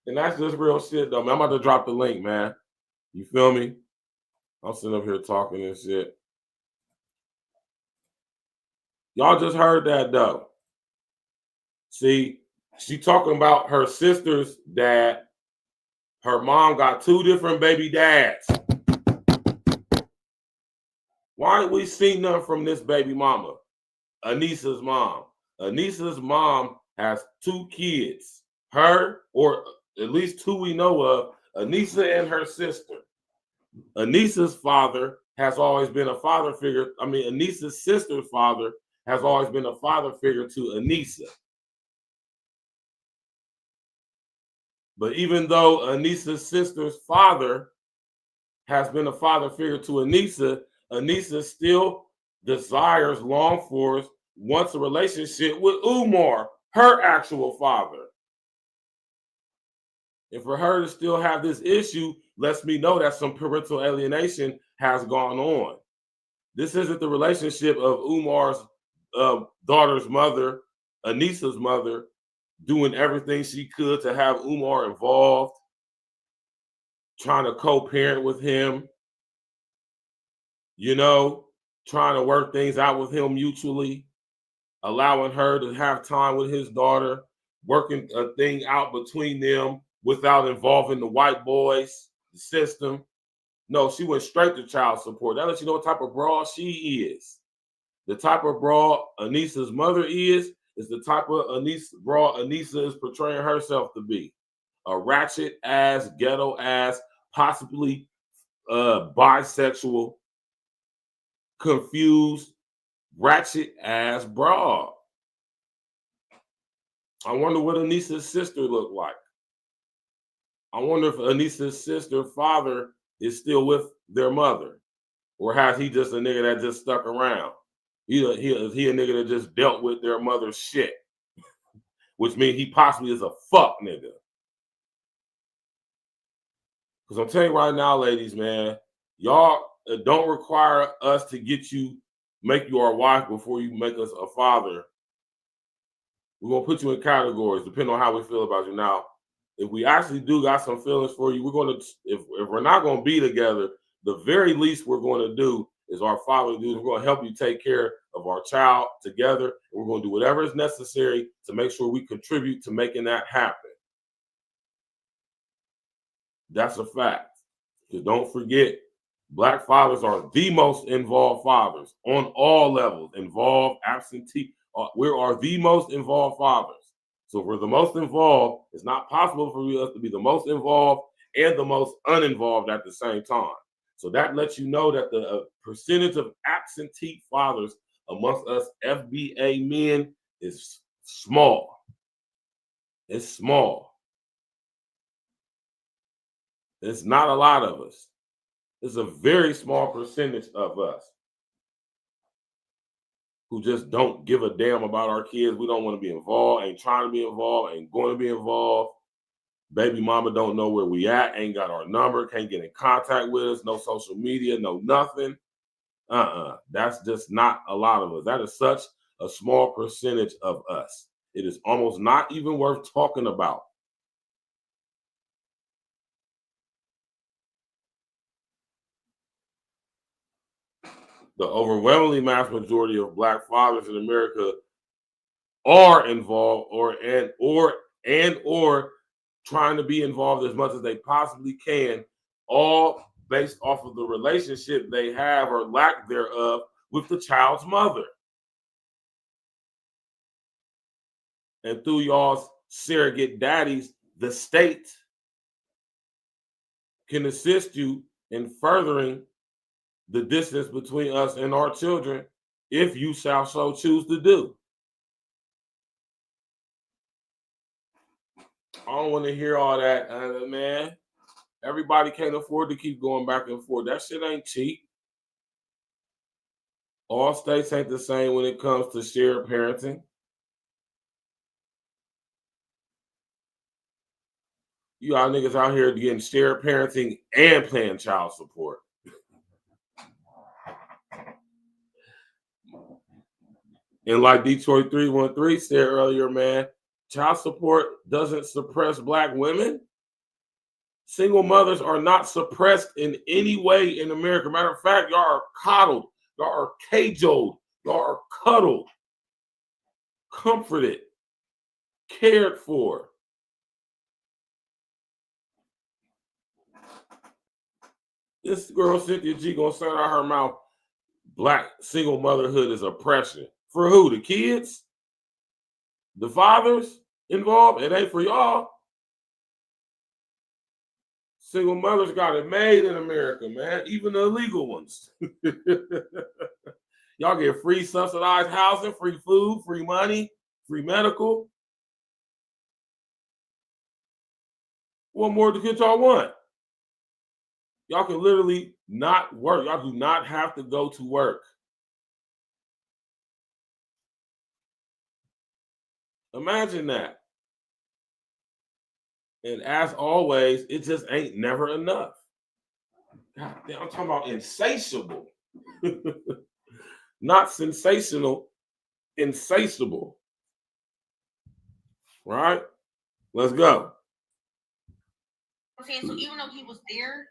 And that's just real shit, though, man. I'm about to drop the link, man. You feel me? I'm sitting up here talking and shit. Y'all just heard that, though. See, she talking about her sister's dad. Her mom got 2 different baby dads. Why ain't we seen nothing from this baby mama? Anissa's mom. Anissa's mom has 2 kids. Her, or at least 2 we know of, Anissa and her sister. Anissa's father has always been a father figure. I mean, Anissa's sister's father has always been a father figure to Anissa. But even though Anissa's sister's father has been a father figure to Anissa, Anissa still desires, long for, wants a relationship with Umar, her actual father. And for her to still have this issue lets me know that some parental alienation has gone on. This isn't the relationship of Umar's daughter's mother, Anissa's mother, doing everything she could to have Umar involved, trying to co-parent with him, you know, trying to work things out with him mutually, allowing her to have time with his daughter, working a thing out between them without involving the white boys, the system. No, she went straight to child support. That lets you know what type of broad she is. The type of broad Anissa's mother is the type of broad Anissa is portraying herself to be. A ratchet ass, ghetto ass, possibly bisexual, confused, ratchet ass broad. I wonder what Anissa's sister looked like. I wonder if Anissa's sister father is still with their mother, or has he just a nigga that just stuck around? He a nigga that just dealt with their mother's shit, which means he possibly is a fuck nigga. Because I'm telling you right now, ladies, man, y'all don't require us to make you our wife before you make us a father. We're going to put you in categories depending on how we feel about you. Now, if we actually do got some feelings for you, we're going to, if we're not going to be together, the very least we're going to do is our father duties. We're going to help you take care of our child together. We're going to do whatever is necessary to make sure we contribute to making that happen. That's a fact. Because don't forget, Black fathers are the most involved fathers on all levels. Involved, absentee. We are the most involved fathers. So if we're the most involved, it's not possible for us to be the most involved and the most uninvolved at the same time. So that lets you know that the percentage of absentee fathers amongst us FBA men is small. It's small. It's not a lot of us. It's a very small percentage of us who just don't give a damn about our kids. We don't want to be involved, ain't trying to be involved, ain't going to be involved. Baby mama don't know where we at, ain't got our number, can't get in contact with us, no social media, no nothing. That's just not a lot of us. That is such a small percentage of us. It is almost not even worth talking about. The overwhelmingly mass majority of Black fathers in America are involved or trying to be involved as much as they possibly can all based off of the relationship they have or lack thereof with the child's mother. And through y'all's surrogate daddies, the state can assist you in furthering the distance between us and our children if you shall so choose to do. I don't want to hear all that, man. Everybody can't afford to keep going back and forth. That shit ain't cheap. All states ain't the same when it comes to shared parenting. You all niggas out here getting shared parenting and paying child support. And like Detroit 313 said earlier, man, child support doesn't suppress Black women. Single mothers are not suppressed in any way in America. Matter of fact, y'all are coddled, y'all are cajoled, y'all are cuddled, comforted, cared for. This girl, Cynthia G, gonna say out her mouth, Black single motherhood is oppression. For who? The kids? The fathers involved? It ain't for y'all. Single mothers got it made in America, man. Even the illegal ones. Y'all get free subsidized housing, free food, free money, free medical. What more could y'all want? Y'all can literally not work. Y'all do not have to go to work. Imagine that. And as always, it just ain't never enough. God damn, I'm talking about insatiable. Not sensational, insatiable. Right? Let's go. Okay, so even though he was there,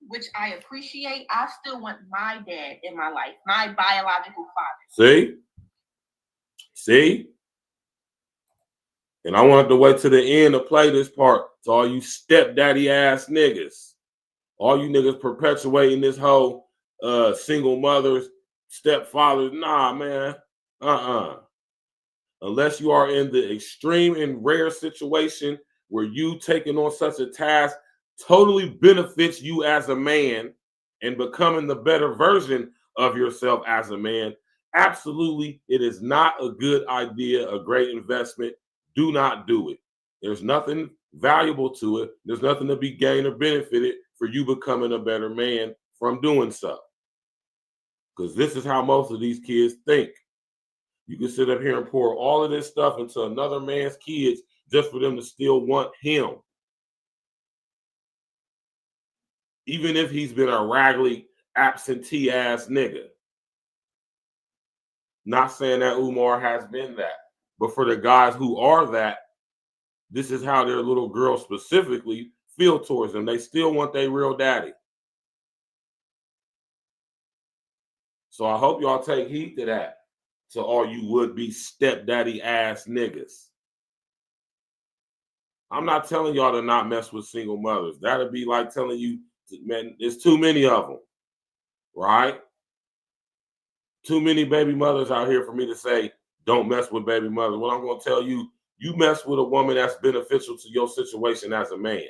which I appreciate, I still want my dad in my life, my biological father. See? And I wanted to wait to the end to play this part to all you stepdaddy ass niggas. All you niggas perpetuating this whole single mothers, stepfathers. Nah, man. Unless you are in the extreme and rare situation where you taking on such a task totally benefits you as a man and becoming the better version of yourself as a man, absolutely, it is not a good idea, a great investment. Do not do it. There's nothing valuable to it. There's nothing to be gained or benefited for you becoming a better man from doing so. Because this is how most of these kids think. You can sit up here and pour all of this stuff into another man's kids just for them to still want him. Even if he's been a raggedy, absentee ass nigga. Not saying that Umar has been that. But for the guys who are that, this is how their little girls specifically feel towards them. They still want their real daddy. So I hope y'all take heed to that, to all you would-be stepdaddy ass niggas. I'm not telling y'all to not mess with single mothers. That'd be like telling you, man, there's too many of them, right? Too many baby mothers out here for me to say, don't mess with baby mothers. Well, I'm going to tell you, you mess with a woman that's beneficial to your situation as a man.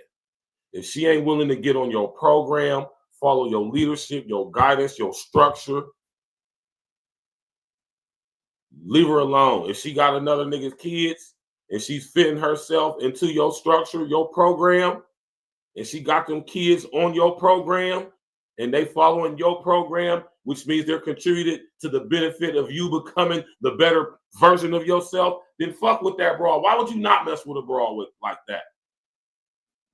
If she ain't willing to get on your program, follow your leadership, your guidance, your structure, leave her alone. If she got another nigga's kids and she's fitting herself into your structure, your program, and she got them kids on your program and they following your program, which means they're contributed to the benefit of you becoming the better version of yourself, then fuck with that broad. Why would you not mess with a broad like that?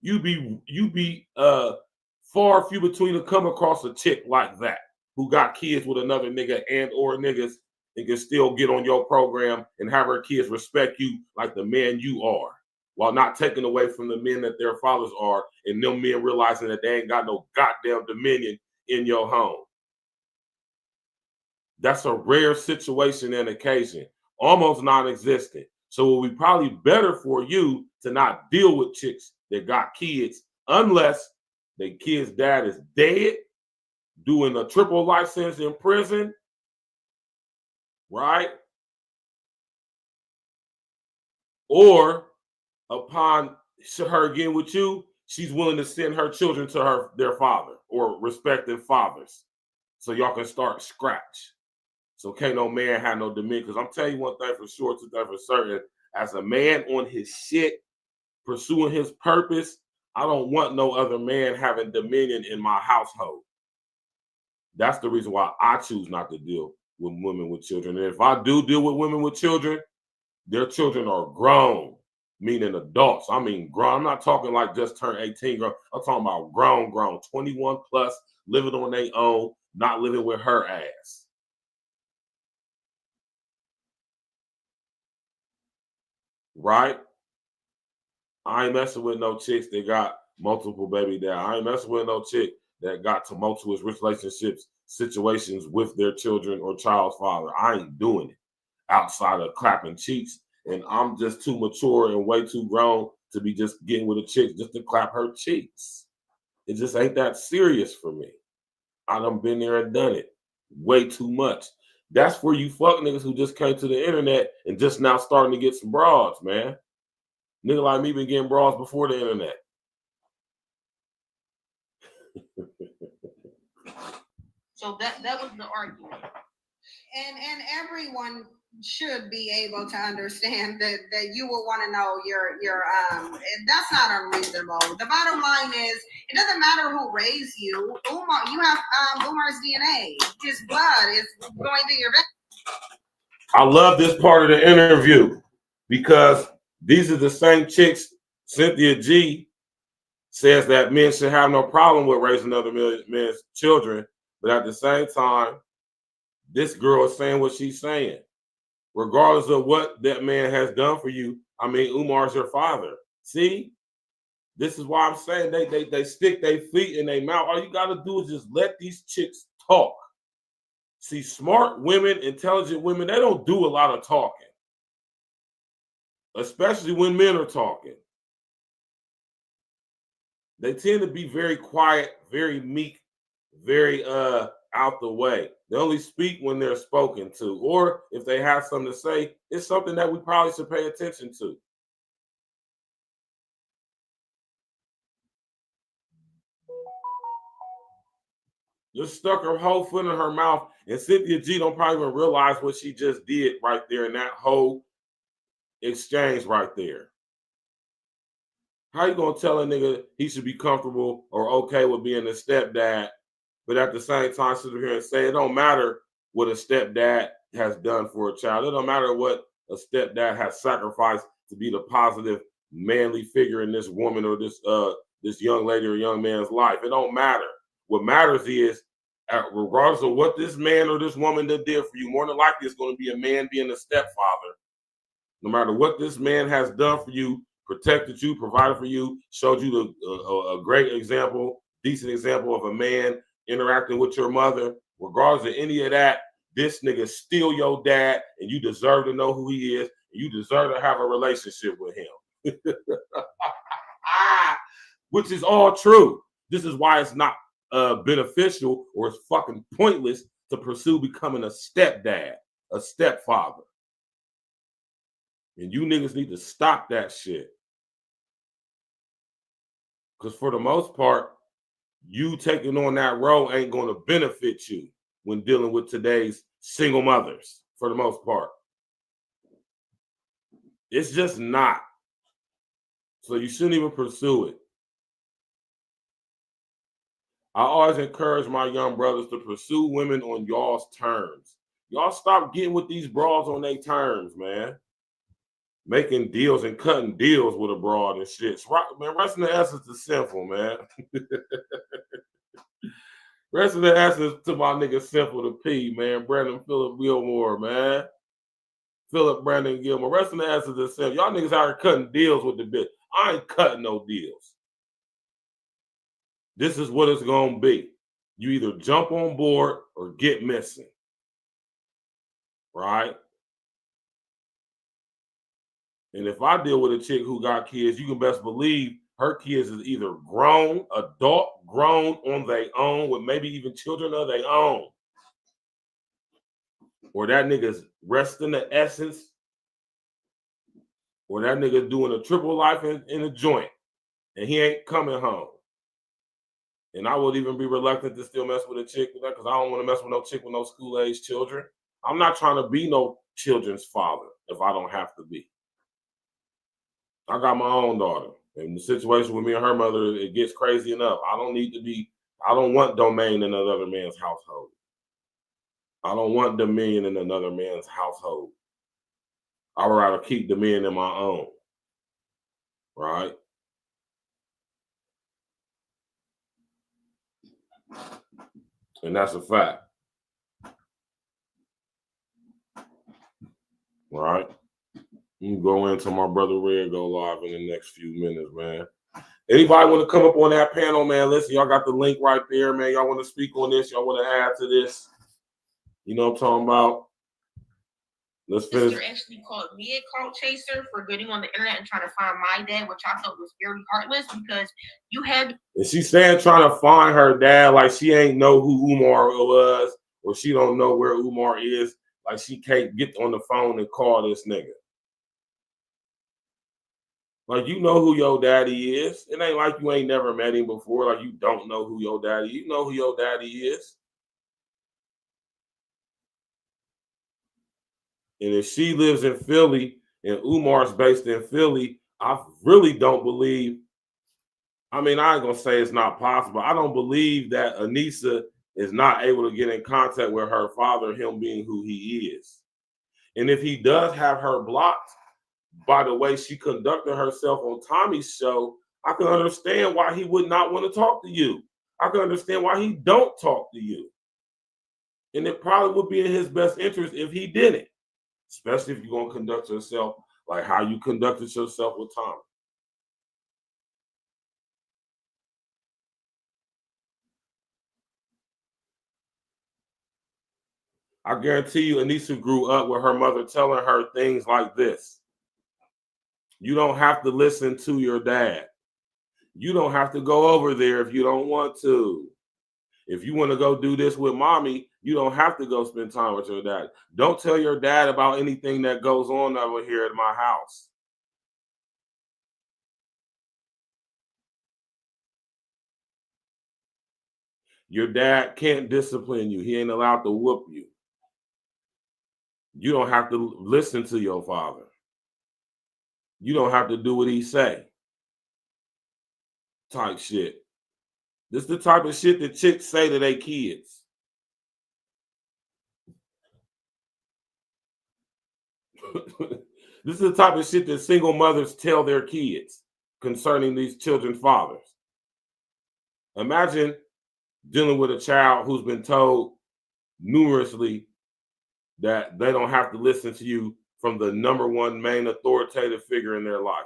You be far few between to come across a chick like that who got kids with another nigga and or niggas and can still get on your program and have her kids respect you like the man you are, while not taking away from the men that their fathers are, and them men realizing that they ain't got no goddamn dominion in your home. That's a rare situation and occasion, almost non-existent. So it would be probably better for you to not deal with chicks that got kids, unless their kid's dad is dead, doing a triple life sentence in prison, right? Or upon her getting with you, she's willing to send her children to their father or respective fathers, so y'all can start scratch. So can't no man have no dominion. Because I'm telling you one thing for sure, two things for certain. As a man on his shit, pursuing his purpose, I don't want no other man having dominion in my household. That's the reason why I choose not to deal with women with children. And if I do deal with women with children, their children are grown, meaning adults. I mean grown. I'm not talking like just turned 18 grown. I'm talking about grown, 21 plus, living on their own, not living with her ass. Right? I ain't messing with no chicks that got multiple baby dads. I ain't messing with no chick that got tumultuous relationships, situations with their children or child's father. I ain't doing it outside of clapping cheeks. And I'm just too mature and way too grown to be just getting with a chick just to clap her cheeks. It just ain't that serious for me. I done been there and done it way too much. That's for you fuck niggas who just came to the internet and just now starting to get some broads, man. Nigga like me been getting broads before the internet. So that was the argument. And everyone should be able to understand that you will want to know your that's not unreasonable. The bottom line is it doesn't matter who raised you. Umar, you have Umar's DNA. His blood is going through your veins. I love this part of the interview because these are the same chicks. Cynthia G says that men should have no problem with raising other men's children, but at the same time, this girl is saying what she's saying. Regardless of what that man has done for you, I mean, Umar's your father. See? This is why I'm saying they stick their feet in their mouth. All you got to do is just let these chicks talk. See, smart women, intelligent women, they don't do a lot of talking, especially when men are talking. They tend to be very quiet, very meek, very out the way. They only speak when they're spoken to, or if they have something to say, it's something that we probably should pay attention to. Just stuck her whole foot in her mouth, and Cynthia G don't probably even realize what she just did right there in that whole exchange right there. How you gonna tell a nigga he should be comfortable or okay with being a stepdad, but at the same time sit here and say it don't matter what a stepdad has done for a child. It don't matter what a stepdad has sacrificed to be the positive, manly figure in this woman or this young lady or young man's life. It don't matter. What matters is, regardless of what this man or this woman that did for you, more than likely it's going to be a man being a stepfather. No matter what this man has done for you, protected you, provided for you, showed you a great example, decent example of a man interacting with your mother, regardless of any of that, this nigga still your dad, and you deserve to know who he is, and you deserve to have a relationship with him. Which is all true. This is why it's not beneficial or it's fucking pointless to pursue becoming a stepdad, a stepfather. And you niggas need to stop that shit. Because for the most part, you taking on that role ain't going to benefit you when dealing with today's single mothers, for the most part. It's just not. So you shouldn't even pursue it. I always encourage my young brothers to pursue women on y'all's terms. Y'all stop getting with these broads on their terms, man. Making deals and cutting deals with a broad and shit. Man, rest in the essence is simple, man. Rest in the essence to my nigga Simple to P, man. Brandon Phillip Gilmore, man. Philip Brandon Gilmore. Rest in the essence is simple. Y'all niggas out here cutting deals with the bitch. I ain't cutting no deals. This is what it's going to be. You either jump on board or get missing. Right? And if I deal with a chick who got kids, you can best believe Her kids is either grown, adult, grown on their own, with maybe even children of their own. Or that nigga's resting the essence. Or that nigga doing a triple life in a joint. And he ain't coming home. And I would even be reluctant to still mess with a chick with that, because I don't want to mess with no chick with no school-age children. I'm not trying to be no children's father if I don't have to be. I got my own daughter. And the situation with me and her mother, it gets crazy enough. I don't want domain in another man's household. I don't want dominion in another man's household. I would rather keep dominion in my own. Right? And that's a fact. Right? You can go into my brother Red go live in the next few minutes, man. Anybody want to come up on that panel, man? Listen, y'all got the link right there, man. Y'all want to speak on this? Y'all want to add to this? You know what I'm talking about? Let's finish. Sister actually called me a cult chaser for getting on the internet and trying to find my dad, which I thought was very heartless, because you had. And she's saying trying to find her dad, like she ain't know who Umar was, or she don't know where Umar is. Like she can't get on the phone and call this nigga. Like, you know who your daddy is. It ain't like you ain't never met him before. Like, you don't know who your daddy is. You know who your daddy is. And if she lives in Philly and Umar's based in Philly, I really don't believe, I mean, I ain't going to say it's not possible. I don't believe that Anissa is not able to get in contact with her father, him being who he is. And if he does have her blocked, by the way she conducted herself on Tommy's show, I can understand why he would not want to talk to you. I can understand why he don't talk to you. And it probably would be in his best interest if he didn't, especially if you're going to conduct yourself like how you conducted yourself with Tommy. I guarantee you Anissa grew up with her mother telling her things like this. You don't have to listen to your dad. You don't have to go over there if you don't want to. If you want to go do this with mommy, you don't have to go spend time with your dad. Don't tell your dad about anything that goes on over here at my house. Your dad can't discipline you. He ain't allowed to whoop you. You don't have to listen to your father. You don't have to do what he say. Type shit. This is the type of shit that chicks say to their kids. This is the type of shit that single mothers tell their kids concerning these children's fathers. Imagine dealing with a child who's been told numerously that they don't have to listen to you from the number one main authoritative figure in their life.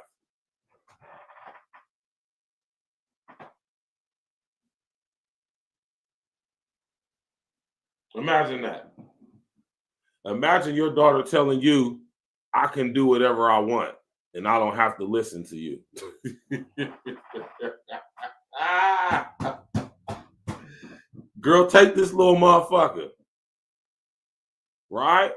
Imagine that. Imagine your daughter telling you, I can do whatever I want and I don't have to listen to you. Girl, take this little motherfucker. Right?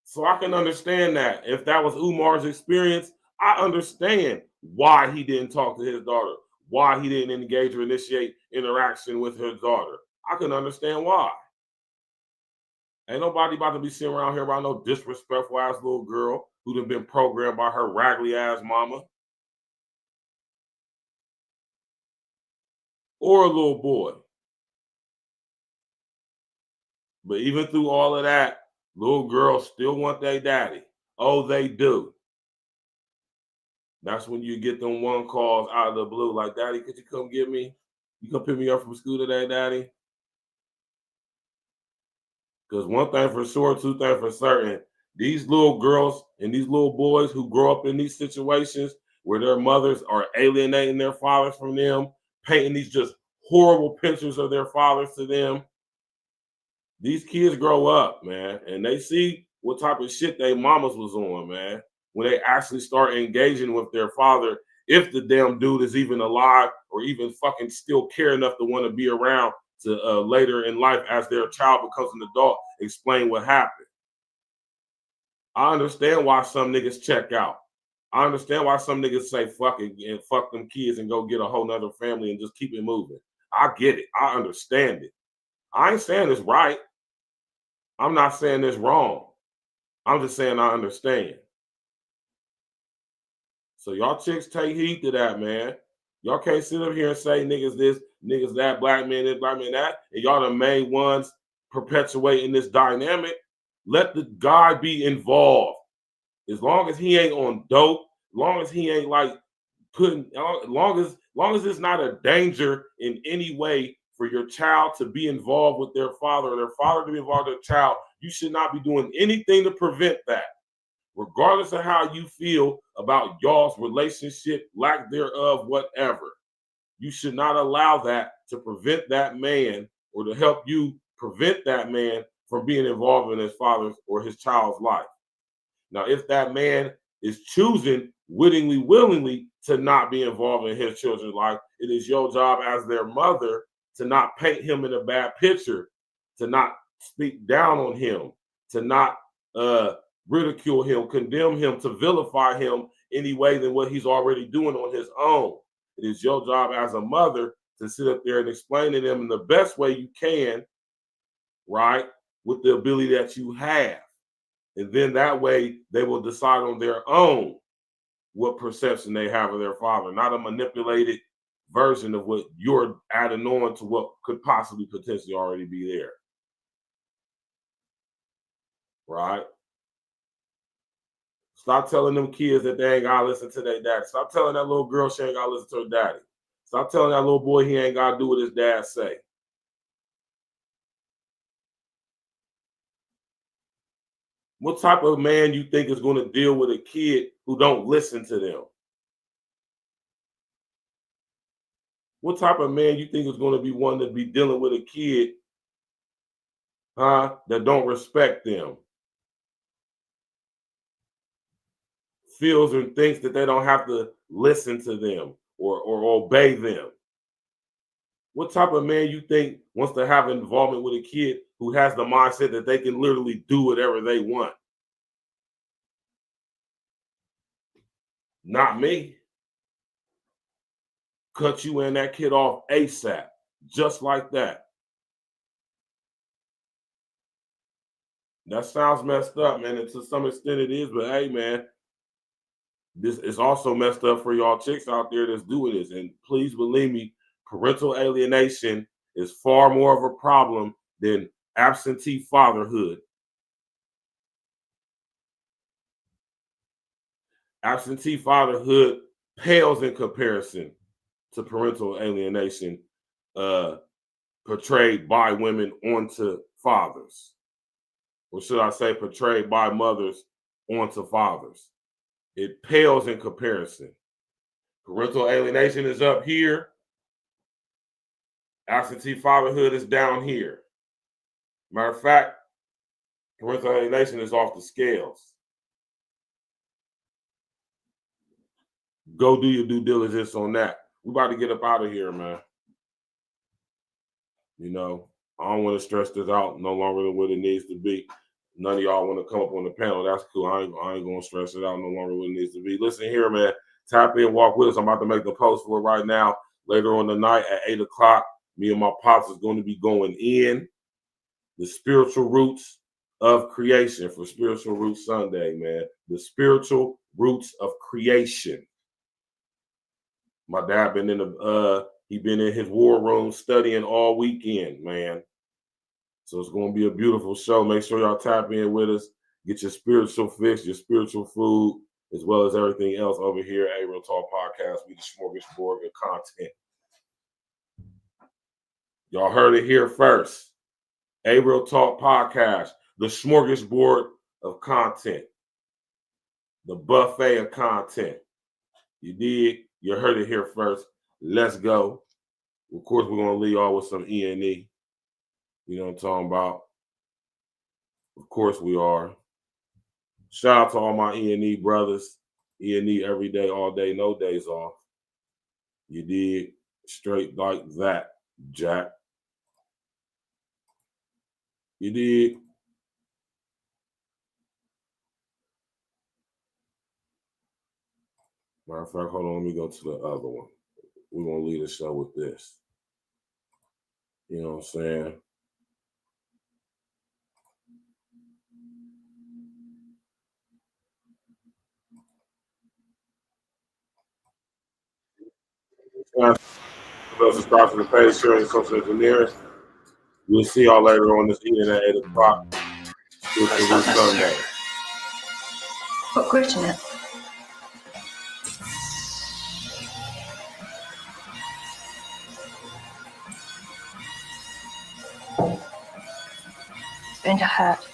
So I can understand that. If that was Umar's experience, I understand why he didn't talk to his daughter, why he didn't engage or initiate interaction with his daughter. I can understand why. Ain't nobody about to be sitting around here about no disrespectful ass little girl who done been programmed by her raggedy ass mama. Or a little boy. But even through all of that, little girls still want their daddy. Oh, they do. That's when you get them one calls out of the blue, like, Daddy, could you come get me? You come pick me up from school today, Daddy? Because one thing for sure, two things for certain, these little girls and these little boys who grow up in these situations where their mothers are alienating their fathers from them, painting these just horrible pictures of their fathers to them, these kids grow up, man, and they see what type of shit their mamas was on, man. when they actually start engaging with their father, if the damn dude is even alive or even fucking still care enough to want to be around to later in life as their child becomes an adult, explain what happened. I understand why some niggas check out. I understand why some niggas say fuck it and fuck them kids and go get a whole nother family and just keep it moving. I get it. I understand it. I ain't saying it's right. I'm not saying it's wrong. I'm just saying I understand. So y'all chicks take heed to that, man. Y'all can't sit up here and say niggas this, niggas that, black men this, black men that, and y'all the main ones perpetuating this dynamic. Let the guy be involved. As long as he ain't on dope, as long as he ain't like putting, long as it's not a danger in any way for your child to be involved with their father or their father to be involved with their child, you should not be doing anything to prevent that. Regardless of how you feel about y'all's relationship, lack thereof, whatever, you should not allow that to prevent that man or to help you prevent that man from being involved in his father's or his child's life. Now, if that man is choosing willingly to not be involved in his children's life, it is your job as their mother to not paint him in a bad picture, to not speak down on him, to not ridicule him, condemn him, to vilify him any way than what he's already doing on his own. It is your job as a mother to sit up there and explain to them in the best way you can, right, with the ability that you have. And then that way they will decide on their own what perception they have of their father, not a manipulated version of what you're adding on to what could possibly potentially already be there. Right? Stop telling them kids that they ain't gotta listen to their daddy. Stop telling that little girl she ain't gotta listen to her daddy. Stop telling that little boy he ain't gotta do what his dad say. What type of man you think is going to deal with a kid who don't listen to them? What type of man you think is going to be one to be dealing with a kid, that don't respect them? Feels and thinks that they don't have to listen to them or obey them. What type of man you think wants to have involvement with a kid who has the mindset that they can literally do whatever they want? Not me. Cut you and that kid off ASAP, just like that. That sounds messed up, man, and to some extent it is, but hey, man, this is also messed up for y'all chicks out there that's doing this. And please believe me, parental alienation is far more of a problem than absentee fatherhood. Absentee fatherhood pales in comparison to parental alienation portrayed by women onto fathers. Or should I say portrayed by mothers onto fathers. It pales in comparison. Parental alienation is up here. Absentee fatherhood is down here. Matter of fact, parental alienation is off the scales. Go do your due diligence on that. We're about to get up out of here, man. You know, I don't want to stress this out no longer than what it needs to be. None of y'all want to come up on the panel. That's cool. I ain't going to stress it out no longer than what it needs to be. Listen here, man. Tap in, walk with us. I'm about to make the post for it right now. Later on the night at 8 o'clock, me and my pops is going to be going in the spiritual roots of creation for Spiritual Roots Sunday, man. The spiritual roots of creation. My dad been in he been in his war room studying all weekend, man. So it's going to be a beautiful show. Make sure y'all tap in with us. Get your spiritual fix, your spiritual food, as well as everything else over here at A Real Talk Podcast. We the smorgasbord of content. Y'all heard it here first. A Real Talk Podcast, the smorgasbord of content, the buffet of content. You dig? You heard it here first. Let's go. Of course, we're going to leave y'all with some E&E. You know what I'm talking about? Of course we are. Shout out to all my E&E brothers. E&E every day, all day, no days off. You did straight like that, Jack. You did. Matter of fact, hold on, let me go to the other one. We're going to leave the show with this. You know what I'm saying? Subscribe to the page, sharing social engineering. We'll see y'all later on this evening at 8 o'clock. Sunday. Put grit in it. In your hat.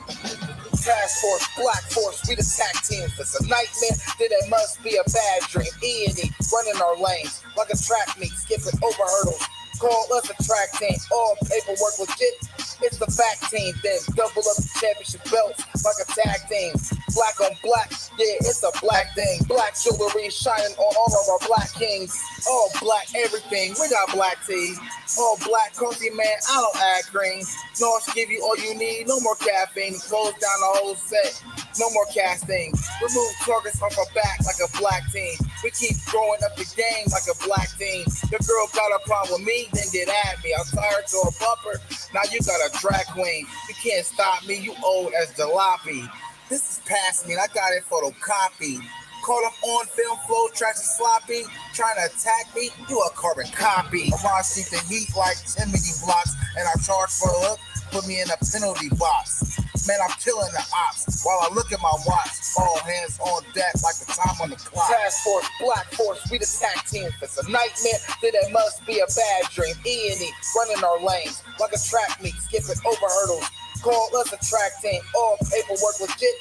Task Force, Black Force, we the tag team. If it's a nightmare, then it must be a bad dream. E&E, running our lanes like a track meet, skipping over hurdles. Call us a track team, all paperwork legit. It's the fact team, then double up the championship belts like a tag team. Black on black, yeah, it's a black thing. Black jewelry shining on all of our black kings. All black everything, we got black tea. All black coffee, man, I don't add cream. North give you all you need, no more caffeine. Close down the whole set, no more casting. Remove targets off our back like a black team. We keep growing up the game like a black team. The girl got a problem with me, then get at me. I'm tired to a bumper, now you got a drag queen. You can't stop me, you old as jalopy. This is past me, and I got it photocopied. Caught up on film, flow, tracks and sloppy. Trying to attack me, you a carbon copy. I keep the heat like 10 mini blocks, and I charge for a hook, put me in a penalty box. Man, I'm killing the ops while I look at my watch. All hands on deck like the time on the clock. Task Force, Black Force, we the tag team. If it's a nightmare, then it must be a bad dream. E&E, running our lanes like a track meet, skipping over hurdles. Call us a track team, all paperwork legit.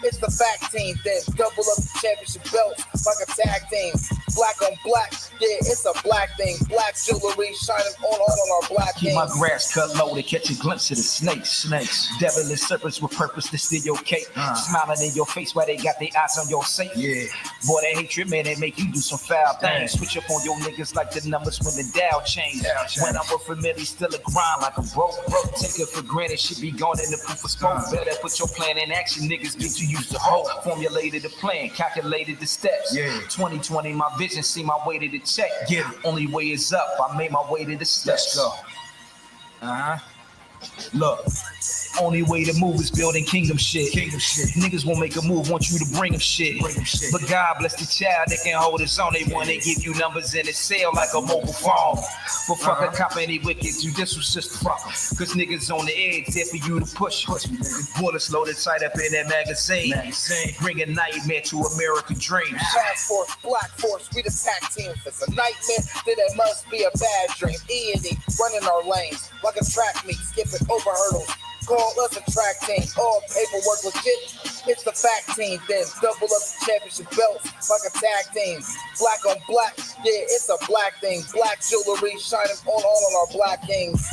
It's the fact team, then double up the championship belts like a tag team. Black on black, yeah, it's a black thing. Black jewelry shining on our black Keep things. my grass cut low to catch a glimpse of the snakes. Devilish serpents with purpose to steal your cake. Smiling in your face while they got their eyes on your safe. Yeah. Boy, that hatred, man, they make you do some foul things. Switch up on your niggas like the numbers when the Dow change. When I'm with familiar, still a grind like a broke. Take it for granted, should be gone in the proof of smoke. Better put your plan in action, niggas get to use the whole. Formulated the plan, calculated the steps. 2020, my vision, see my way to the check. Only way is up, I made my way to the steps. Let's go. Look, only way to move is building kingdom shit. Niggas won't make a move, want you to bring them shit. But God bless the child that can hold his own. They want to give you numbers in his cell like a mobile phone. But fuck a cop, any wicked judicial system. Cause niggas on the edge, there for you to push. Bullets loaded tight up in that magazine. Bring a nightmare to American dreams. Task Force, Black Force, we the tag team. If it's a nightmare, then it must be a bad dream. E&E, running our lanes like a track meet, skipping over hurdles. Call us a track team, all paperwork legit. It's the fact team, then double up the championship belts like a tag team. Black on black, yeah, it's a black thing. Black jewelry shining on our black kings.